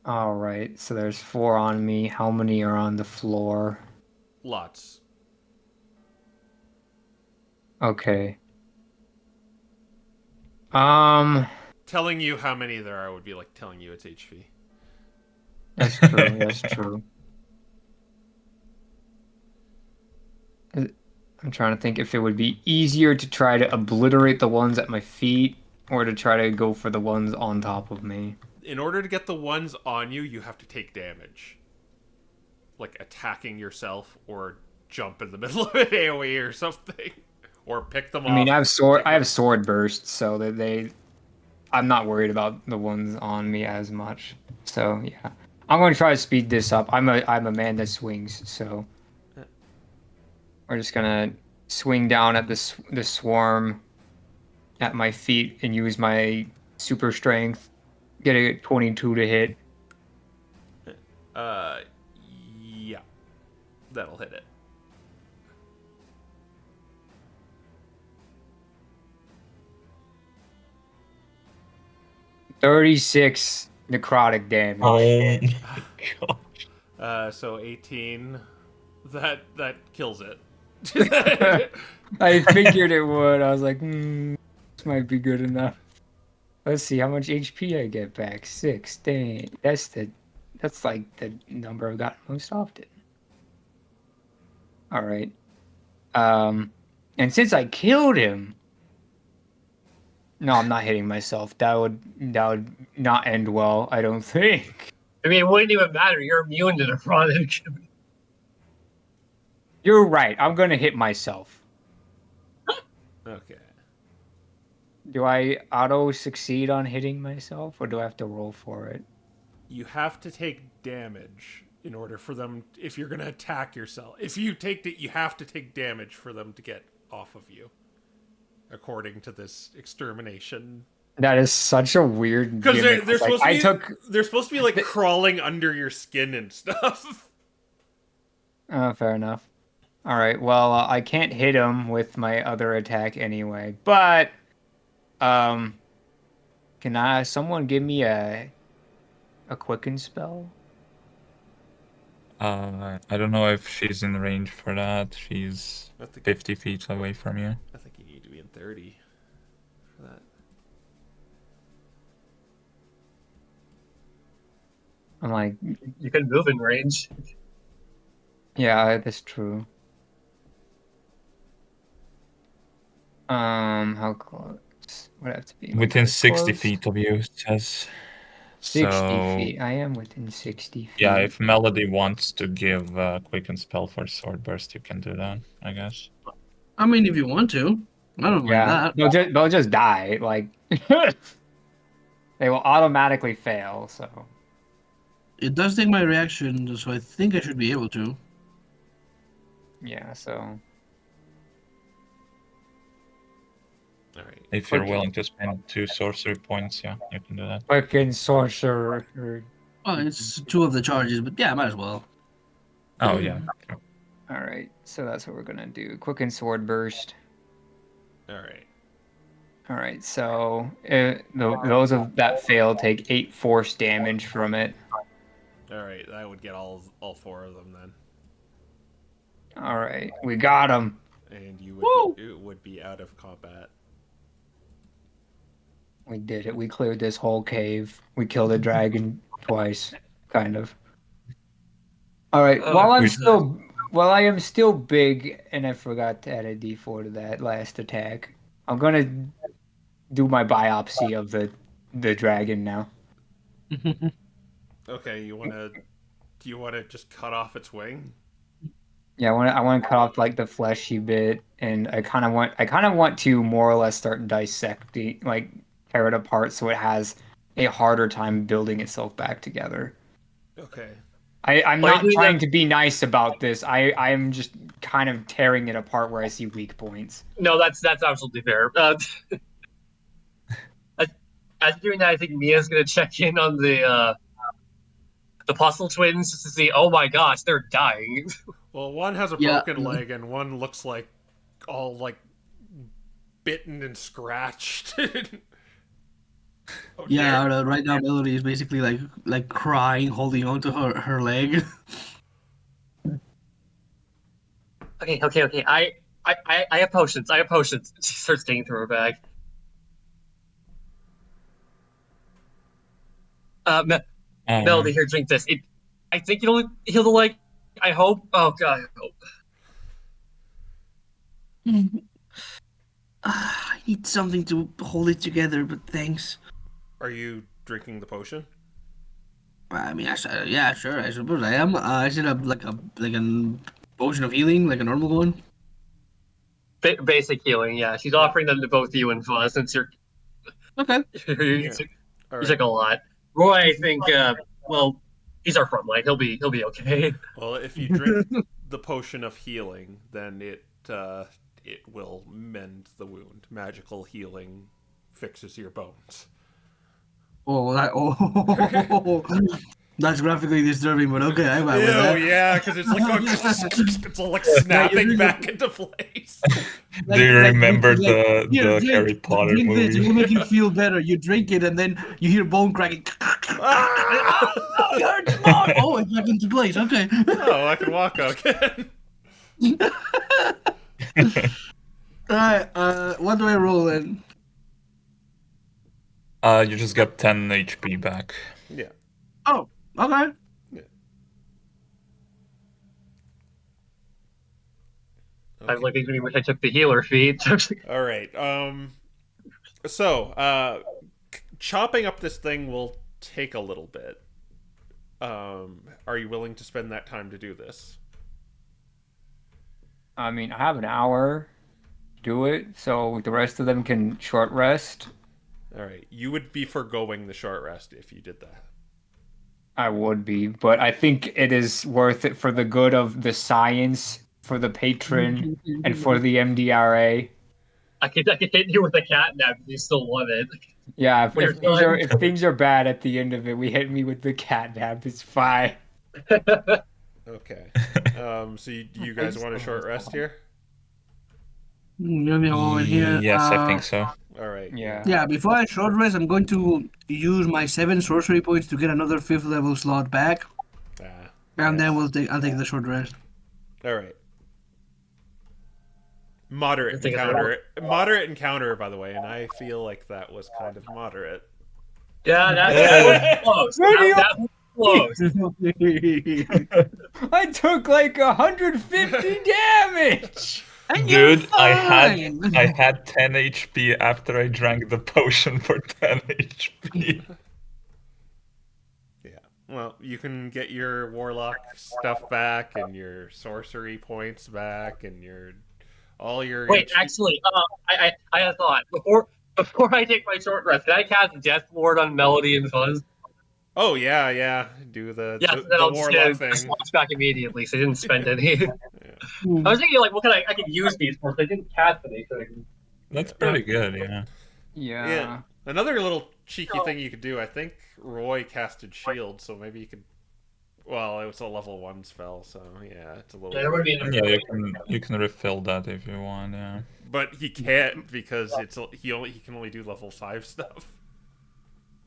All right, so there's 4 on me. How many are on the floor? Lots. Okay. Telling you how many there are would be like telling you it's HP. That's true. That's true. I'm trying to think if it would be easier to try to obliterate the ones at my feet or to try to go for the ones on top of me. In order to get the ones on you, you have to take damage. Like attacking yourself or jump in the middle of an AoE or something. Or pick them off. I mean, I have sword bursts, so that I'm not worried about the ones on me as much. So yeah, I'm going to try to speed this up. I'm a man that swings, so we're just gonna swing down at the swarm at my feet and use my super strength. Get a 22 to hit. Uh, yeah, that'll hit it. $36 necrotic damage. Oh my god. So 18. That kills it. I figured it would. I was like, this might be good enough. Let's see how much HP I get back. 6. Dang, that's like the number I've gotten most often. All right. And since I killed him, no, I'm not hitting myself. That would not end well, I don't think. I mean, it wouldn't even matter. You're immune to necrotic. You're right. I'm gonna hit myself. Okay. Do I auto succeed on hitting myself, or do I have to roll for it? You have to take damage in order for them. If you're gonna attack yourself, if you take it, you have to take damage for them to get off of you. According to this extermination, That is such a weird. because gimmick. they're supposed Like, to be they're supposed to be like crawling under your skin and stuff. Fair enough. All right. Well, I can't hit him with my other attack anyway. But, can someone give me a quicken spell? I don't know if she's in range for that. She's 50 feet away from you. I think you need to be in 30 for that. I'm like, You can move in range. yeah, that's true. How close? Would I have to be Within this 60 close? feet of you, it says. 60 So, feet. I am within 60 feet. yeah, if Melody wants to give a quicken spell for sword burst, you can do that, I guess. I mean, if you want to, I don't mind that. They'll just die. Like, they will automatically fail. So It does take my reaction, so I think I should be able to. yeah. So All right. If you're Okay. willing to spend 2 sorcery points, yeah, you can do that. quicken sorcerer. Well, it's 2 of the charges, but yeah, might as well. Oh, yeah. All right. So that's what we're gonna do. Quicken sword burst. All right. All right. So those of that fail take 8 force damage from it. All right. That would get all 4 of them then, All right. We got him. and it would be out of combat. We did it. We cleared this whole cave. We killed a dragon twice, kind of. All right. Oh, While I am still big, and I forgot to add a D4 to that last attack, I'm gonna do my biopsy of the dragon now. Okay. Do you want to just cut off its wing? Yeah, I want to cut off like the fleshy bit, and I kind of want to more or less start dissecting, like tear it apart, so it has a harder time building itself back together. Okay. I'm Why not do you trying not- to be nice about this. I'm just kind of tearing it apart where I see weak points. No, that's absolutely fair. As doing that, I think Mia's gonna check in on the puzzle twins just to see. Oh my gosh, they're dying. Well, one has a Yeah. broken leg, and one looks like all like bitten and scratched. Oh, Yeah, dear. right now Melody is basically like crying, holding on to her leg. Okay. I have potions. She starts digging through her bag. Melody, here, drink this. I think it'll heal the leg. I hope. Oh god, I hope. I need something to hold it together, but thanks. Are you drinking the potion? I mean, yeah, sure, I suppose I am. Is it like a potion of healing, like a normal one? Basic healing, yeah. She's offering them to both you and Fuzz since you're Okay. you All took right. a lot. Roy, I think. Well, he's our front line. He'll be okay. Well, if you drink the potion of healing, then it will mend the wound. Magical healing fixes your bones. Oh, that. Oh. That's graphically disturbing, but okay, I'm fine with Ew, that. yeah, because it's like going, it's all like snapping back into place. Do you remember like, here, the drink, Harry Potter drink this. It movie? will make you feel better. You drink it, and then you hear bone cracking. Ah! Oh, it hurts more. Oh, it's back into place. Okay. Oh, I can walk again. Alright, what do I roll then? You just got 10 HP back. Yeah. Oh, okay. I like really wish I took the healer feat. All right. So, chopping up this thing will take a little bit. Are you willing to spend that time to do this? I mean, I have an hour to do it, so the rest of them can short rest. All right. You would be foregoing the short rest if you did that. I would be, but I think it is worth it for the good of the science, for the patron, and for the MDRA. I could hit you with a cat nap if you still want it. Yeah, When you're done. if things are bad at the end of it, we hit me with the catnap. It's fine. Okay. So you guys want a short rest here? Let me hold it here. Yes, I think so. All right. Yeah. Yeah, before I short rest, I'm going to use my 7 sorcery points to get another 5th level slot back, and then I'll take the short rest. All right. Moderate think it's encounter. Moderate encounter, by the way, and I feel like that was kind of moderate. Yeah, that was close. That was close. I took like 150 damage. And you're Dude, I fine. had 10 HP after I drank the potion for 10 HP. Yeah. Well, you can get your warlock stuff back and your sorcery points back and all your. Wait, HP. actually, I had a thought. Before I take my short rest, can I cast Death Ward on Melody and Fuzz? Oh yeah. Do the So then the I'll warlock just thing. slots back immediately, so I didn't spend any. I was thinking, like, what can I could use these for? So I didn't cast anything. That's pretty good, yeah. Yeah. Another little cheeky thing you could do. I think Roy casted shield, so maybe you could. Well, it was a level 1 spell, so yeah, it's a little. Yeah, there would be Yeah, you can refill that if you want, yeah. But he can't because he can only do level 5 stuff.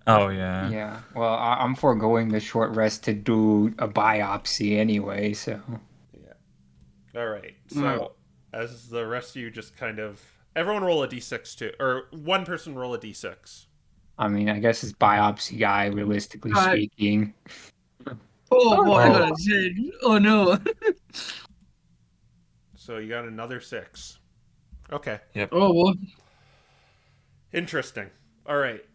Oh yeah. Yeah. Well, I'm foregoing the short rest to do a biopsy anyway, so. Yeah. All right. So as the rest of you just kind of everyone roll a d6 too, or one person roll a d6. I mean, I guess it's biopsy guy, realistically speaking. Oh boy, I got a 6. Oh no. So you got another 6. Okay. Yep. Oh boy. Interesting. All right.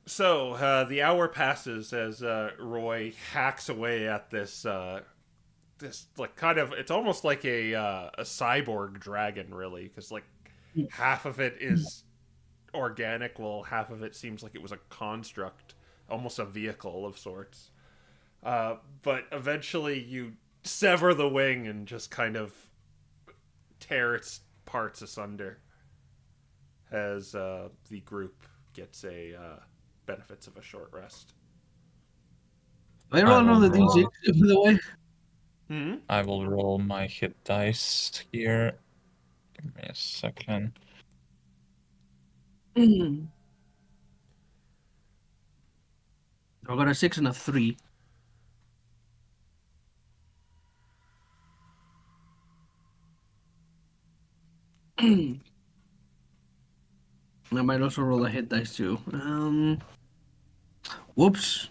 So the hour passes as Roy hacks away at this like kind of it's almost like a cyborg dragon really because like half of it is organic while half of it seems like it was a construct, almost a vehicle of sorts. But eventually you sever the wing and just kind of tear its parts asunder as the group gets a benefits of a short rest. I roll another d6, by the way. Hmm? I will roll my hit dice here. Give me a second. I got a 6 and a 3. I might also roll a hit dice too. Whoops.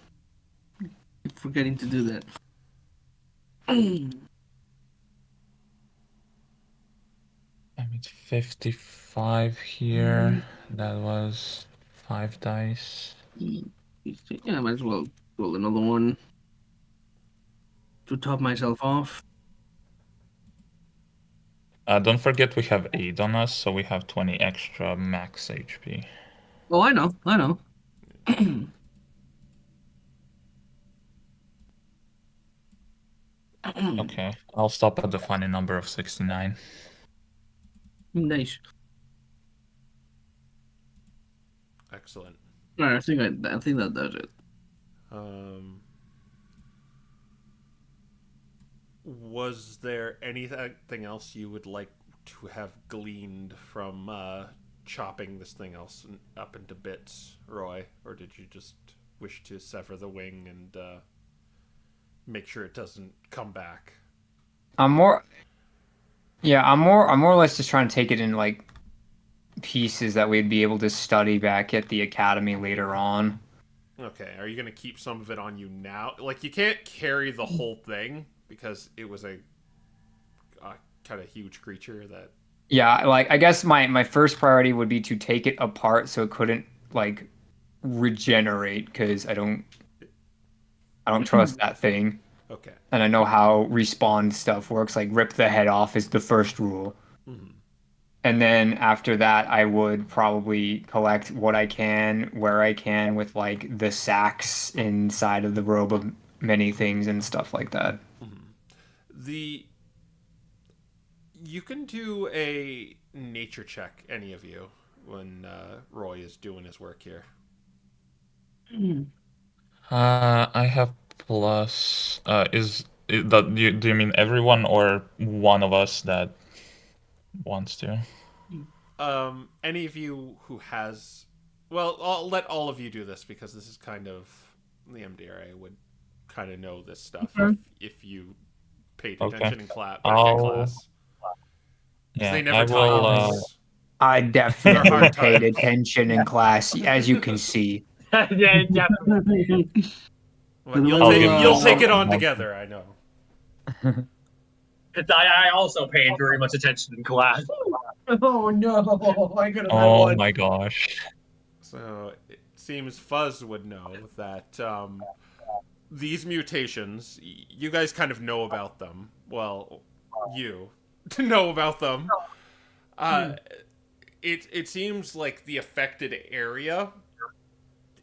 Keep forgetting to do that. I'm at 55 here. That was 5 dice. Yeah, I might as well roll another one to top myself off. Don't forget we have 8 on us, so we have 20 extra max HP. Oh, I know. Okay, I'll stop at the funny number of 69. Nice. Excellent. Alright, I think that does it. Was there anything else you would like to have gleaned from chopping this thing else up into bits, Roy? Or did you just wish to sever the wing and make sure it doesn't come back? I'm more, yeah, I'm more or less just trying to take it in like pieces that we'd be able to study back at the academy later on. Okay, are you going to keep some of it on you now? Like, you can't carry the whole thing because it was a kind of huge creature that. Yeah, like I guess my first priority would be to take it apart so it couldn't like regenerate because I don't trust that thing. Okay. And I know how respawn stuff works. Like rip the head off is the first rule. Mm-hmm. And then after that, I would probably collect what I can, where I can, with like the sacks inside of the robe of many things and stuff like that. Mm-hmm. The You can do a nature check, any of you, when Roy is doing his work here. I have plus. Do you mean everyone or one of us that wants to? Any of you who has, well, I'll let all of you do this because this is kind of the MDRA would kind of know this stuff if you paid Okay. attention in back in I'll. class. Because Yeah, they I never will. taught you this. I They're definitely hard paid times. attention in class, as you can see. Yeah, definitely. But I'll give you'll this take it some on help. together. I know. 'Cause I also paid very much attention in class. Oh no! I could have had Oh one. my gosh. So it seems Fuzz would know that these mutations, you guys kind of know about them. Well, you to know about them. Uh, it seems like the affected area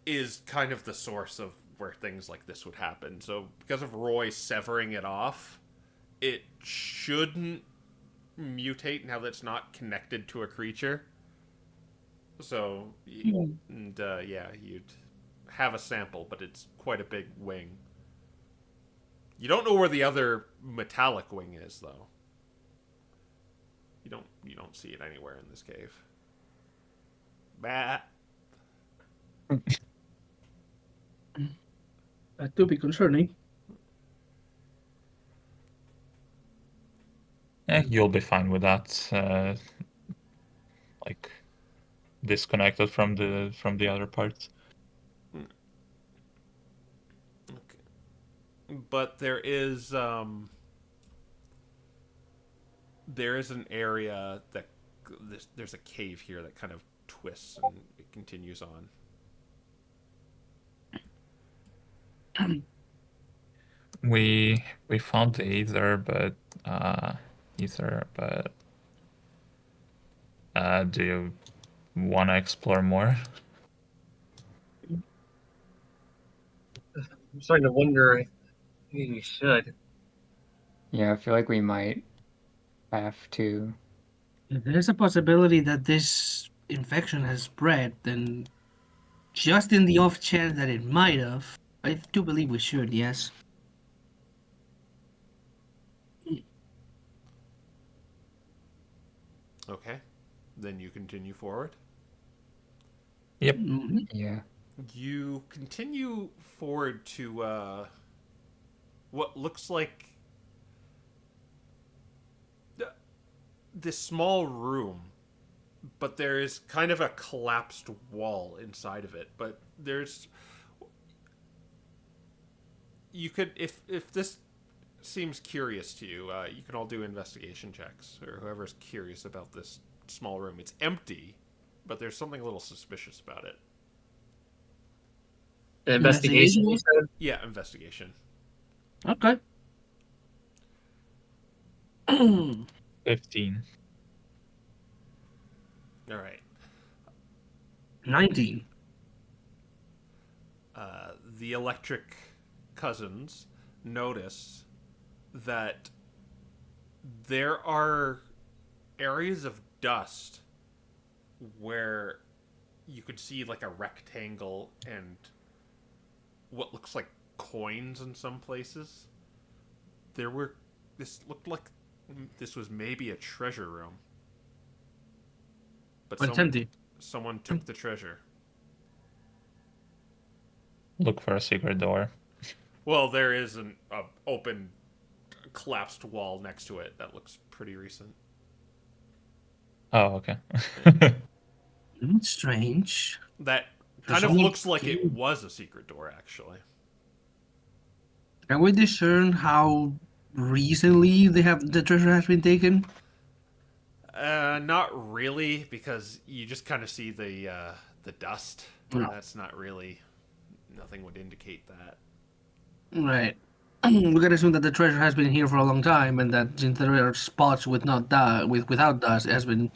is kind of the source of where things like this would happen. So because of Roy severing it off, it shouldn't mutate now that it's not connected to a creature. So, and yeah, you'd have a sample, but it's quite a big wing. You don't know where the other metallic wing is, though. You don't see it anywhere in this cave. Bah. That do be concerning. You'll be fine with that. Like disconnected from the other parts. Okay. But there is an area that there's a cave here that kind of twists and it continues on. We found the ether, but do you want to explore more? I'm starting to wonder. Maybe we should. Yeah, I feel like we might have to. If there's a possibility that this infection has spread, then just in the off chance that it might have, I do believe we should, yes. Okay. Then you continue forward. Yep. Mhm. Yeah. You continue forward to what looks like this small room, but there is kind of a collapsed wall inside of it. But there's you could if this seems curious to you, you can all do investigation checks, or whoever's curious about this small room. It's empty, but there's something a little suspicious about it. An investigation, you said? Yeah, investigation. Okay. 15. All right. 19. The electric cousins notice that there are areas of dust where you could see like a rectangle and what looks like coins in some places. There were This looked like this was maybe a treasure room, but But it's empty. someone took the treasure. Look for a secret door. Well, there is an open, collapsed wall next to it that looks pretty recent. Oh, okay. Strange. That There's kind of only looks like it two. was a secret door, actually. Can we discern how recently the treasure has been taken? Not really, because you just kind of see the dust. No. That's not really. Nothing would indicate that. Right. We can assume that the treasure has been here for a long time, and that since there are spots with not without dust, it has been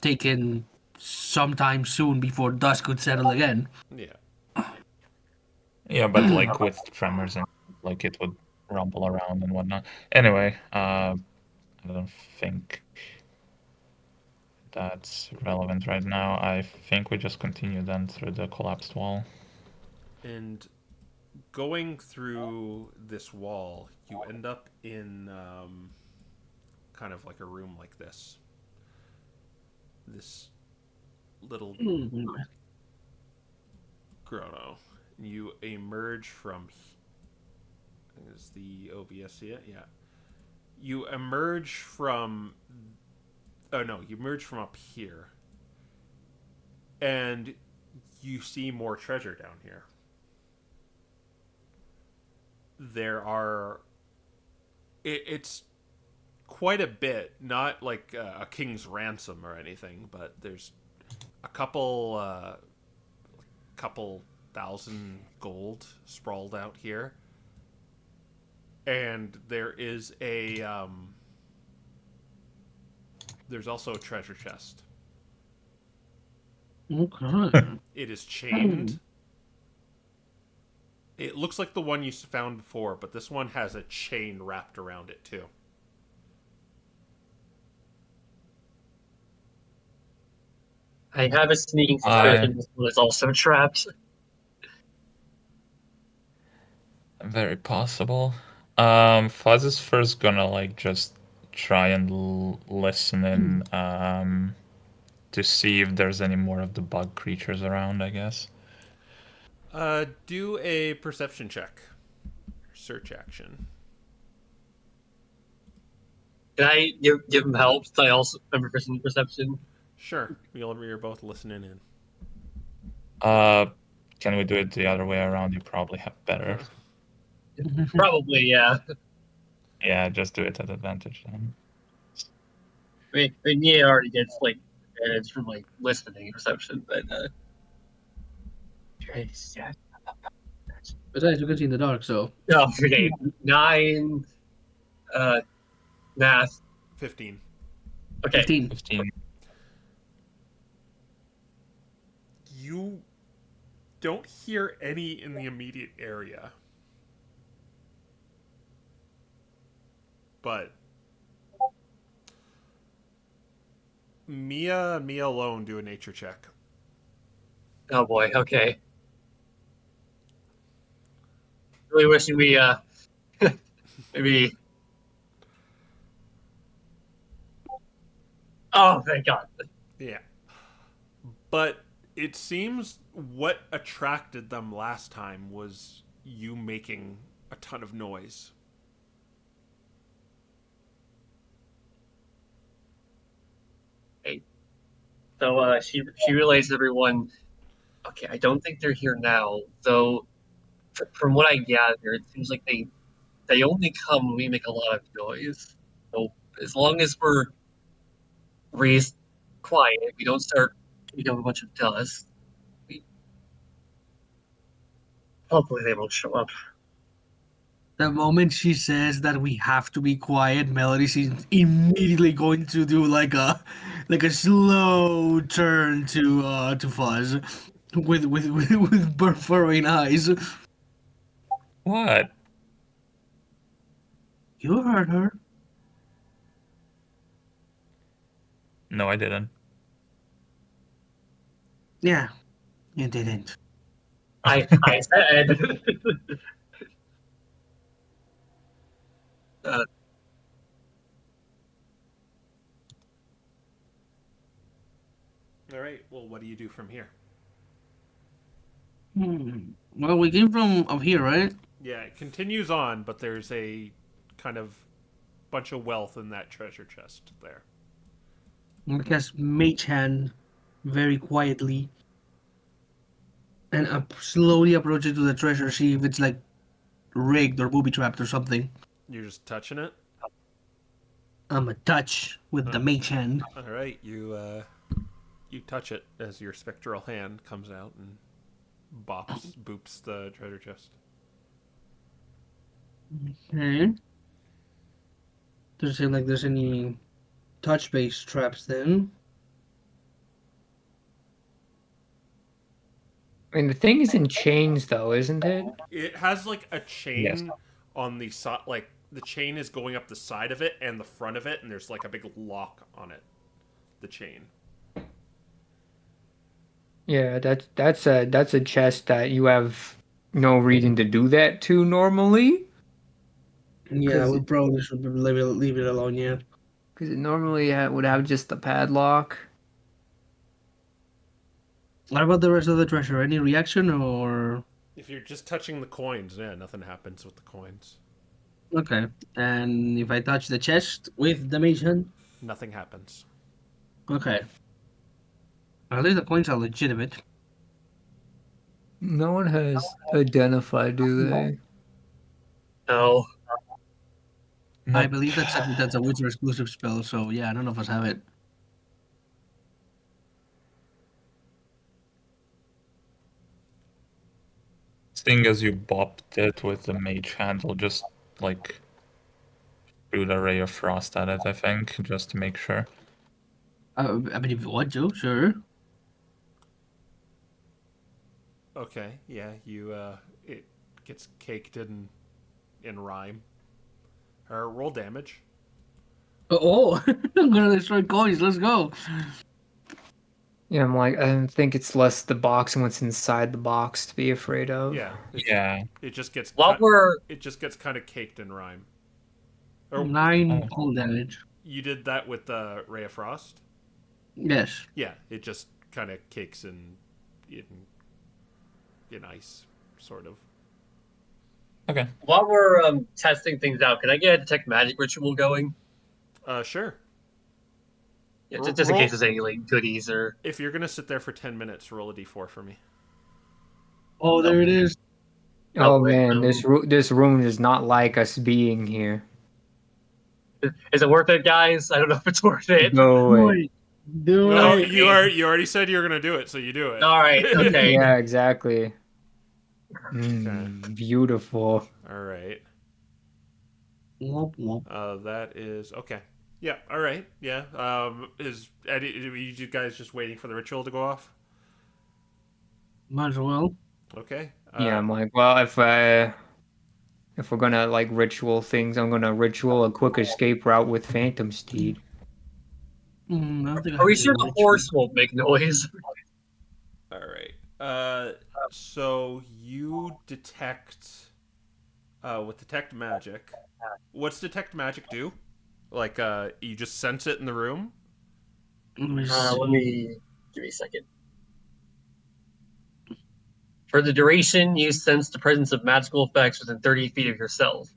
taken sometime soon before dust could settle again. Yeah. Yeah, but like with tremors and like it would rumble around and whatnot. Anyway, I don't think that's relevant right now. I think we just continue then through the collapsed wall. And going through this wall, you end up in kind of like a room like this. This little Chrono. You emerge from. Is the OBS yet? Yeah. You emerge from. Oh no, you emerge from up here. And you see more treasure down here. There are. It's quite a bit. Not like a king's ransom or anything, but there's a couple thousand gold sprawled out here, and there is there's also a treasure chest. Okay. It is chained. It looks like the one you found before, but this one has a chain wrapped around it too. I have a sneaking suspicion this one is also trapped. Very possible. Fuzz is first gonna like just try and listen in to see if there's any more of the bug creatures around, I guess. Do a perception check. Search action. Can I give him help? So I also remember perception. Sure. You're both listening in. Can we do it the other way around? You probably have better. Probably, yeah. Yeah, just do it at advantage then. I mean Nia already gets like advantage from like listening perception, but yeah. Besides, you can see in the dark, so. Oh, okay. 9 math. 15. Okay. 15. 15. You don't hear any in the immediate area. But Mia alone do a nature check. Oh boy, okay. Really wishing we maybe. Oh, thank God. Yeah. But it seems what attracted them last time was you making a ton of noise. Okay. So she realized everyone. Okay, I don't think they're here now, though. From what I gather, it seems like they only come when we make a lot of noise. So as long as we're raised quiet, we don't start picking up a bunch of dust. Hopefully they won't show up. The moment she says that we have to be quiet, Melody is immediately going to do like a slow turn to Fuzz with burrowing eyes. What? You heard her. No, I didn't. Yeah, you didn't. I said. All right. Well, what do you do from here? Well, we came from up here, right? Yeah, it continues on, but there's a kind of bunch of wealth in that treasure chest there. I cast Mage Hand very quietly and slowly approach it to the treasure, see if it's like rigged or booby trapped or something. You're just touching it. I'm a touch with the Mage Hand. All right, you touch it as your spectral hand comes out and boops the treasure chest. Okay. Doesn't seem like there's any touch-based traps then. I mean, the thing is in chains, though, isn't it? It has like a chain Yes. on the side, like the chain is going up the side of it and the front of it, and there's like a big lock on it. The chain. Yeah, that's a chest that you have no reason to do that to normally. Yeah, 'Cause we it- probably should leave it alone, yeah. Because it normally would have just the padlock. What about the rest of the treasure? Any reaction or... If you're just touching the coins, yeah, nothing happens with the coins. Okay. And if I touch the chest with the Mage Hand? Nothing happens. Okay. At least the coins are legitimate. No one has identified, do they? No. I Nope. believe that's a Witcher exclusive spell, so yeah, none of us have it. Seeing as you bopped it with the mage handle, just like shoot a ray of frost at it, I think, just to make sure. I mean, if you want to, sure. Okay, yeah, it gets caked in rhyme. Roll damage. Oh, I'm gonna destroy coins. Let's go. Yeah, I'm like, I think it's less the box and what's inside the box to be afraid of. Yeah, Yeah. it just gets While we're it just gets kind of caked in rhyme. Or 9 cold damage. you did that with the Ray of Frost? Yes. Yeah, it just kind of cakes in ice, sort of. Okay. while we're testing things out, can I get a detect magic ritual going? Sure. Yeah, Roll- just in roll- case there's any like goodies or. If you're gonna sit there for 10 minutes, roll a d4 for me. Oh, there it is. Oh wait, man, this room does not like us being here. Is it worth it, guys? I don't know if it's worth it. Go Do away. it. Do No, it. you already said you were gonna do it, so you do it. All right, okay. Yeah, exactly. Okay. Beautiful. All right. Womp womp. That is okay. Yeah. All right. Yeah. Is Eddie? You guys just waiting for the ritual to go off? Might as well. Okay. Yeah, I'm like, well, if we're gonna like ritual things, I'm gonna ritual a quick escape route with Phantom Steed. I don't think I Are we have sure any the ritual. horse won't make noise? All right. So you detect with detect magic. What's detect magic do? Like you just sense it in the room? Let me Let see. me give me a second. For the duration, you sense the presence of magical effects within 30 feet of yourself.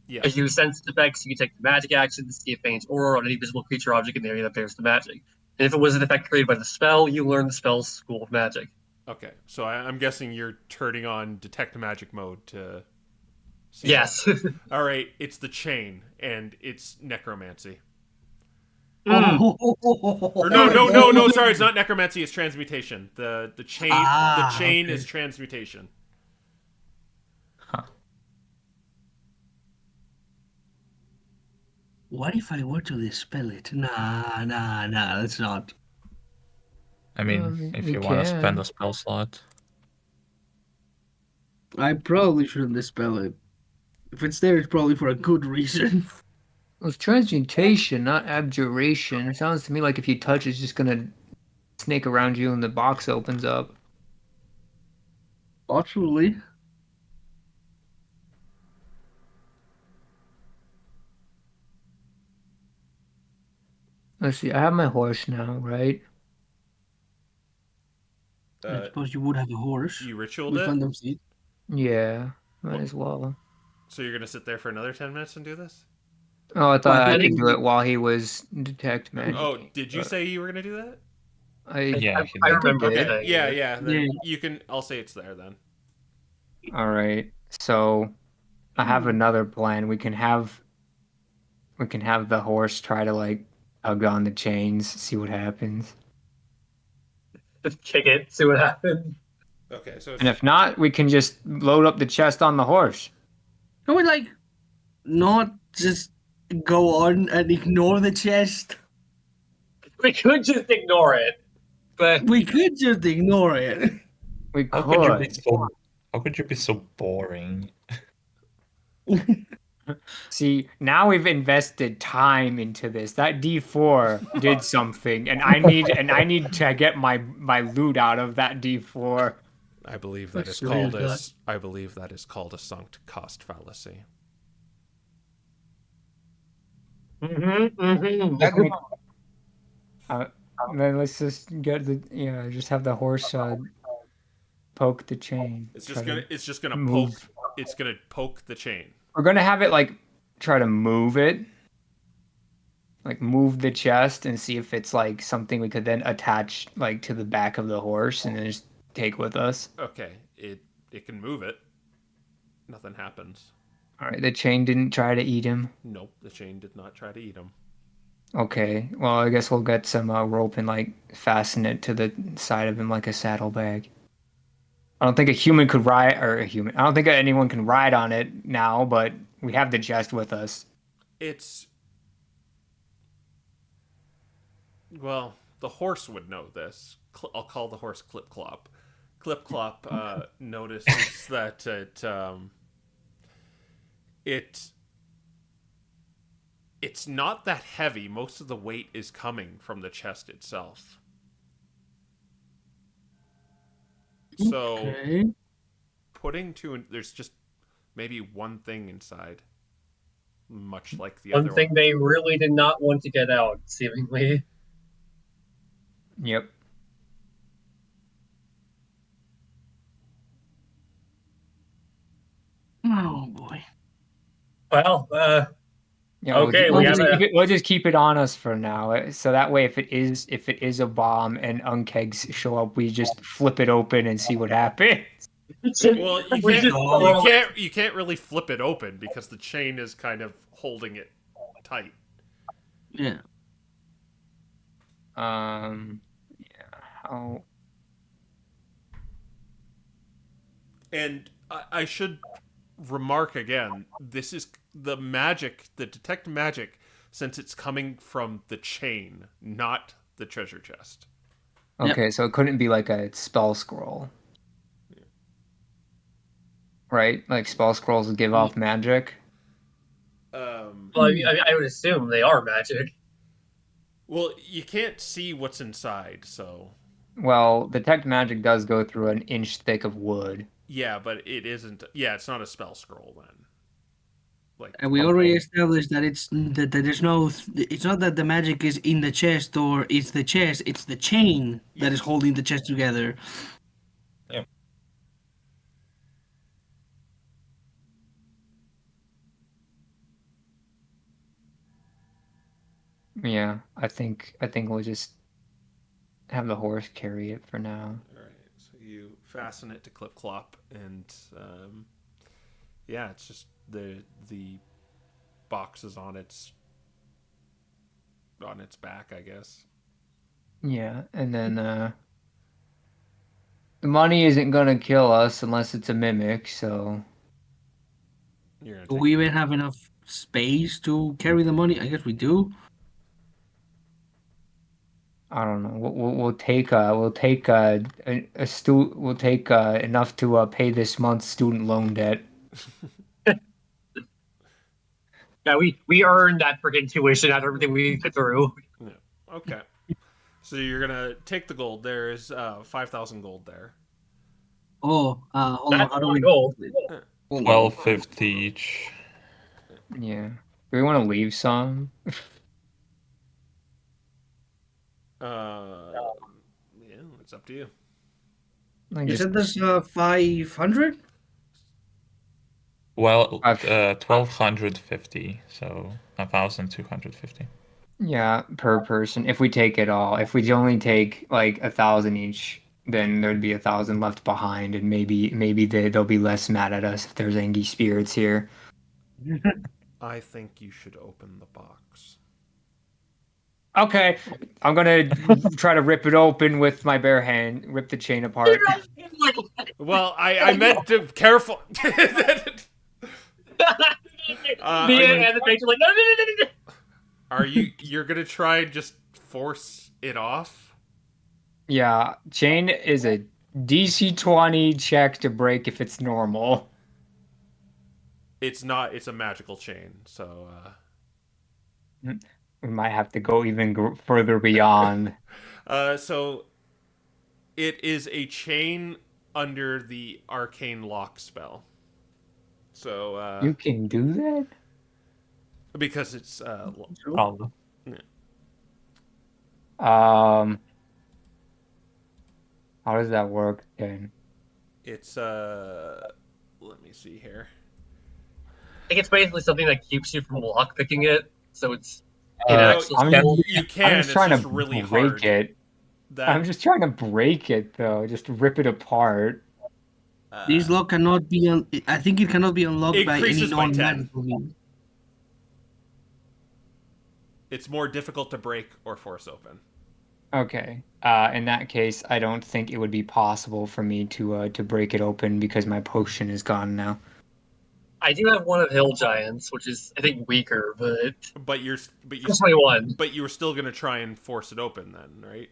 Yeah. As you sense the effects, you can take the magic action to see a faint aura on any visible creature or object in the area that bears the magic. And if it was an effect created by the spell, you learn the spell's school of magic. Okay. So I'm guessing you're turning on detect magic mode to see Yes. All right, it's the chain and it's necromancy. Or no, sorry, it's not necromancy, it's transmutation. The chain Okay. is transmutation. What if I were to dispel it? Nah, let's not. I mean, if we you want to spend can. a spell slot. I probably shouldn't dispel it. If it's there, it's probably for a good reason. Well, it's transmutation, not abjuration. It sounds to me like if you touch, it's just gonna snake around you and the box opens up. Possibly. Let's see. I have my horse now, right? I Uh, suppose you would have a horse. you ritualed We it, found them seed. Yeah, might What? as well. so you're gonna sit there for another 10 minutes and do this? Oh, I thought Well, I I could think- do it while he was detect magic. Oh, did you say you were gonna do that? Yeah, he I did. remember did. saying Yeah, it. yeah. Then Yeah. you can. I'll say it's there then. All right. So I have another plan. We can have the horse try to like tug on the chains, see what happens. Just kick it, see what happens. Okay, so And if not, we can just load up the chest on the horse. Can we like not just go on and ignore the chest? We could just ignore it, but We could just ignore it. We How could you be could. so? How could you be so boring? See, now we've invested time into this. That D4 did something, and I need to get my loot out of that D4. I believe that I is swear called to God. as I believe that is called a sunk cost fallacy. Then let's just get just have the horse poke the chain. It's Try just to gonna it's just gonna move. poke. It's gonna poke the chain. We're gonna have it like try to move it, like move the chest and see if it's like something we could then attach like to the back of the horse and then just take with us. Okay, it can move it. Nothing happens. All right, the chain didn't try to eat him. Nope, the chain did not try to eat him. Okay, well I guess we'll get some rope and like fasten it to the side of him like a saddlebag. I don't think a human could ride, or a human. I don't think anyone can ride on it now, but we have the chest with us. It's well, the horse would know this. I'll call the horse Clip Clop. Clip Clop notices that it's not that heavy. Most of the weight is coming from the chest itself. So Okay. putting there's just maybe one thing inside, much like the one other thing one. they really did not want to get out, seemingly. Yep. Oh boy. Well, Yeah. Okay, we'll we just have a- keep it. We'll just keep it on us for now. So that way, if it is a bomb and unkegs show up, we just flip it open and see what happens. Well, we just throw you can't really flip it open because the chain is kind of holding it tight. Yeah. Yeah. How? And I should remark again, this is the magic, the detect magic, since it's coming from the chain, not the treasure chest. Okay, so it couldn't be like a spell scroll, right? Like spell scrolls give off magic. Um, Well, I would assume they are magic. well, you can't see what's inside, so Well, detect magic does go through an inch thick of wood. yeah, but it isn't. Yeah, it's not a spell scroll then. Like, And we already established that that there's no. It's not that the magic is in the chest or it's the chest. It's the chain that is holding the chest together. Yeah, I think we'll just have the horse carry it for now. all right, so you fasten it to Clip Clop, and yeah, it's just the box is on its back, I guess. Yeah, and then the money isn't gonna kill us unless it's a mimic, so You're gonna Do take we even have enough space to carry the money? I guess we do. I don't know. We'll take enough to pay this month's student loan debt. Yeah, we earned that freaking tuition out of everything we went through. Yeah. Okay. So you're gonna take the gold. There's 5,000 gold there. Oh, hold on. That's How do my we? goal. Hold on. 12.50 each. Yeah. Do we want to leave some? Uh, yeah, it's up to you. Like You just said this 500? Well, I've- 1250, so 1250. yeah, per person. If we take it all, if we only take like 1,000 each, then there'd be 1,000 left behind, and maybe they'll be less mad at us if there's angry spirits here. I think you should open the box. Okay, I'm gonna try to rip it open with my bare hand, rip the chain apart. Well, I meant to careful. Nia and the patron like, no. Are you're gonna try and just force it off? Yeah, chain is a DC 20 check to break if it's normal. It's not. It's a magical chain. So We might have to go even further beyond. so it is a chain under the arcane lock spell. So You can do that? because it's Probably. How does that work then? it's let me see here. I think it's basically something that keeps you from lockpicking it, so it's Uh, inaccessible. You I'm can. just It's trying just to really break hard. it. That I'm just trying to break it though, just rip it apart. This lock cannot be. I think it cannot be unlocked It by any increases by 10. non-magical means. It's more difficult to break or force open. Okay. In that case, I don't think it would be possible for me to break it open because my potion is gone now. I do have one of Hill Giants, which is I think weaker, but But you 21. but you were still gonna try and force it open then, right?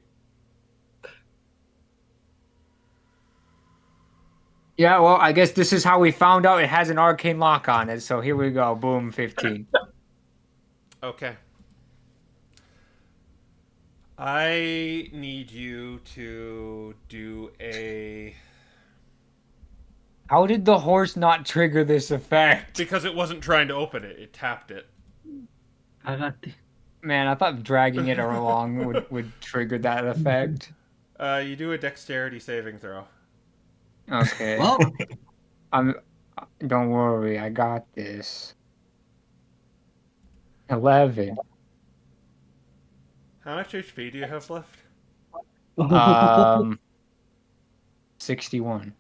Yeah, well, I guess this is how we found out it has an arcane lock on it. So here we go. Boom, 15. Okay. I need you to do a How did the horse not trigger this effect? because it wasn't trying to open it. It tapped it. I got the... Man, I thought dragging it along would trigger that effect. You do a dexterity saving throw. Okay. Well, Don't worry, I got this. 11. How much HP do you have left? 61.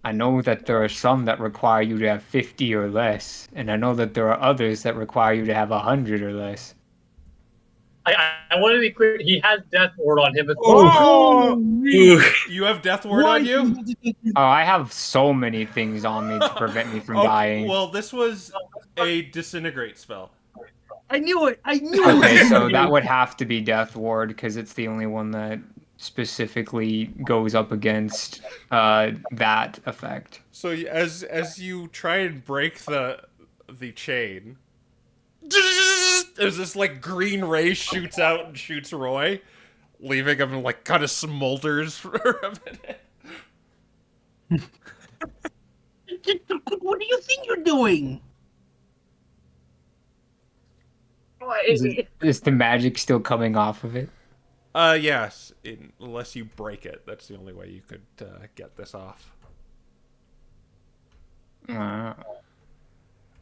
I know that there are some that require you to have 50 or less, and I know that there are others that require you to have 100 or less. I want to be clear. He has Death Ward on him as Oh! well. You have death ward on you? Oh, I have so many things on me to prevent me from dying. Well, this was a disintegrate spell. I knew it. I knew Okay, it. so that would have to be Death Ward because it's the only one that specifically goes up against that effect. So as you try and break the chain, there's this like green ray shoots out and shoots Roy, leaving him like kind of smolders for a minute. What do you think you're doing? Is the magic still coming off of it? Yes, unless you break it. That's the only way you could get this off.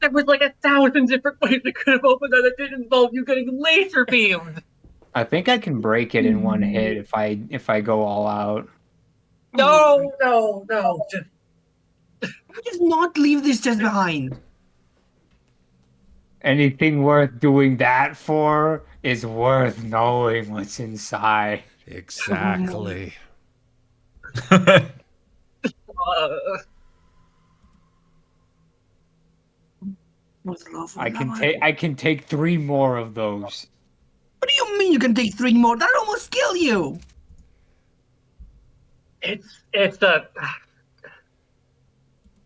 There was like 1,000 different ways that could have opened that didn't involve you getting laser beamed. I think I can break it in one hit if I go all out. No. Just not leave this chest behind. Anything worth doing that for is worth knowing what's inside. Exactly. I can take 3 more of those. What do you mean you can take 3 more? That almost kill you. It's a.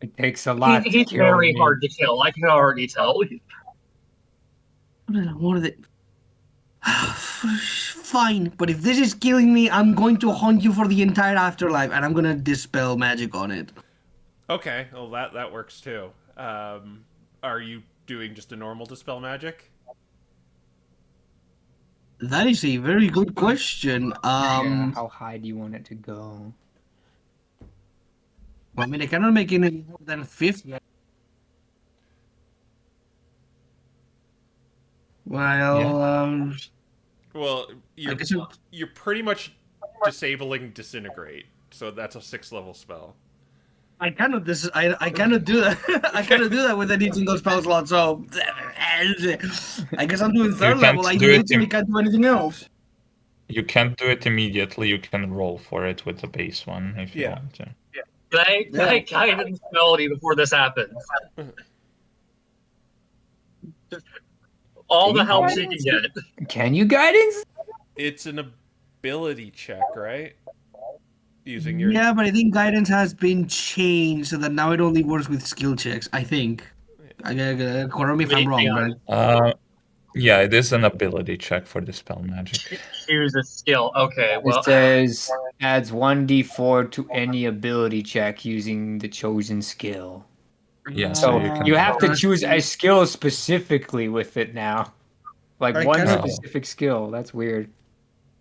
It takes a lot. He's to kill very me. hard to kill. I can already tell. What are they? Fine, but if this is killing me, I'm going to haunt you for the entire afterlife, and I'm gonna dispel magic on it. Okay, well that works too. Are you doing just a normal dispel magic? That is a very good question. Yeah, how high do you want it to go? Well, I mean, I cannot make any more than 50. Well, Well, I guess it, you're pretty much disabling disintegrate, so that's a 6th level spell. I cannot. I cannot do that. I cannot do that with any single spell slot. So, I guess I'm doing You 3rd can't level. I do it. literally can't do anything else. You can't do it immediately. You can roll for it with the base one if you Yeah. want to. Can I guidance melody before this happens? All Can the you help she guidance can it? get. Can you guidance? It's an ability check, right? Using your Yeah, but I think guidance has been changed so that now it only works with skill checks. I think. Correct me if I'm Hang wrong, but on. Yeah, it is an ability check for the spell magic. Choose a skill. Okay, well, It says adds 1d4 to any ability check using the chosen skill. Yeah, So you can. you have to Trust choose me. a skill specifically with it now. Like I one cannot- specific skill. That's weird.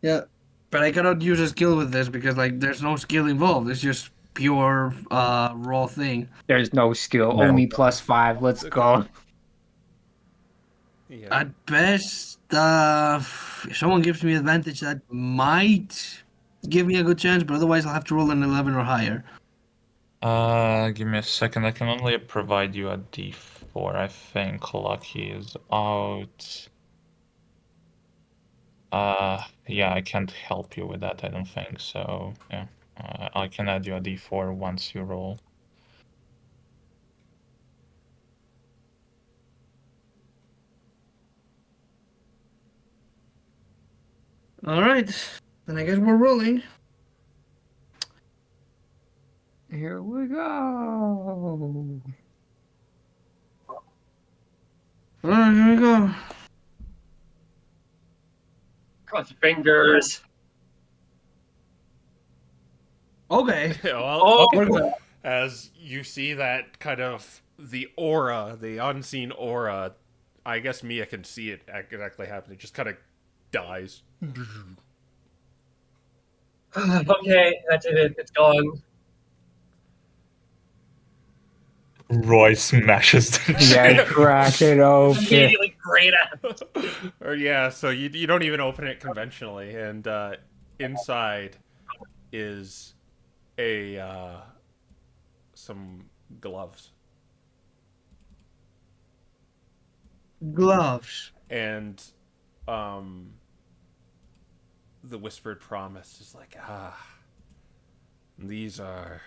yeah, but I cannot use a skill with this because like there's no skill involved. It's just pure raw thing. There's no skill. No. Only +5. Let's go. yeah. At best, if someone gives me advantage, that might give me a good chance, but otherwise I'll have to roll an 11 or higher. Give me a second. I can only provide you a d4. I think Lucky is out. Yeah, I can't help you with that. I don't think so. Yeah, I can add you a d4 once you roll. All right, then I guess we're rolling. Here we go. All right, here we go. cross your fingers. Okay. well, Oh, We're good. as you see that kind of the aura, the unseen aura, I guess Mia can see it exactly happen. It just kind of dies. okay, that's it. It's gone. Roy smashes the Yeah, chair. crack it open. Immediately great at. Or yeah, so you don't even open it conventionally, and inside is a some gloves Gloves. and the whispered promise is like these are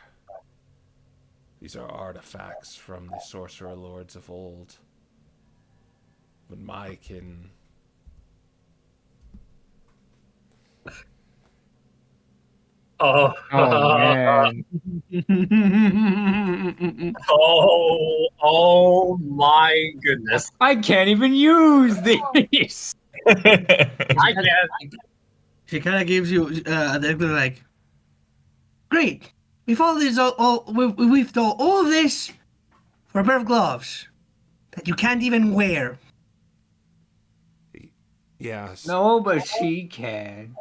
artifacts from the sorcerer lords of old, but my kin Oh, Oh man. oh my goodness. I can't even use these. I can't. She kind of gives you they're like, great. We've all this we've done all of this for a pair of gloves that you can't even wear. yes No, but she can.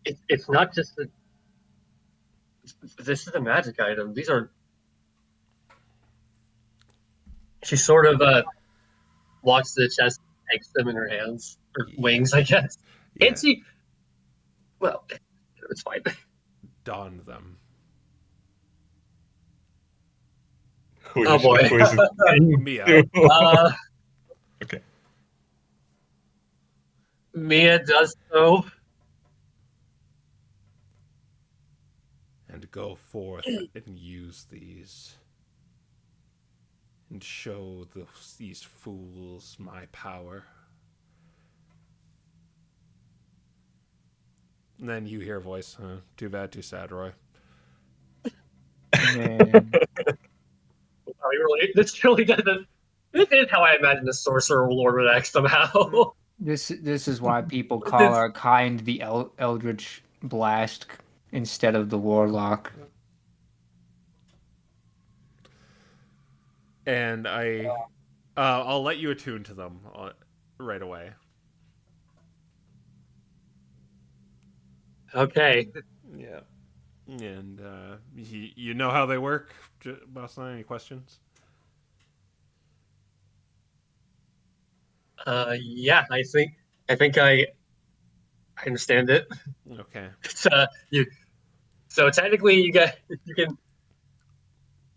It's not just the. This is a magic item. These are. She sort of walks to the chest, takes them in her hands or wings, I guess. yeah, And she. Well, it's fine. don them. Oh, boy. Who is it? Mia. Okay. Mia does so. And go forth and use these and show these fools my power. And then you hear a voice, too bad, too sad, Roy. Man. This really doesn't. This is how I imagine the sorcerer lord would act somehow. This is why people call our kind the Eldritch Blast instead of the Warlock. And I I'll let you attune to them right away. Okay. Yeah. And you know how they work, Boss? Any questions? Yeah, I think I understand it. Okay. It's, you so technically you can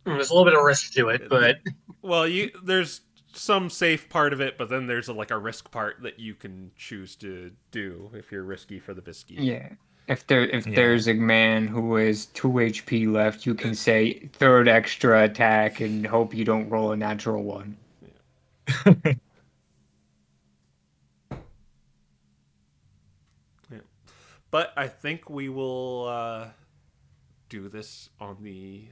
there's a little bit of risk to it, but Well, there's some safe part of it, but then there's like a risk part that you can choose to do if you're risky for the biscuit. Yeah. If Yeah. there's a man who has 2 HP left, you can say third extra attack and hope you don't roll a natural one. Yeah. But I think we will do this on the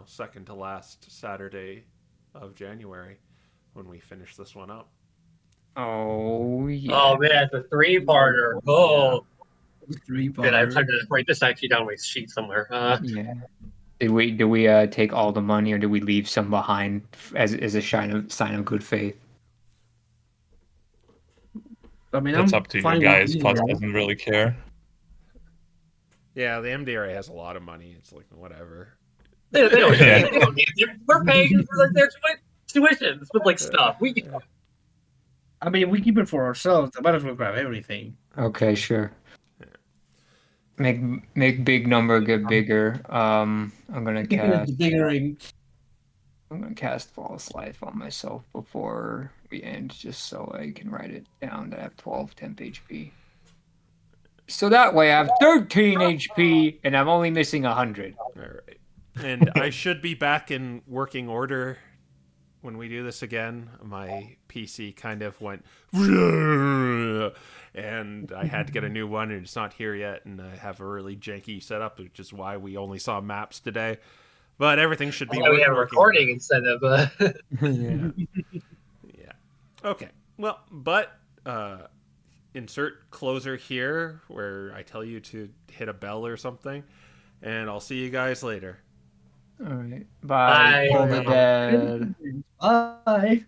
second to last Saturday of January when we finish this one up. Oh yeah. oh man, it's a three-parter. Oh, good. I'm trying Three-parter. to write this actually down on my sheet somewhere. Yeah. Did we take all the money or did we leave some behind as a sign of good faith? I mean, That's I'm up to you fine guys. with Plus either. doesn't really care. Yeah, the MDRA has a lot of money. It's like whatever. They don't Yeah. need. They don't need. We're paying for like their tuitions with like stuff. I mean, we keep it for ourselves. I might as well grab everything. Okay, sure. Make big number get bigger. I'm gonna cast False Life on myself before we end, just so I can write it down that I have 12 temp HP. So that way I have 13 HP and I'm only missing 100. All right. And I should be back in working order when we do this again. My PC kind of went and I had to get a new one and it's not here yet, and I have a really janky setup, which is why we only saw maps today. But everything should be We have a working recording instead of. Yeah. Yeah. Okay. Well, but insert closer here where I tell you to hit a bell or something, and I'll see you guys later. All right. Bye. Bye. Pull the dead. Bye.